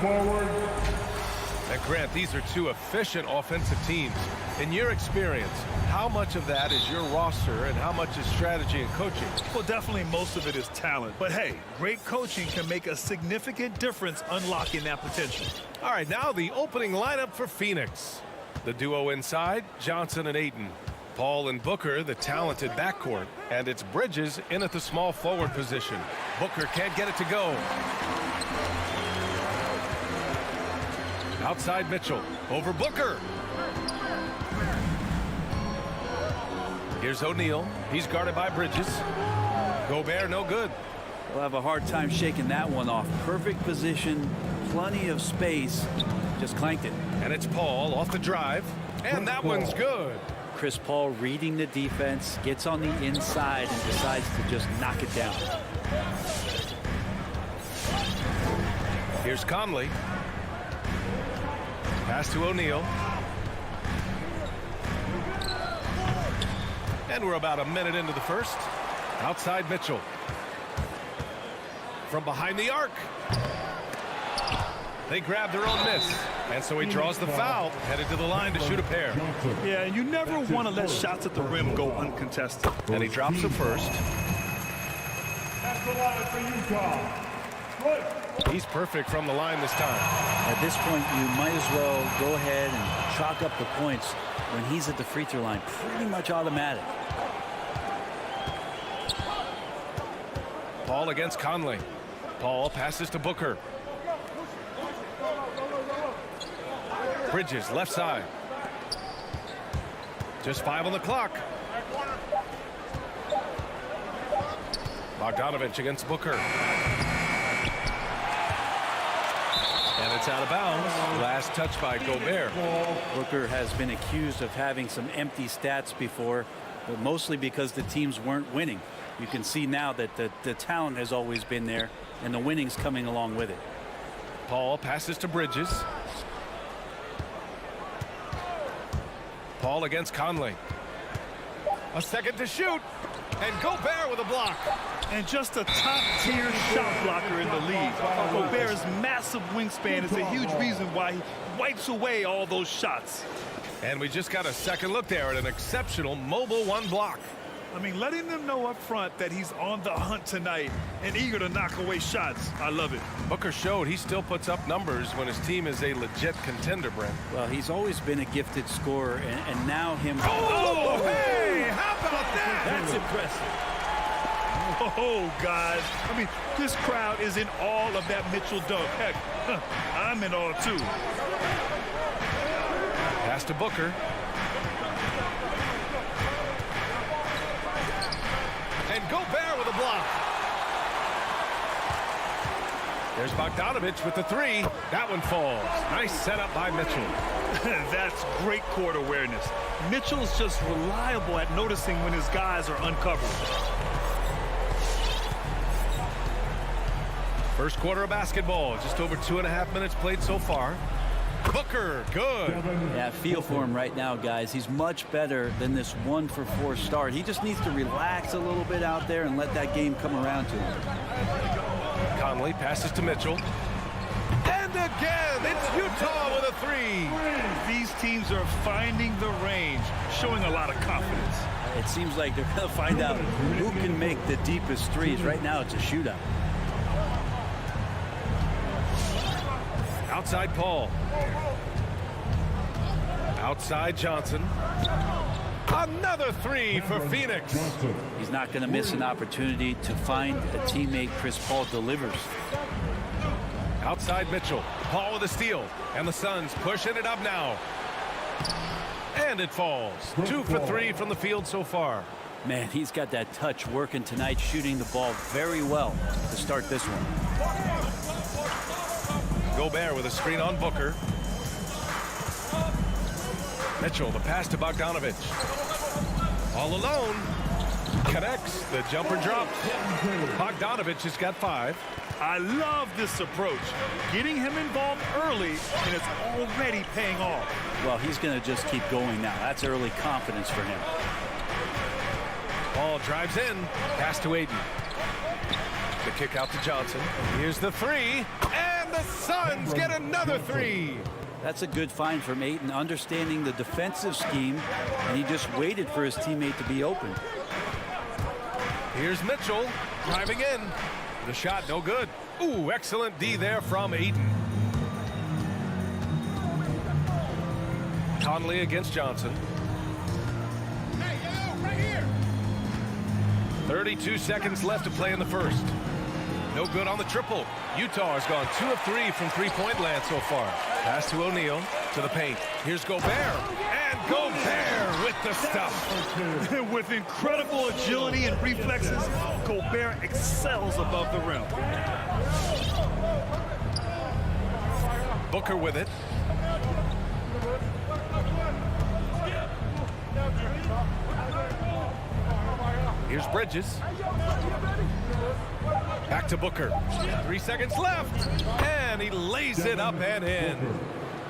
forward. And Grant, these are two efficient offensive teams. In your experience, how much of that is your roster and how much is strategy and coaching? Well, definitely most of it is talent. But hey, great coaching can make a significant difference unlocking that potential. All right, now the opening lineup for Phoenix. The duo inside, Johnson and Ayton. Paul and Booker, the talented backcourt. And it's Bridges in at the small forward position. Booker can't get it to go. Outside Mitchell, over Booker. Here's O'Neal. He's guarded by Bridges. Gobert, no good. We'll have a hard time shaking that one off. Perfect position, plenty of space. Just clanked it. And it's Paul off the drive. And that one's good. Chris Paul reading the defense, gets on the inside and decides to just knock it down. Here's Conley. Pass to O'Neal. And we're about a minute into the first. Outside Mitchell. From behind the arc. They grab their own miss. And so he draws the foul, headed to the line to shoot a pair. Yeah, and you never want to let shots at the rim go uncontested. And he drops the first. That's the line for Utah. He's perfect from the line this time. At this point, you might as well go ahead and chalk up the points when he's at the free throw line. Pretty much automatic. Paul against Conley. Paul passes to Booker. Bridges left side. Just 5 on the clock. Bogdanovich against Booker. And it's out of bounds. Last touch by Gobert. Booker has been accused of having some empty stats before, but mostly because the teams weren't winning. You can see now that the talent has always been there, and the winning's coming along with it. Paul passes to Bridges. Paul against Conley. A second to shoot. And Gobert with a block. And just a top-tier shot blocker in the league. Gobert's massive wingspan is a huge reason why he wipes away all those shots. And we just got a second look there at an exceptional mobile one block. I mean, letting them know up front that he's on the hunt tonight and eager to knock away shots. I love it. Booker showed he still puts up numbers when his team is a legit contender, Brent. Well, he's always been a gifted scorer, and now him. Oh, hey, how about that? That's impressive. Oh, guys. I mean, this crowd is in awe of that Mitchell dunk. Heck, I'm in awe, too. Pass to Booker. And Gobert with a block. There's Bogdanovich with the three. That one falls. Nice setup by Mitchell. That's great court awareness. Mitchell's just reliable at noticing when his guys are uncovered. First quarter of basketball. Just over 2.5 minutes played so far. Booker, good. Yeah, feel for him right now, guys. He's much better than this 1-for-4 start. He just needs to relax a little bit out there and let that game come around to him. Conley passes to Mitchell. And again, it's Utah with a three. These teams are finding the range, showing a lot of confidence. It seems like they're going to find out who can make the deepest threes. Right now, it's a shootout. Outside Paul. Outside Johnson. Another three for Phoenix. He's not going to miss an opportunity to find a teammate. Chris Paul delivers. Outside Mitchell. Paul with a steal. And the Suns pushing it up now. And it falls. 2 for 3 from the field so far. Man, he's got that touch working tonight, shooting the ball very well to start this one. Gobert with a screen on Booker. Mitchell, the pass to Bogdanovich. All alone. Connects. The jumper drops. Bogdanovich has got 5. I love this approach. Getting him involved early, and it's already paying off. Well, he's going to just keep going now. That's early confidence for him. Ball drives in. Pass to Ayton. The kick out to Johnson. Here's the three. And the Suns get another three. That's a good find from Ayton, understanding the defensive scheme, and he just waited for his teammate to be open. Here's Mitchell driving in. The shot no good. Ooh, excellent D there from Ayton. Conley against Johnson. 32 seconds left to play in the first. No good on the triple. Utah has gone 2 of 3 from three-point land so far. Pass to O'Neal to the paint. Here's Gobert. And Gobert with the stuff. With incredible agility and reflexes, Gobert excels above the rim. Booker with it. Here's Bridges. Back to Booker. 3 seconds left. And he lays it up and in.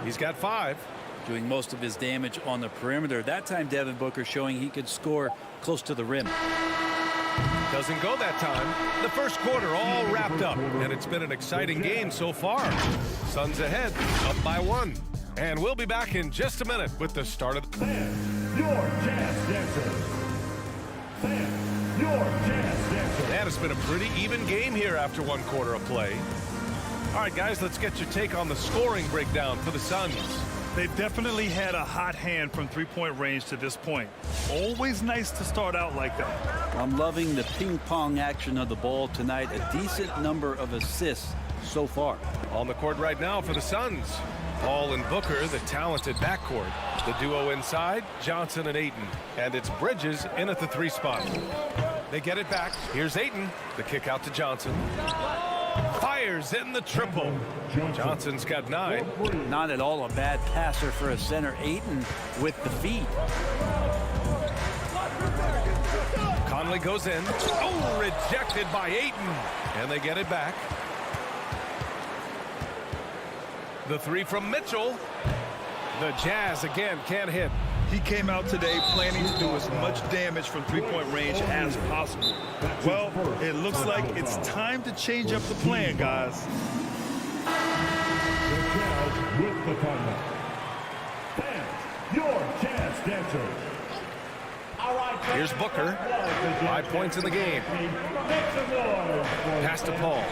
He's got 5. Doing most of his damage on the perimeter. That time, Devin Booker showing he could score close to the rim. Doesn't go that time. The first quarter all wrapped up. And it's been an exciting game so far. Suns ahead, up by 1. And we'll be back in just a minute with the start of the... Your Jazz Dancers. Your Jazz Dancers. Man, it's been a pretty even game here after 1 quarter of play. All right, guys, let's get your take on the scoring breakdown for the Suns. They definitely had a hot hand from three-point range to this point. Always nice to start out like that. I'm loving the ping-pong action of the ball tonight. A decent number of assists so far. On the court right now for the Suns. Paul and Booker, the talented backcourt. The duo inside, Johnson and Ayton. And it's Bridges in at the 3 spot. They get it back. Here's Ayton. The kick out to Johnson. Fires in the triple. Johnson's got 9. Not at all a bad passer for a center. Ayton with the feed. Conley goes in. Oh, rejected by Ayton. And they get it back. The 3 from Mitchell. The Jazz again can't hit. He came out today planning to do as much damage from three-point range as possible. Well, it looks like it's time to change up the plan, guys. The Jazz with the timeout. Fans, your Jazz Dancers. All right. Here's Booker. 5 points in the game. Pass to Paul.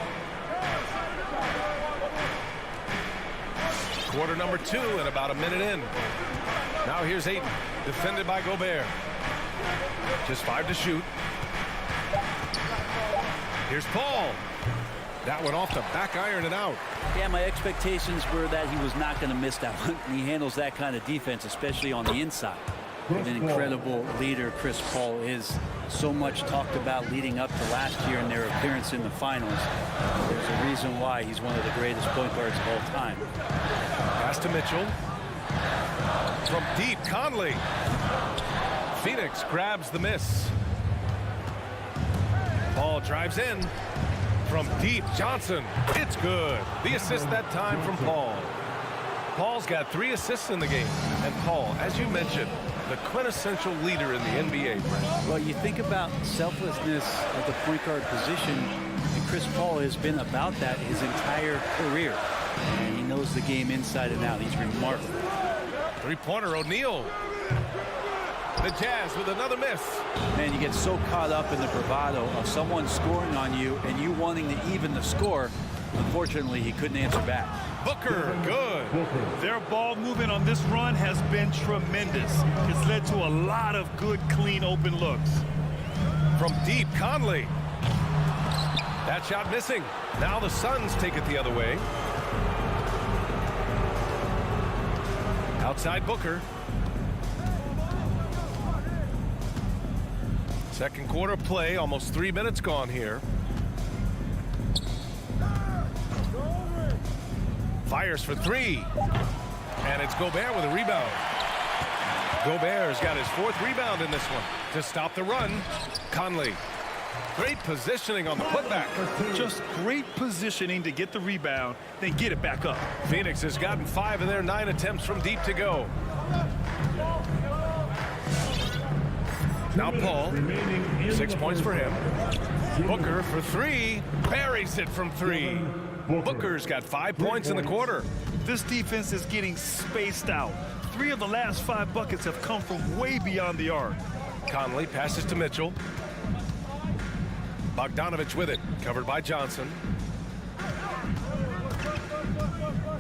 Quarter number 2 and about a minute in. Now here's Ayton, defended by Gobert. Just 5 to shoot. Here's Paul. That one off the back iron and out. Yeah, my expectations were that he was not going to miss that one. He handles that kind of defense, especially on the inside. An incredible leader Chris Paul is. So much talked about leading up to last year and their appearance in the finals. There's a reason why he's one of the greatest point guards of all time. Pass to Mitchell. From deep, Conley. Phoenix grabs the miss. Paul drives in. From deep, Johnson. It's good. The assist that time from Paul. Paul's got 3 assists in the game. And Paul, as you mentioned, the quintessential leader in the NBA, Brent. Well, you think about selflessness at the point guard position, and Chris Paul has been about that his entire career. And he knows the game inside and out. He's remarkable. 3-pointer, O'Neal. The Jazz with another miss. Man, you get so caught up in the bravado of someone scoring on you and you wanting to even the score. Unfortunately, he couldn't answer back. Booker, good. Their ball movement on this run has been tremendous. It's led to a lot of good, clean, open looks. From deep, Conley. That shot missing. Now the Suns take it the other way. Outside Booker. Second quarter play, almost 3 minutes gone here. Fires for 3. And it's Gobert with a rebound. Gobert's got his 4th rebound in this one. To stop the run, Conley. Great positioning on the putback. Just great positioning to get the rebound, then get it back up. Phoenix has gotten 5 of their 9 attempts from deep to go. Now Paul, 6 points for him. Booker for 3, buries it from 3. Booker's got 5 points in the quarter. This defense is getting spaced out. 3 of the last 5 buckets have come from way beyond the arc. Conley passes to Mitchell. Bogdanovich with it, covered by Johnson.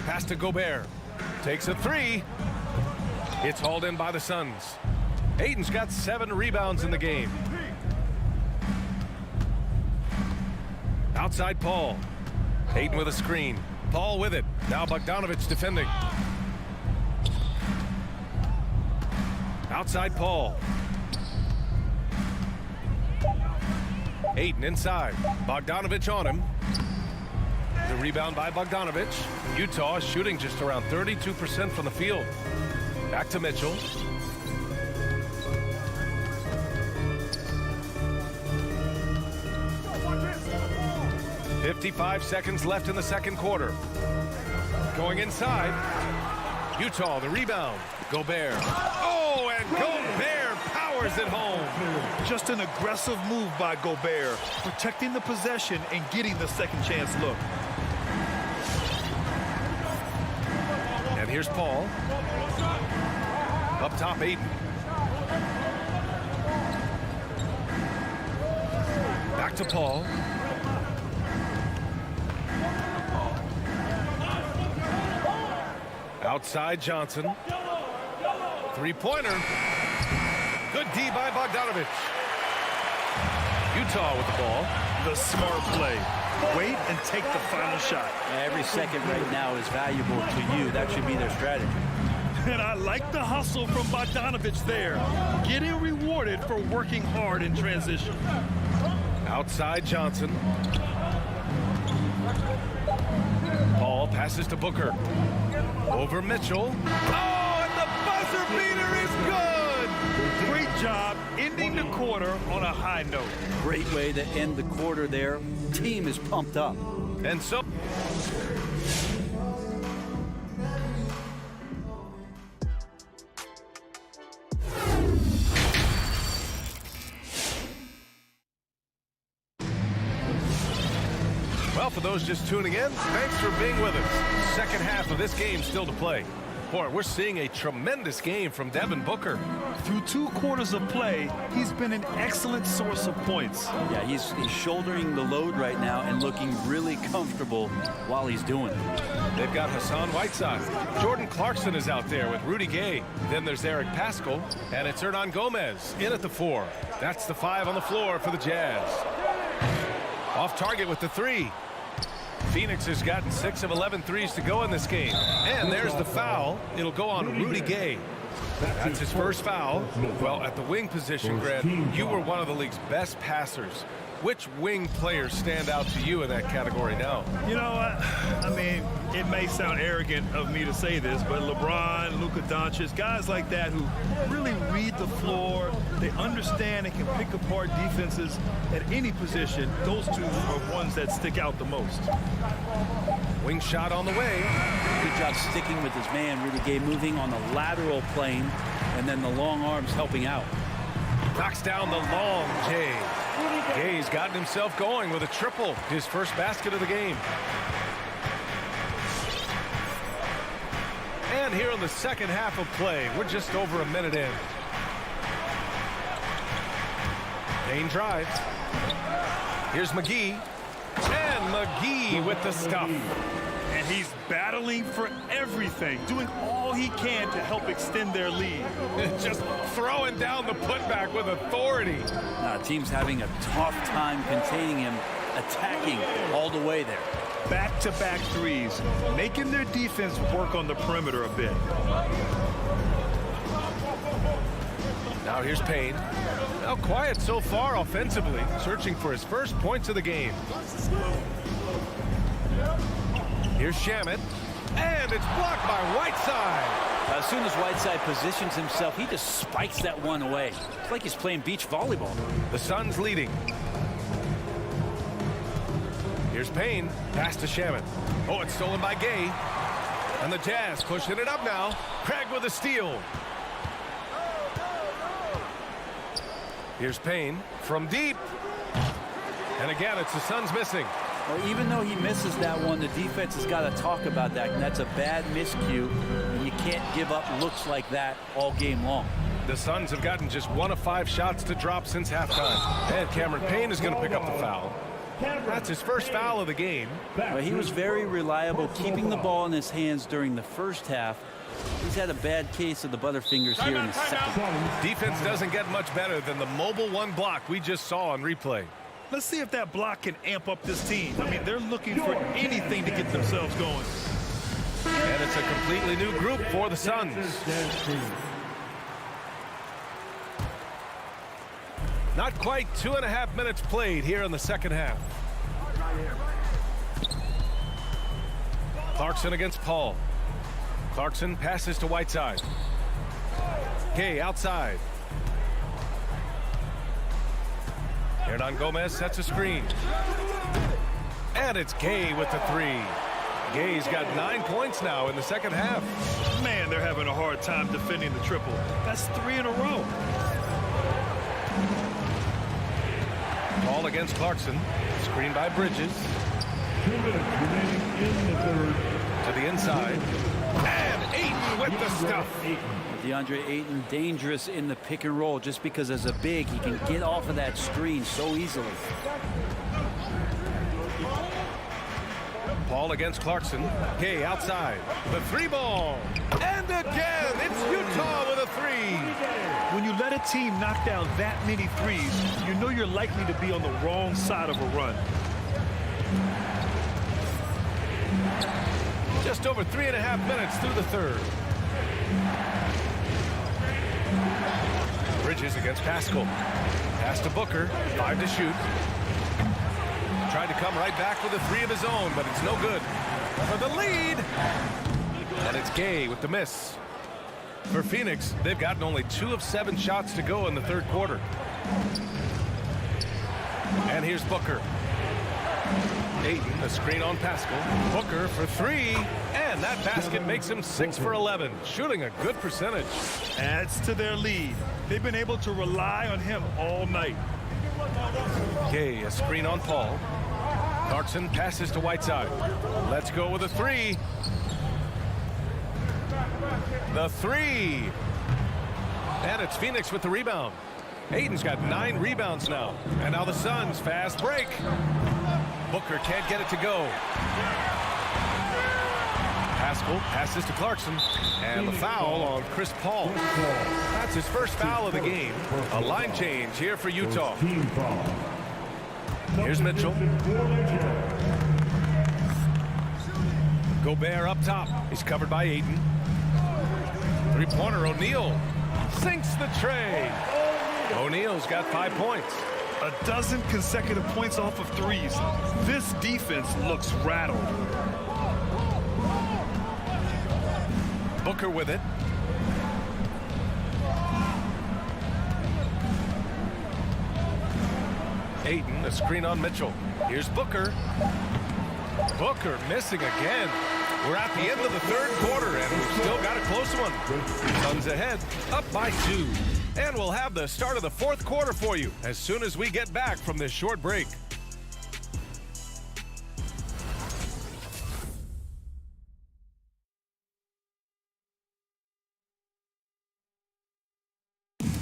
Pass to Gobert. Takes a 3. It's hauled in by the Suns. Ayton's got 7 rebounds in the game. Outside Paul. Ayton with a screen. Paul with it. Now Bogdanovich defending. Outside Paul. Ayton inside. Bogdanovich on him. The rebound by Bogdanovich. Utah shooting just around 32% from the field. Back to Mitchell. .55 seconds left in the second quarter. Going inside. Utah, the rebound. Gobert. Oh, and Gobert powers it home. Just an aggressive move by Gobert, protecting the possession and getting the second chance look. And here's Paul. Up top, Ayton. Back to Paul. Outside Johnson. Three-pointer. Good D by Bogdanovich. Utah with the ball. The smart play. Wait and take the final shot. Every second right now is valuable to you. That should be their strategy. And I like the hustle from Bogdanovich there. Getting rewarded for working hard in transition. Outside Johnson. Paul passes to Booker. Over Mitchell. Oh, and the buzzer beater is good! Great job ending the quarter on a high note. Great way to end the quarter there. Team is pumped up. And so... Well, for those just tuning in, thanks for being with us. Second half of this game still to play. Boy, we're seeing a tremendous game from Devin Booker. Through 2 quarters of play, he's been an excellent source of points. Yeah, he's shouldering the load right now and looking really comfortable while he's doing it. They've got Hassan Whiteside. Jordan Clarkson is out there with Rudy Gay. Then there's Eric Paschall, and it's Hernan Gomez in at the 4. That's the 5 on the floor for the Jazz. Off target with the 3. Phoenix has gotten 6 of 11 threes to go in this game. And there's the foul. It'll go on Rudy Gay. That's his first foul. Well, at the wing position, Grant, you were one of the league's best passers. Which wing players stand out to you in that category now? You know what? I mean, it may sound arrogant of me to say this, but LeBron, Luka Doncic, guys like that who really read the floor, they understand and can pick apart defenses at any position. Those 2 are ones that stick out the most. Wing shot on the way. Good job sticking with his man, Rudy Gay, moving on the lateral plane, and then the long arms helping out. Knocks down the long Jay. Gay's gotten himself going with a triple, his first basket of the game. And here in the second half of play, we're just over a minute in. Payne drives. Here's McGee. And McGee with the stuff. And he's battling for everything, doing all he can to help extend their lead. Just throwing down the putback with authority. Team's having a tough time containing him, attacking all the way there. Back-to-back threes, making their defense work on the perimeter a bit. Now here's Payne. Now quiet so far offensively, searching for his first points of the game. Here's Shamet, and it's blocked by Whiteside. As soon as Whiteside positions himself, he just spikes that one away. It's like he's playing beach volleyball. The Suns leading. Here's Payne, pass to Shamet. Oh, it's stolen by Gay. And the Jazz pushing it up now. Craig with a steal. Here's Payne from deep. And again, it's the Suns missing. Well, even though he misses that one, the defense has got to talk about that, and that's a bad miscue, and you can't give up looks like that all game long. The Suns have gotten just 1 of 5 shots to drop since halftime. And Cameron Payne is going to pick up the foul. That's his first foul of the game. Well, he was very reliable, keeping the ball in his hands during the first half. He's had a bad case of the butterfingers here in the second. Defense doesn't get much better than the mobile one block we just saw on replay. Let's see if that block can amp up this team. I mean, they're looking for anything to get themselves going. And it's a completely new group for the Suns. Not quite 2.5 minutes played here in the second half. Clarkson against Paul. Clarkson passes to Whiteside. Gay outside. Hernan Gomez sets a screen. And it's Gay with the 3. Gay's got 9 points now in the second half. Man, they're having a hard time defending the triple. That's 3 in a row. Paul against Clarkson. Screen by Bridges. 2 minutes remaining in the third. To the inside. And Ayton with the stuff. DeAndre Ayton dangerous in the pick and roll just because as a big he can get off of that screen so easily. Paul against Clarkson. Gay outside. The 3 ball. And again, it's Utah with a 3. When you let a team knock down that many threes, you know you're likely to be on the wrong side of a run. Just over 3.5 minutes through the third. Bridges against Pascal. Pass to Booker. 5 to shoot. Tried to come right back with a 3 of his own, but it's no good. For the lead. And it's Gay with the miss. For Phoenix, they've gotten only 2 of 7 shots to go in the third quarter. And here's Booker. Ayton, a screen on Pascal. Booker for 3. And that basket makes him 6 for 11. Shooting a good percentage. Adds to their lead. They've been able to rely on him all night. Gay, a screen on Paul. Clarkson passes to Whiteside. Let's go with a 3. The 3. And it's Phoenix with the rebound. Ayton's got 9 rebounds now. And now the Suns fast break. Booker can't get it to go. Pascal passes to Clarkson. And the foul on Chris Paul. That's his first foul of the game. A line change here for Utah. Here's Mitchell. Gobert up top. He's covered by Ayton. 3-pointer, O'Neal sinks the tray. O'Neal's got 5 points. A dozen consecutive points off of threes. This defense looks rattled. Booker with it. Ayton, a screen on Mitchell. Here's Booker. Booker missing again. We're at the end of the third quarter, and we've still got a close one. Suns ahead, up by 2. And we'll have the start of the fourth quarter for you as soon as we get back from this short break.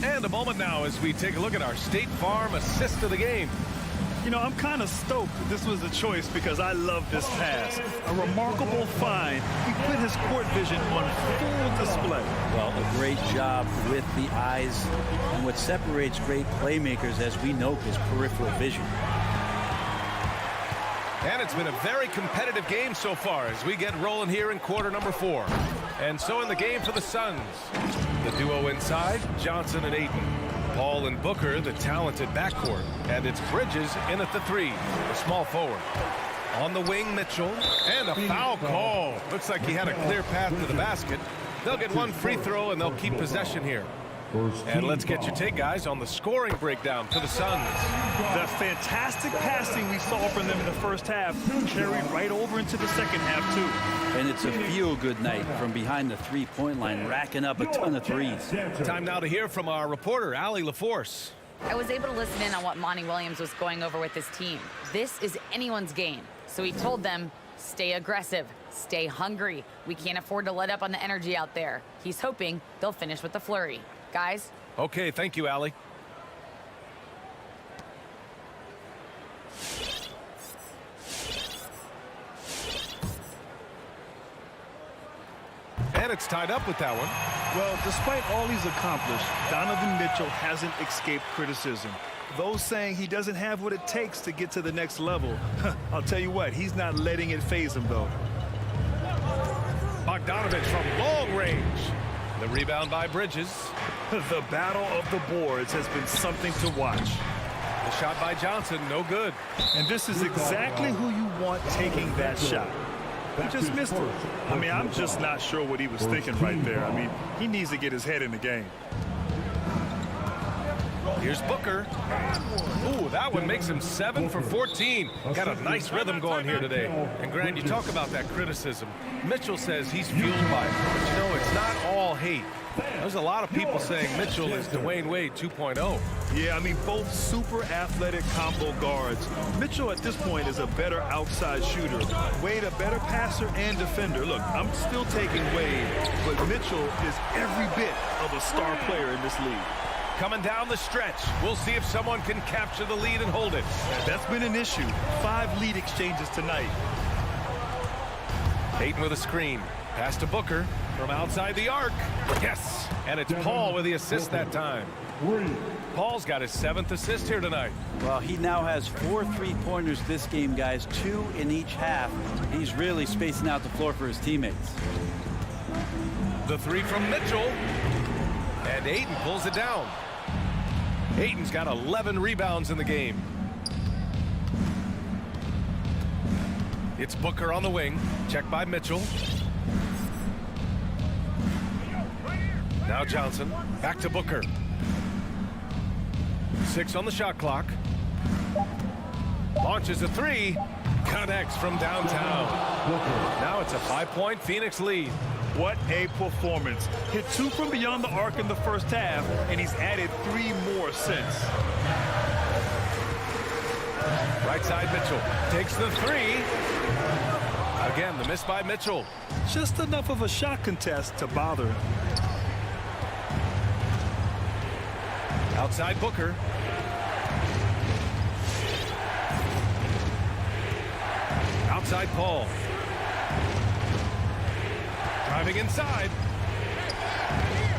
And a moment now as we take a look at our State Farm assist of the game. You know, I'm kind of stoked this was a choice because I love this pass. A remarkable find. He put his court vision on full display. Well, a great job with the eyes. And what separates great playmakers, as we know, is peripheral vision. And it's been a very competitive game so far as we get rolling here in quarter number 4. And so in the game for the Suns, the duo inside, Johnson and Ayton. Paul and Booker, the talented backcourt. And it's Bridges in at the 3, the small forward. On the wing, Mitchell. And a foul call. Looks like he had a clear path to the basket. They'll get 1 free throw, and they'll keep possession here. And let's get your take, guys, on the scoring breakdown for the Suns. The fantastic passing we saw from them in the first half carried right over into the second half, too. And it's a feel-good night from behind the three-point line, racking up a ton of threes. Time now to hear from our reporter, Allie LaForce. I was able to listen in on what Monty Williams was going over with his team. This is anyone's game. So he told them, stay aggressive, stay hungry. We can't afford to let up on the energy out there. He's hoping they'll finish with the flurry. Guys? Okay, thank you, Allie. And it's tied up with that one. Well, despite all he's accomplished, Donovan Mitchell hasn't escaped criticism. Those saying he doesn't have what it takes to get to the next level. I'll tell you what, he's not letting it faze him, though. Bogdanovich from long range. The rebound by Bridges. The battle of the boards has been something to watch. The shot by Johnson, no good. And this is exactly who you want taking that shot. He just missed it. I mean, I'm just not sure what he was thinking right there. I mean, he needs to get his head in the game. Here's Booker. Ooh, that one makes him 7 for 14. Got a nice rhythm going here today. And Grant, you talk about that criticism. Mitchell says he's fueled by it. But you know, it's not all hate. There's a lot of people saying Mitchell is Dwayne Wade 2.0. Yeah, I mean, both super athletic combo guards. Mitchell at this point is a better outside shooter. Wade a better passer and defender. Look, I'm still taking Wade, but Mitchell is every bit of a star player in this league. Coming down the stretch. We'll see if someone can capture the lead and hold it. That's been an issue. 5 lead exchanges tonight. Ayton with a screen. Pass to Booker from outside the arc. Yes. And it's Paul with the assist that time. Paul's got his 7th assist here tonight. Well, he now has 4 3-pointers this game, guys. 2 in each half. He's really spacing out the floor for his teammates. The 3 from Mitchell. And Ayton pulls it down. Ayton's got 11 rebounds in the game. It's Booker on the wing. Check by Mitchell. Now Johnson. Back to Booker. 6 on the shot clock. Launches a 3. Connects from downtown. Now it's a 5-point Phoenix lead. What a performance. Hit 2 from beyond the arc in the first half, and he's added 3 more since. Right side Mitchell. Takes the 3. Again, the miss by Mitchell. Just enough of a shot contest to bother him. Outside Booker. Outside Paul. Driving inside.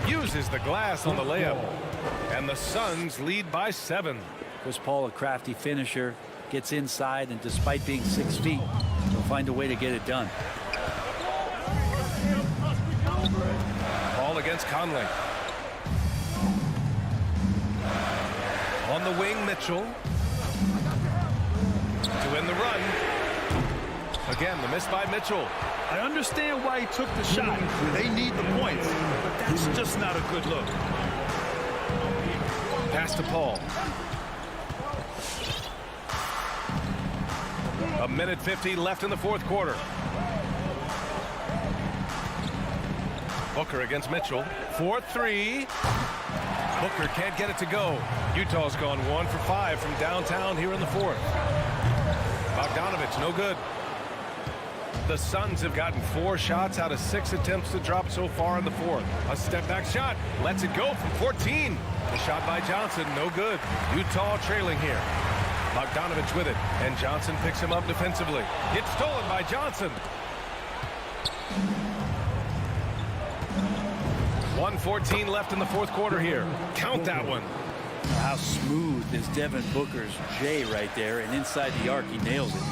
Uses the glass on the layup. And the Suns lead by 7. Chris Paul, a crafty finisher, gets inside, and despite being 6 feet, he'll find a way to get it done. Paul against Conley. On the wing, Mitchell. To win the run. Again, the miss by Mitchell. I understand why he took the shot. They need the points, but that's just not a good look. Pass to Paul. 1:50 left in the 4th quarter. Booker against Mitchell. 4-3. Booker can't get it to go. Utah's gone 1 for 5 from downtown here in the 4th. Bogdanovich, no good. The Suns have gotten 4 shots out of 6 attempts to drop so far in the 4th. A step back shot. Lets it go from 14. The shot by Johnson, no good. Utah trailing here. Bogdanovich with it, and Johnson picks him up defensively. It's stolen by Johnson. 1:14 left in the 4th quarter here. Count that one. How smooth is Devin Booker's J right there, and inside the arc, he nails it.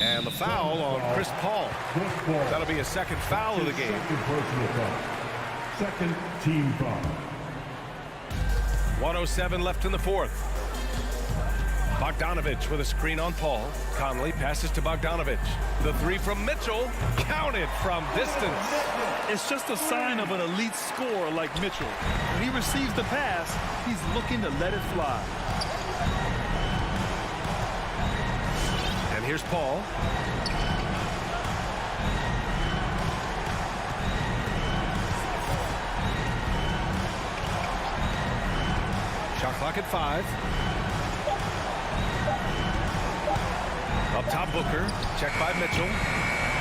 And the foul on Chris Paul. That'll be a 2nd foul of the game. Second team foul. 1:07 left in the 4th. Bogdanovich with a screen on Paul. Conley passes to Bogdanovich. The 3 from Mitchell. Counted from distance. It's just a sign of an elite scorer like Mitchell. When he receives the pass, he's looking to let it fly. And here's Paul. Shot clock Clock at 5. Up top, Booker. Check by Mitchell.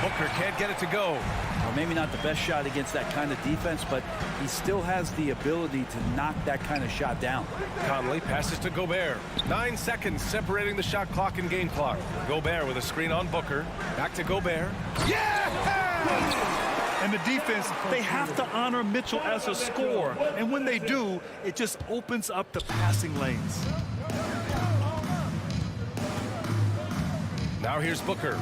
Booker can't get it to go. Well, maybe not the best shot against that kind of defense, but he still has the ability to knock that kind of shot down. Conley passes to Gobert. 9 seconds separating the shot clock and game clock. Gobert with a screen on Booker. Back to Gobert. Yeah! And the defense, they have to honor Mitchell as a scorer. And when they do, it just opens up the passing lanes. Now here's Booker.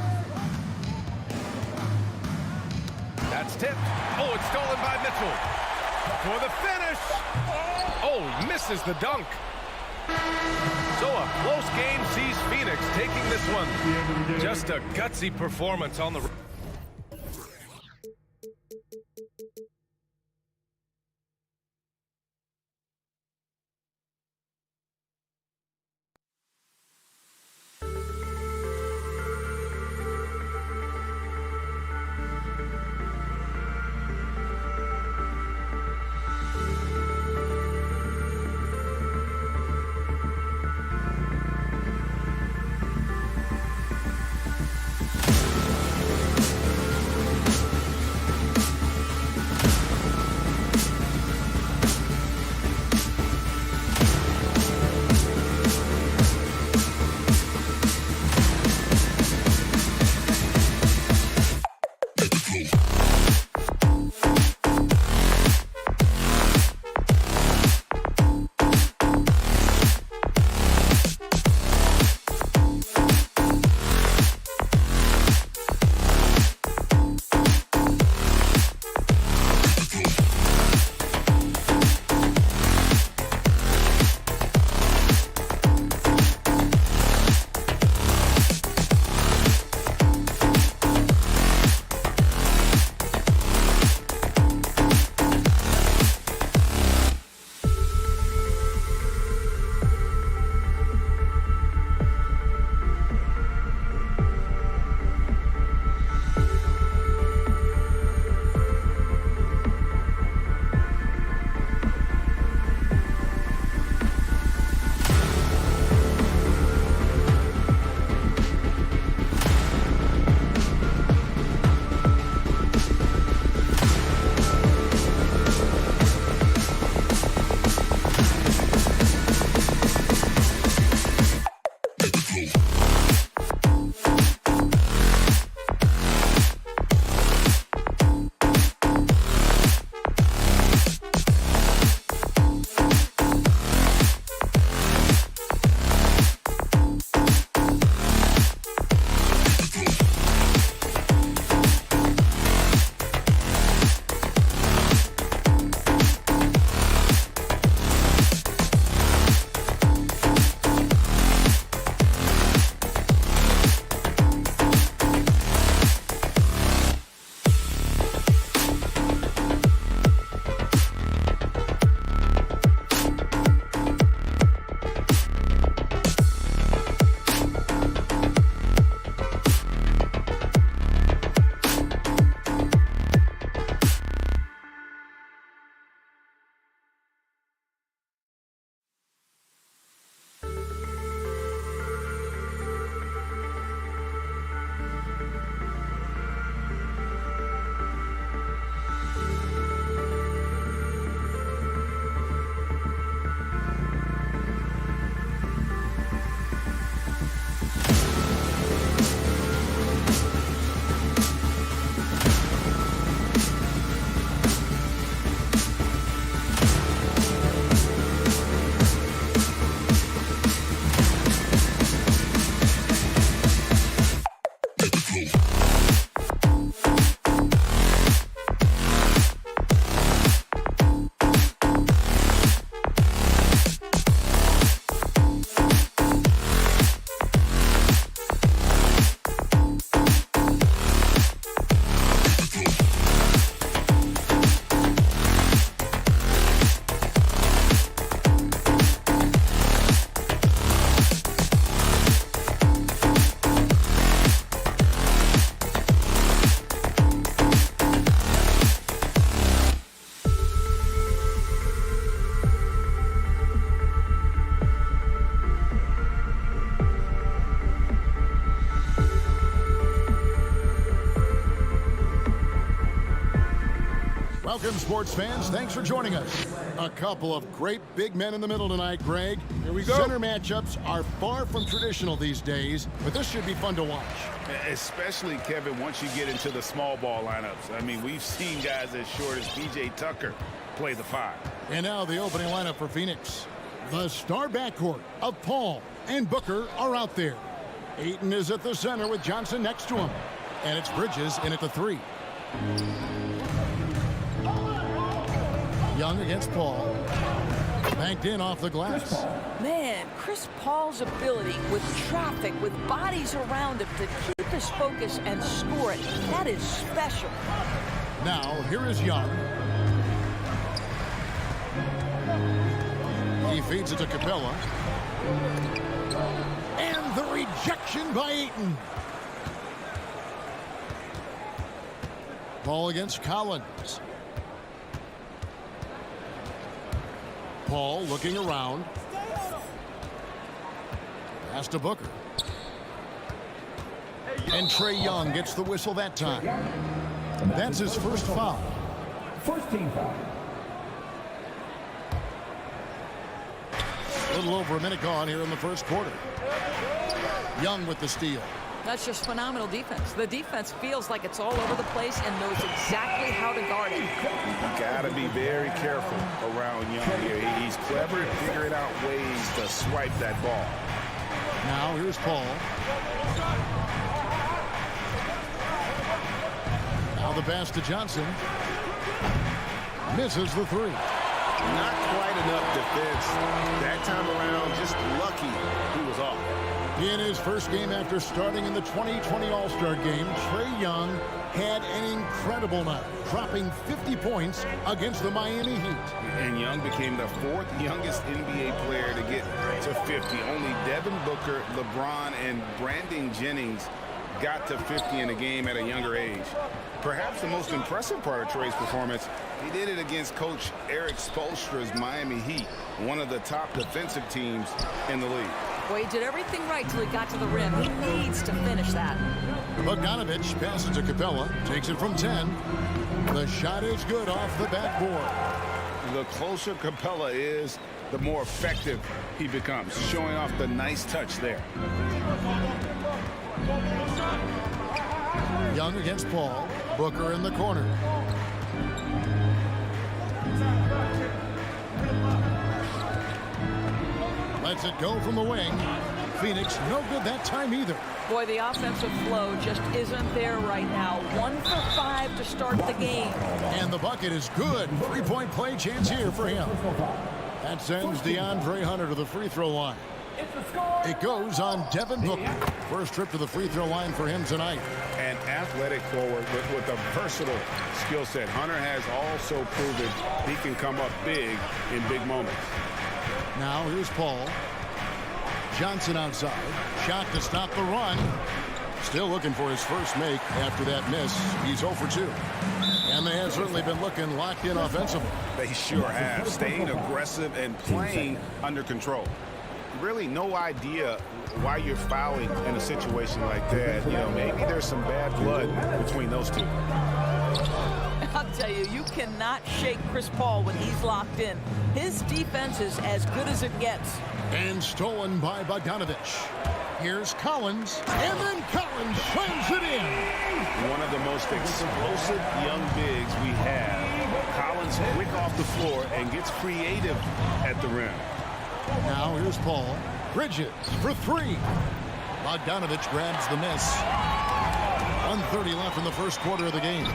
That's tipped. Oh, it's stolen by Mitchell. For the finish. Oh, misses the dunk. So a close game sees Phoenix taking this one. Just a gutsy performance on the... Welcome, sports fans. Thanks for joining us. A couple of great big men in the middle tonight, Greg. Here we go. Center matchups are far from traditional these days, but this should be fun to watch. Especially, Kevin, once you get into the small ball lineups. I mean, we've seen guys as short as P.J. Tucker play the 5. And now the opening lineup for Phoenix. The star backcourt of Paul and Booker are out there. Ayton is at the center with Johnson next to him. And it's Bridges in at the 3. Young against Paul. Banked in off the glass. Man, Chris Paul's ability with traffic, with bodies around him to keep his focus and score it, that is special. Now, here is Young. He feeds it to Capella. And the rejection by Ayton. Paul against Collins. Paul looking around. Pass to Booker. And Trae Young gets the whistle that time. That's his first foul. First team foul. A little over a minute gone here in the first quarter. Young with the steal. That's just phenomenal defense. The defense feels like it's all over the place and knows exactly how to guard it. You got to be very careful around Young here. He's clever at figuring out ways to swipe that ball. Now here's Paul. Now the pass to Johnson. Misses the 3. Not quite enough defense. That time around, just lucky he was off. In his first game after starting in the 2020 All-Star Game, Trae Young had an incredible night, dropping 50 points against the Miami Heat. And Young became the 4th youngest NBA player to get to 50. Only Devin Booker, LeBron, and Brandon Jennings got to 50 in a game at a younger age. Perhaps the most impressive part of Trae's performance, he did it against Coach Eric Spoelstra's Miami Heat, one of the top defensive teams in the league. Boy, he did everything right till he got to the rim. He needs to finish that. Bogdanovich passes to Capella, takes it from 10. The shot is good off the backboard. The closer Capella is, the more effective he becomes, showing off the nice touch there. Young against Paul. Booker in the corner. Lets it go from the wing. Phoenix no good that time either. Boy, the offensive flow just isn't there right now. 1 for 5 to start the game. And the bucket is good. 3-point play chance here for him. That sends DeAndre Hunter to the free throw line. It goes on Devin Booker. First trip to the free throw line for him tonight. An athletic forward with a versatile skill set. Hunter has also proven he can come up big in big moments. Now here's Paul. Johnson outside. Shot to stop the run. Still looking for his first make after that miss. He's 0 for 2. And they have certainly been looking locked in offensively. They sure have. Staying aggressive and playing under control. Really no idea why you're fouling in a situation like that. You know, maybe there's some bad blood between those two. I'll tell you, you cannot shake Chris Paul when he's locked in. His defense is as good as it gets. And stolen by Bogdanovich. Here's Collins. And then Collins slams it in. One of the most explosive young bigs we have. Collins quick off the floor and gets creative at the rim. Now here's Paul. Bridges for 3. Bogdanovich grabs the miss. 1:30 left in the first quarter of the game.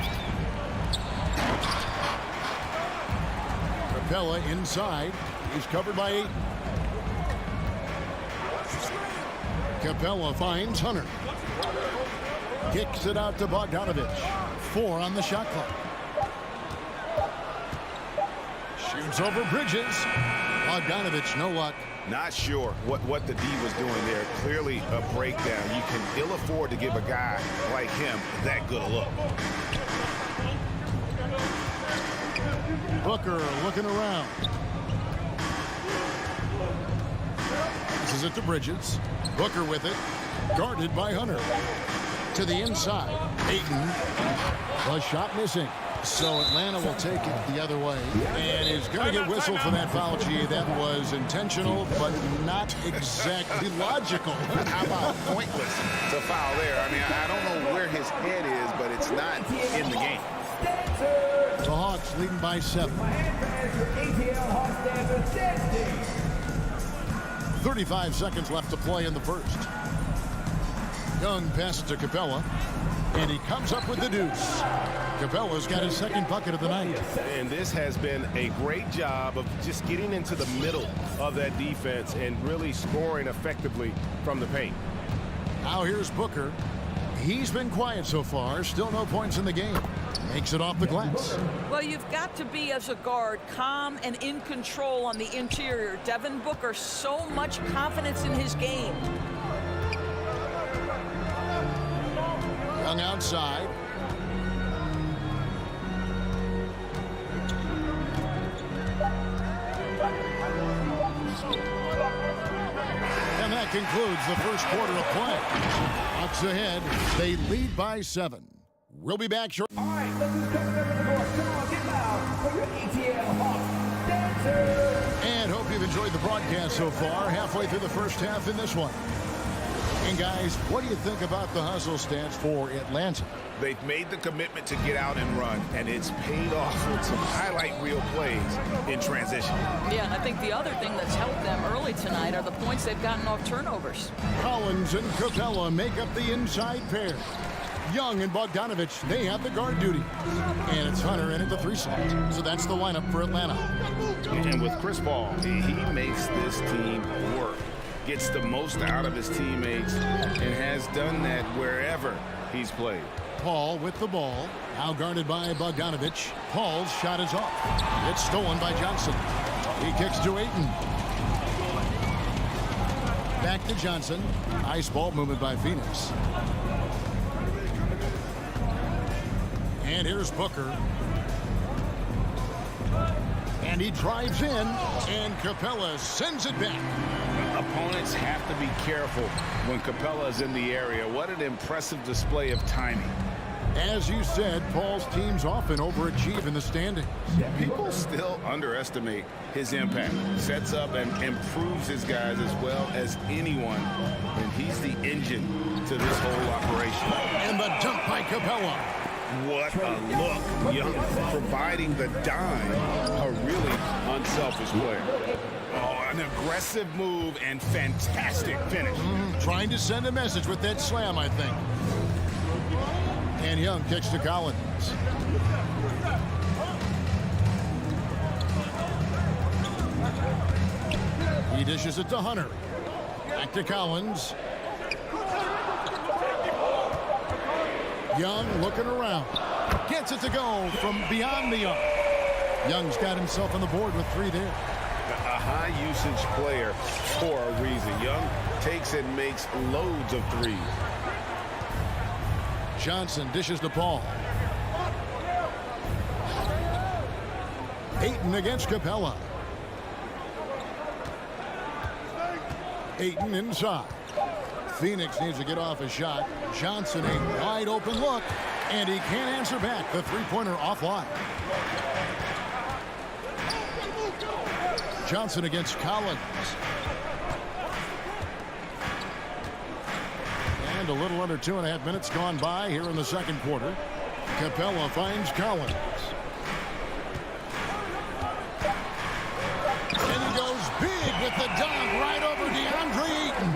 Capella inside. He's covered by 8. Capella finds Hunter. Kicks it out to Bogdanovich. 4 on the shot clock. Shoots over Bridges. Bogdanovich, no luck. Not sure what the D was doing there. Clearly a breakdown. You can ill afford to give a guy like him that good a look. Booker looking around. Passes it to Bridges. Booker with it. Guarded by Hunter. To the inside. Ayton. The shot missing. So Atlanta will take it the other way. And is going to get whistled for that foul, G. That was intentional, but not exactly logical. How about pointless to foul there? I mean, I don't know where his head is, but it's not in the game. The Hawks leading by 7. 35 seconds left to play in the first. Young passes to Capella, and he comes up with the deuce. Capella's got his second bucket of the night. And this has been a great job of just getting into the middle of that defense and really scoring effectively from the paint. Now here's Booker. He's been quiet so far. Still no points in the game. Makes it off the glass. Well, you've got to be, as a guard, calm and in control on the interior. Devin Booker, so much confidence in his game. Young outside. And that concludes the first quarter of play. Hawks ahead. They lead by 7. We'll be back shortly. All right, let's just come to the floor. Come on, get loud for your ATL Hawks dancers. And hope you've enjoyed the broadcast so far. Halfway through the first half in this one. And guys, what do you think about the hustle stance for Atlanta? They've made the commitment to get out and run, and it's paid off with some highlight reel plays in transition. Yeah, and I think the other thing that's helped them early tonight are the points they've gotten off turnovers. Collins and Capella make up the inside pair. Young and Bogdanovich, they have the guard duty. And it's Hunter in at the 3 slot. So that's the lineup for Atlanta. And with Chris Paul, he makes this team work, gets the most out of his teammates, and has done that wherever he's played. Paul with the ball, now guarded by Bogdanovich. Paul's shot is off. It's stolen by Johnson. He kicks to Ayton. Back to Johnson. Nice ball movement by Phoenix. And here's Booker. And he drives in, and Capella sends it back. Opponents have to be careful when Capella is in the area. What an impressive display of timing. As you said, Paul's teams often overachieve in the standings. People still underestimate his impact. Sets up and improves his guys as well as anyone. And he's the engine to this whole operation. And the dunk by Capella. What a look. Young providing the dime. A really unselfish player. Oh, an aggressive move and fantastic finish. Trying to send a message with that slam, I think. And Young kicks to Collins. He dishes it to Hunter. Back to Collins. Young looking around. Gets it to go from beyond the arc. Young's got himself on the board with 3 there. A high usage player for a reason. Young takes and makes loads of threes. Johnson dishes to Paul. Ayton against Capella. Ayton inside. Phoenix needs to get off a shot. Johnson, a wide open look, and he can't answer back. The three-pointer offline. Johnson against Collins. And a little under 2.5 minutes gone by here in the second quarter. Capella finds Collins. And he goes big with the dunk right over DeAndre Ayton.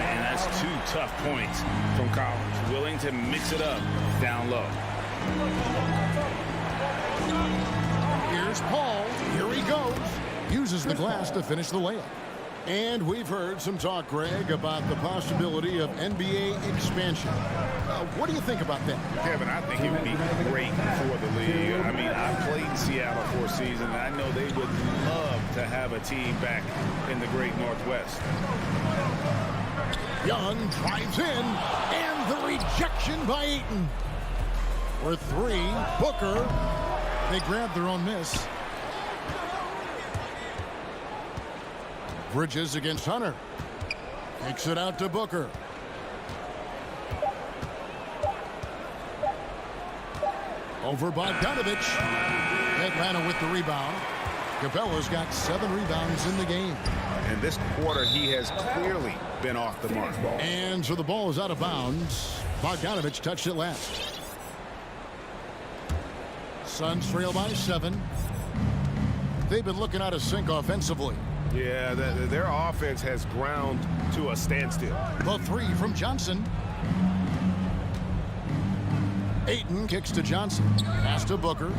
And that's 2 tough points from Collins. Willing to mix it up down low. Here's Paul. Here he goes. Uses the glass to finish the layup. And we've heard some talk, Greg, about the possibility of NBA expansion. What do you think about that? Kevin, I think it would be great for the league. I mean, I played in Seattle for a season, and I know they would love to have a team back in the great Northwest. Young drives in, and the rejection by Ayton. For 3, Booker. They grab their own miss. Bridges against Hunter. Takes it out to Booker. Over Bogdanovich. Atlanta with the rebound. Capella's got 7 rebounds in the game. And this quarter, he has clearly been off the mark. And so the ball is out of bounds. Bogdanovich touched it last. Suns trail by 7. They've been looking out of sync offensively. Yeah, their offense has ground to a standstill. The 3 from Johnson. Ayton kicks to Johnson. Pass to Booker.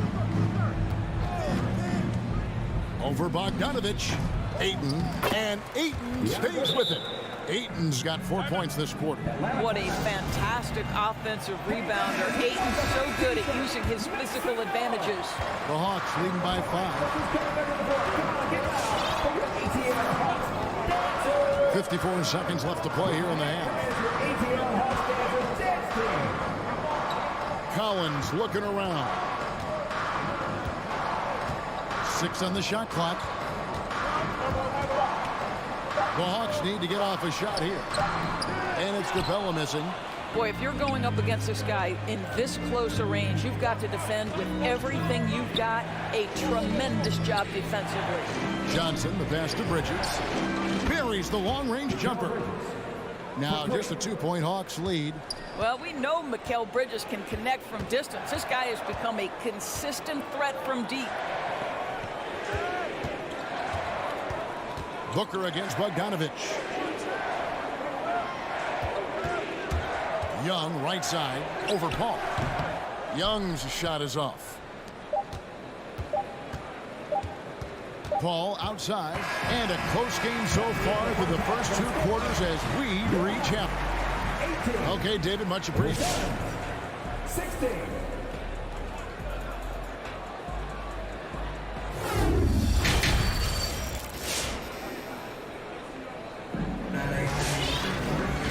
Over Bogdanovich. Ayton. And Ayton stays with it. Ayton's got 4 points this quarter. What a fantastic offensive rebounder. Ayton's so good at using his physical advantages. The Hawks leading by 5. 54 seconds left to play here in the half. Collins looking around. 6 on the shot clock. The Hawks need to get off a shot here. And it's Capella missing. Boy, if you're going up against this guy in this close a range, you've got to defend with everything you've got. A tremendous job defensively. Johnson, the pass to Bridges. Buries the long-range jumper. Now just a 2-point Hawks lead. Well, we know Mikal Bridges can connect from distance. This guy has become a consistent threat from deep. Booker against Bogdanovich. Young, right side, over Paul. Young's shot is off. Paul outside, and a close game so far for the first 2 quarters as we reach half. Okay, David, much appreciated. 16.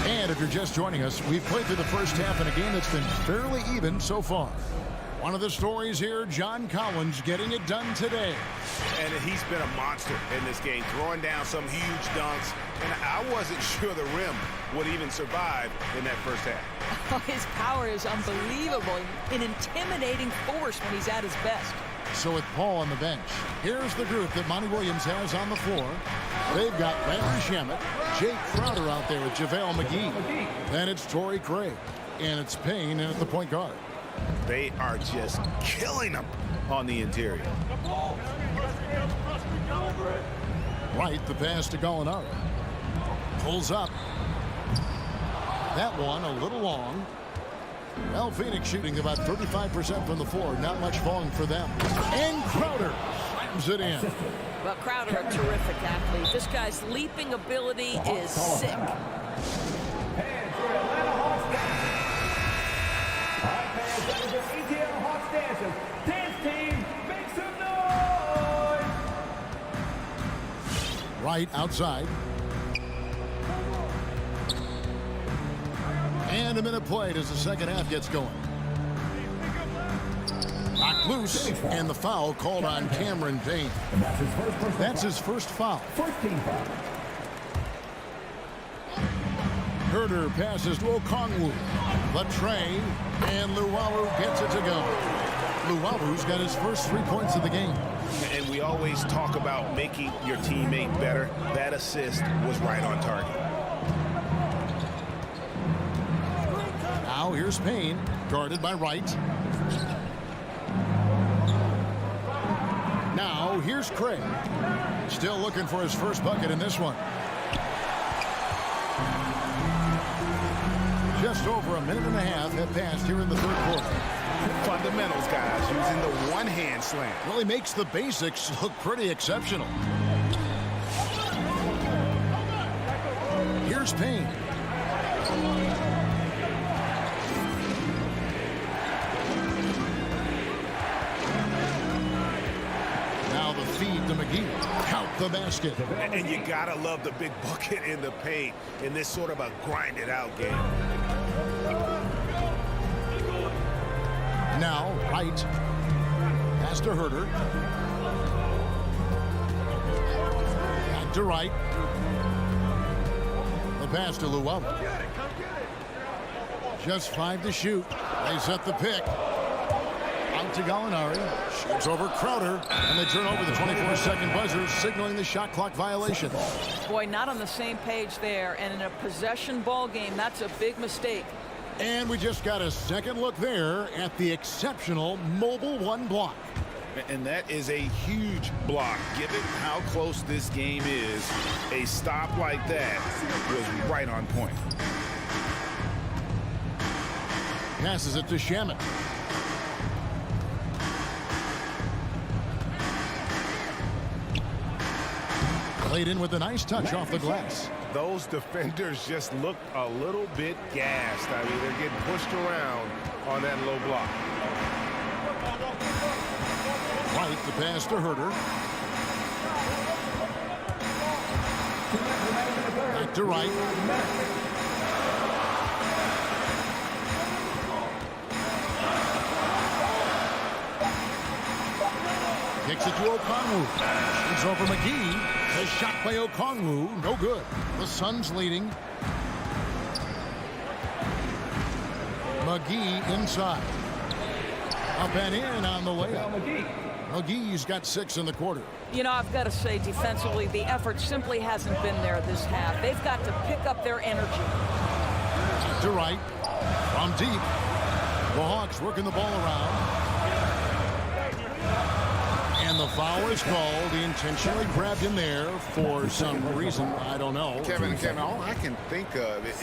And if you're just joining us, we've played through the first half in a game that's been fairly even so far. One of the stories here, John Collins getting it done today. And he's been a monster in this game, throwing down some huge dunks. And I wasn't sure the rim would even survive in that first half. His power is unbelievable, an intimidating force when he's at his best. So with Paul on the bench, here's the group that Monty Williams has on the floor. They've got Landry Shamet, Jake Crowder out there with JaVale McGee. Then it's Torrey Craig, and it's Payne in at the point guard. They are just killing them on the interior. Right, the pass to Gallinari. Pulls up. That one a little long. Well, Phoenix shooting about 35% from the floor. Not much falling for them. And Crowder slams it in. Well, Crowder, a terrific athlete. This guy's leaping ability is sick. Right outside. And a minute played as the second half gets going. Knocked loose, and the foul called on Cameron Payne. That's his first foul. First team foul. Herder passes to Okongwu. Latre, and Luwawu gets it to go. Luwawu's got his first 3 points of the game. And we always talk about making your teammate better. That assist was right on target. Now here's Payne, guarded by Wright. Now here's Craig. Still looking for his first bucket in this one. Just over a minute and a half have passed here in the third quarter. Fundamentals, guys, using the one-hand slam. Really makes the basics look pretty exceptional. Here's Payne. Now the feed to McGee. Count the basket. And you gotta love the big bucket in the paint in this sort of a grind-it-out game. Now, Wright. Pass to Herder. Back to Wright. The pass to Luwawu. Just 5 to shoot. They set the pick. Back to Gallinari. Shoots over Crowder. And they turn over the 24-second buzzer, signaling the shot clock violation. Boy, not on the same page there. And in a possession ball game, that's a big mistake. And we just got a second look there at the exceptional Mobile One block. And that is a huge block. Given how close this game is, a stop like that was right on point. Passes it to Shaman. Played in with a nice touch off the glass. Those defenders just look a little bit gassed. I mean, they're getting pushed around on that low block. White, the pass to Herter. Back to Wright. Kicks it to Okongwu. Shoots over McGee. The shot by Okongwu, no good. The Suns leading. McGee inside. Up and in on the layup. McGee's got 6 in the quarter. You know, I've got to say, defensively, the effort simply hasn't been there this half. They've got to pick up their energy. To Wright. From deep. The Hawks working the ball around. And the foul is called. He intentionally grabbed him there for some reason. I don't know. Kevin, all I can think of is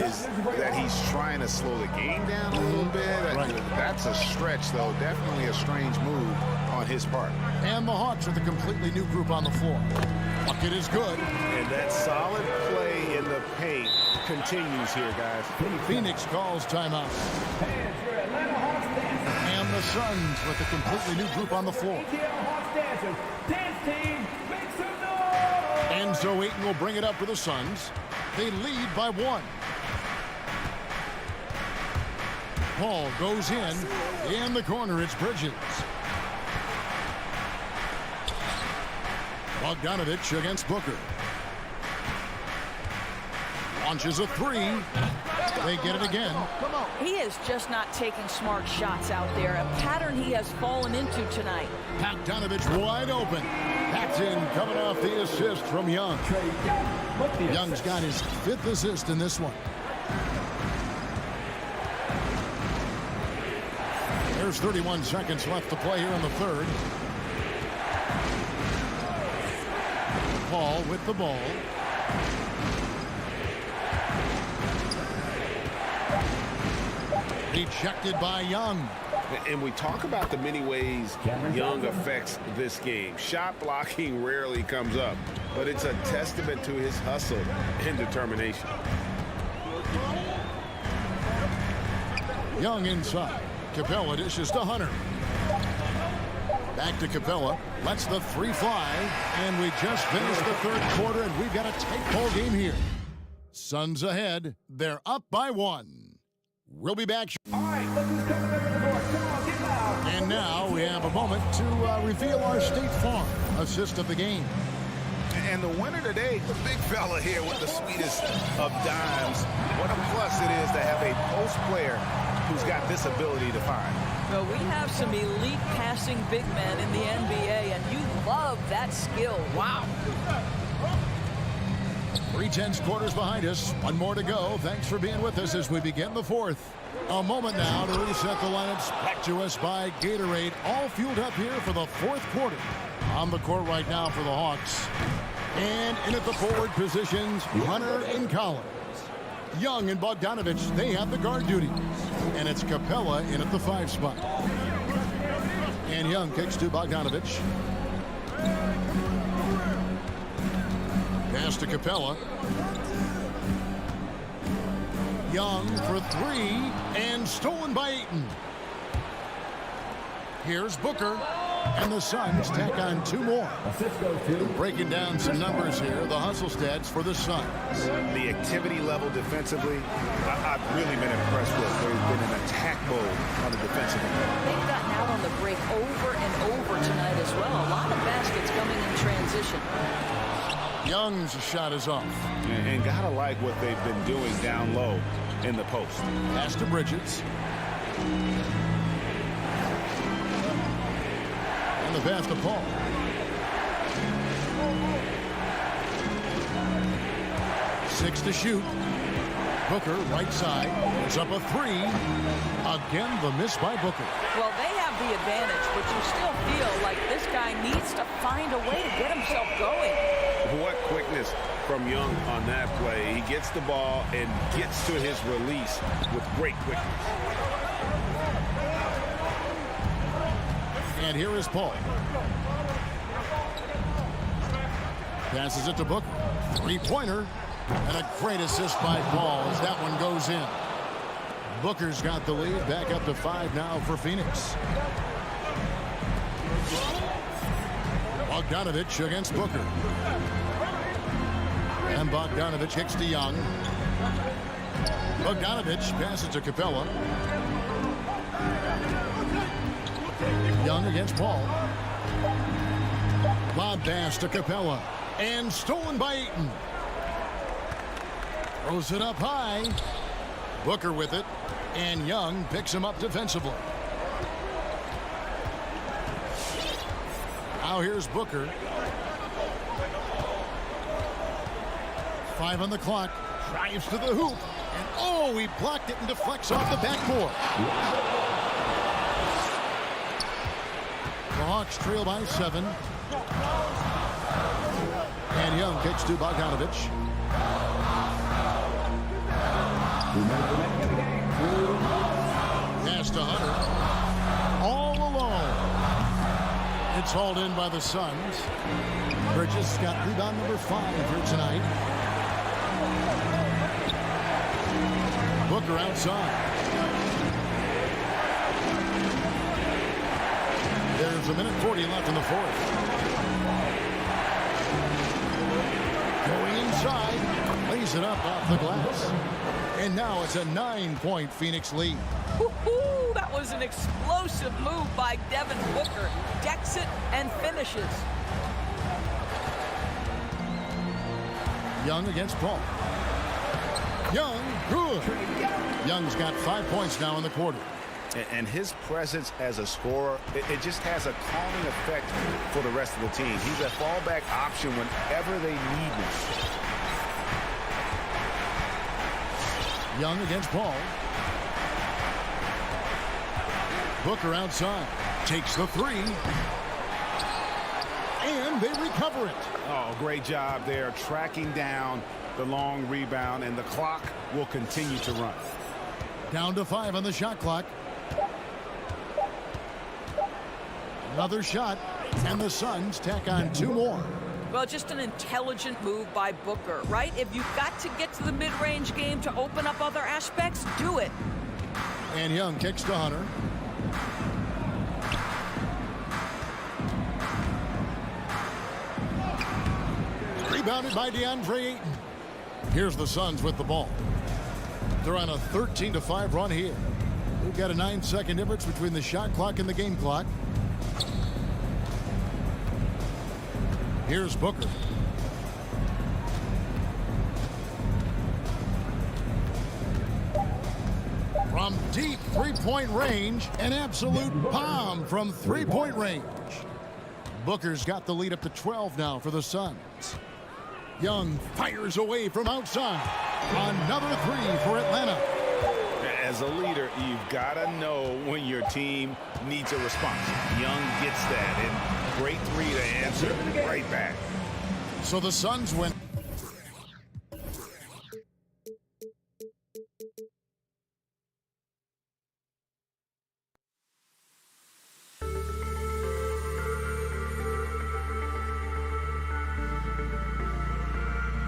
that he's trying to slow the game down a little bit. Right. That's a stretch, though. Definitely a strange move on his part. And the Hawks with a completely new group on the floor. Bucket is good. And that solid play in the paint continues here, guys. Phoenix calls timeout. And the Suns with a completely new group on the floor. And so Ayton will bring it up for the Suns. They lead by 1. Paul goes in the corner. It's Bridges. Bogdanovich against Booker. Launches a 3. They get it again. He is just not taking smart shots out there, a pattern he has fallen into tonight. Bogdanovich wide open. That's in, coming off the assist from Young. Young's got his 5th assist in this one. There's 31 seconds left to play here in the third. Paul with the ball. Rejected by Young. And we talk about the many ways Young affects this game. Shot blocking rarely comes up, but it's a testament to his hustle and determination. Young inside. Capella dishes to Hunter. Back to Capella. Lets the 3 fly. And we just finished the third quarter, and we've got a tight ball game here. Suns ahead. They're up by 1. We'll be back. All right, look who's coming over the court. Come on, get loud. And now we have a moment to reveal our State Farm assist of the game. And the winner today, the big fella here with the sweetest of dimes. What a plus it is to have a post player who's got this ability to find. Well, we have some elite passing big men in the NBA, and you love that skill. Wow. 3/10 quarters behind us. 1 more to go. Thanks for being with us as we begin the fourth. A moment now to reset the lineups. Back to us by Gatorade. All fueled up here for the fourth quarter. On the court right now for the Hawks. And in at the forward positions, Hunter and Collins. Young and Bogdanovich, they have the guard duties. And it's Capella in at the 5 spot. And Young kicks to Bogdanovich. Pass to Capella. Young for 3 and stolen by Ayton. Here's Booker. And the Suns tack on 2 more. Breaking down some numbers here, the hustle stats for the Suns. The activity level defensively, I've really been impressed with. They've been in attack mode on the defensive end. They've gotten out on the break over and over tonight as well. A lot of baskets coming in transition. Young's shot is off. And gotta like what they've been doing down low in the post. Pass to Bridges. the pass to Paul. Six to shoot. Booker, right side. It's up a three. Again, the miss by Booker. Well, they have the advantage, but you still feel like this guy needs to find a way to get himself going. What quickness from Young on that play. He gets the ball and gets to his release with great quickness. And here is Paul. Passes it to Booker. Three-pointer. And a great assist by Paul as that one goes in. Booker's got the lead. Back up to 5 now for Phoenix. Bogdanovich against Booker. And Bogdanovich kicks to Young. Bogdanovich passes to Capella. Young against Paul. Lob pass to Capella. And stolen by Ayton. Throws it up high. Booker with it. And Young picks him up defensively. Now here's Booker. 5 on the clock. Drives to the hoop. And oh, he blocked it and deflects off the backboard. The Hawks trail by 7. And Young kicks to Bogdanovich. Pass to Hunter. All alone. It's hauled in by the Suns. Bridges got rebound number 5 here tonight. Booker outside. There's a minute 40 left in the fourth. Going inside. Lays it up off the glass. And now it's a 9-point Phoenix lead. Woo-hoo, that was an explosive move by Devin Booker. Decks it and finishes. Young against Paul. Young, good. Young's got 5 points now in the quarter. And his presence as a scorer, it just has a calming effect for the rest of the team. He's a fallback option whenever they need him. Young against Paul. Booker outside. Takes the three. And they recover it. Oh, great job there, tracking down the long rebound, and the clock will continue to run. Down to 5 on the shot clock. Another shot, and the Suns tack on 2 more. Well, just an intelligent move by Booker, right? If you've got to get to the mid-range game to open up other aspects, do it. And Young kicks to Hunter. Rebounded by DeAndre Ayton. Here's the Suns with the ball. They're on a 13-5 run here. We've got a 9-second difference between the shot clock and the game clock. Here's Booker. From deep three-point range, an absolute bomb from three-point range. Booker's got the lead up to 12 now for the Suns. Young fires away from outside. Another three for Atlanta. As a leader, you've got to know when your team needs a response. Young gets that, and great three to answer right back. So the Suns win.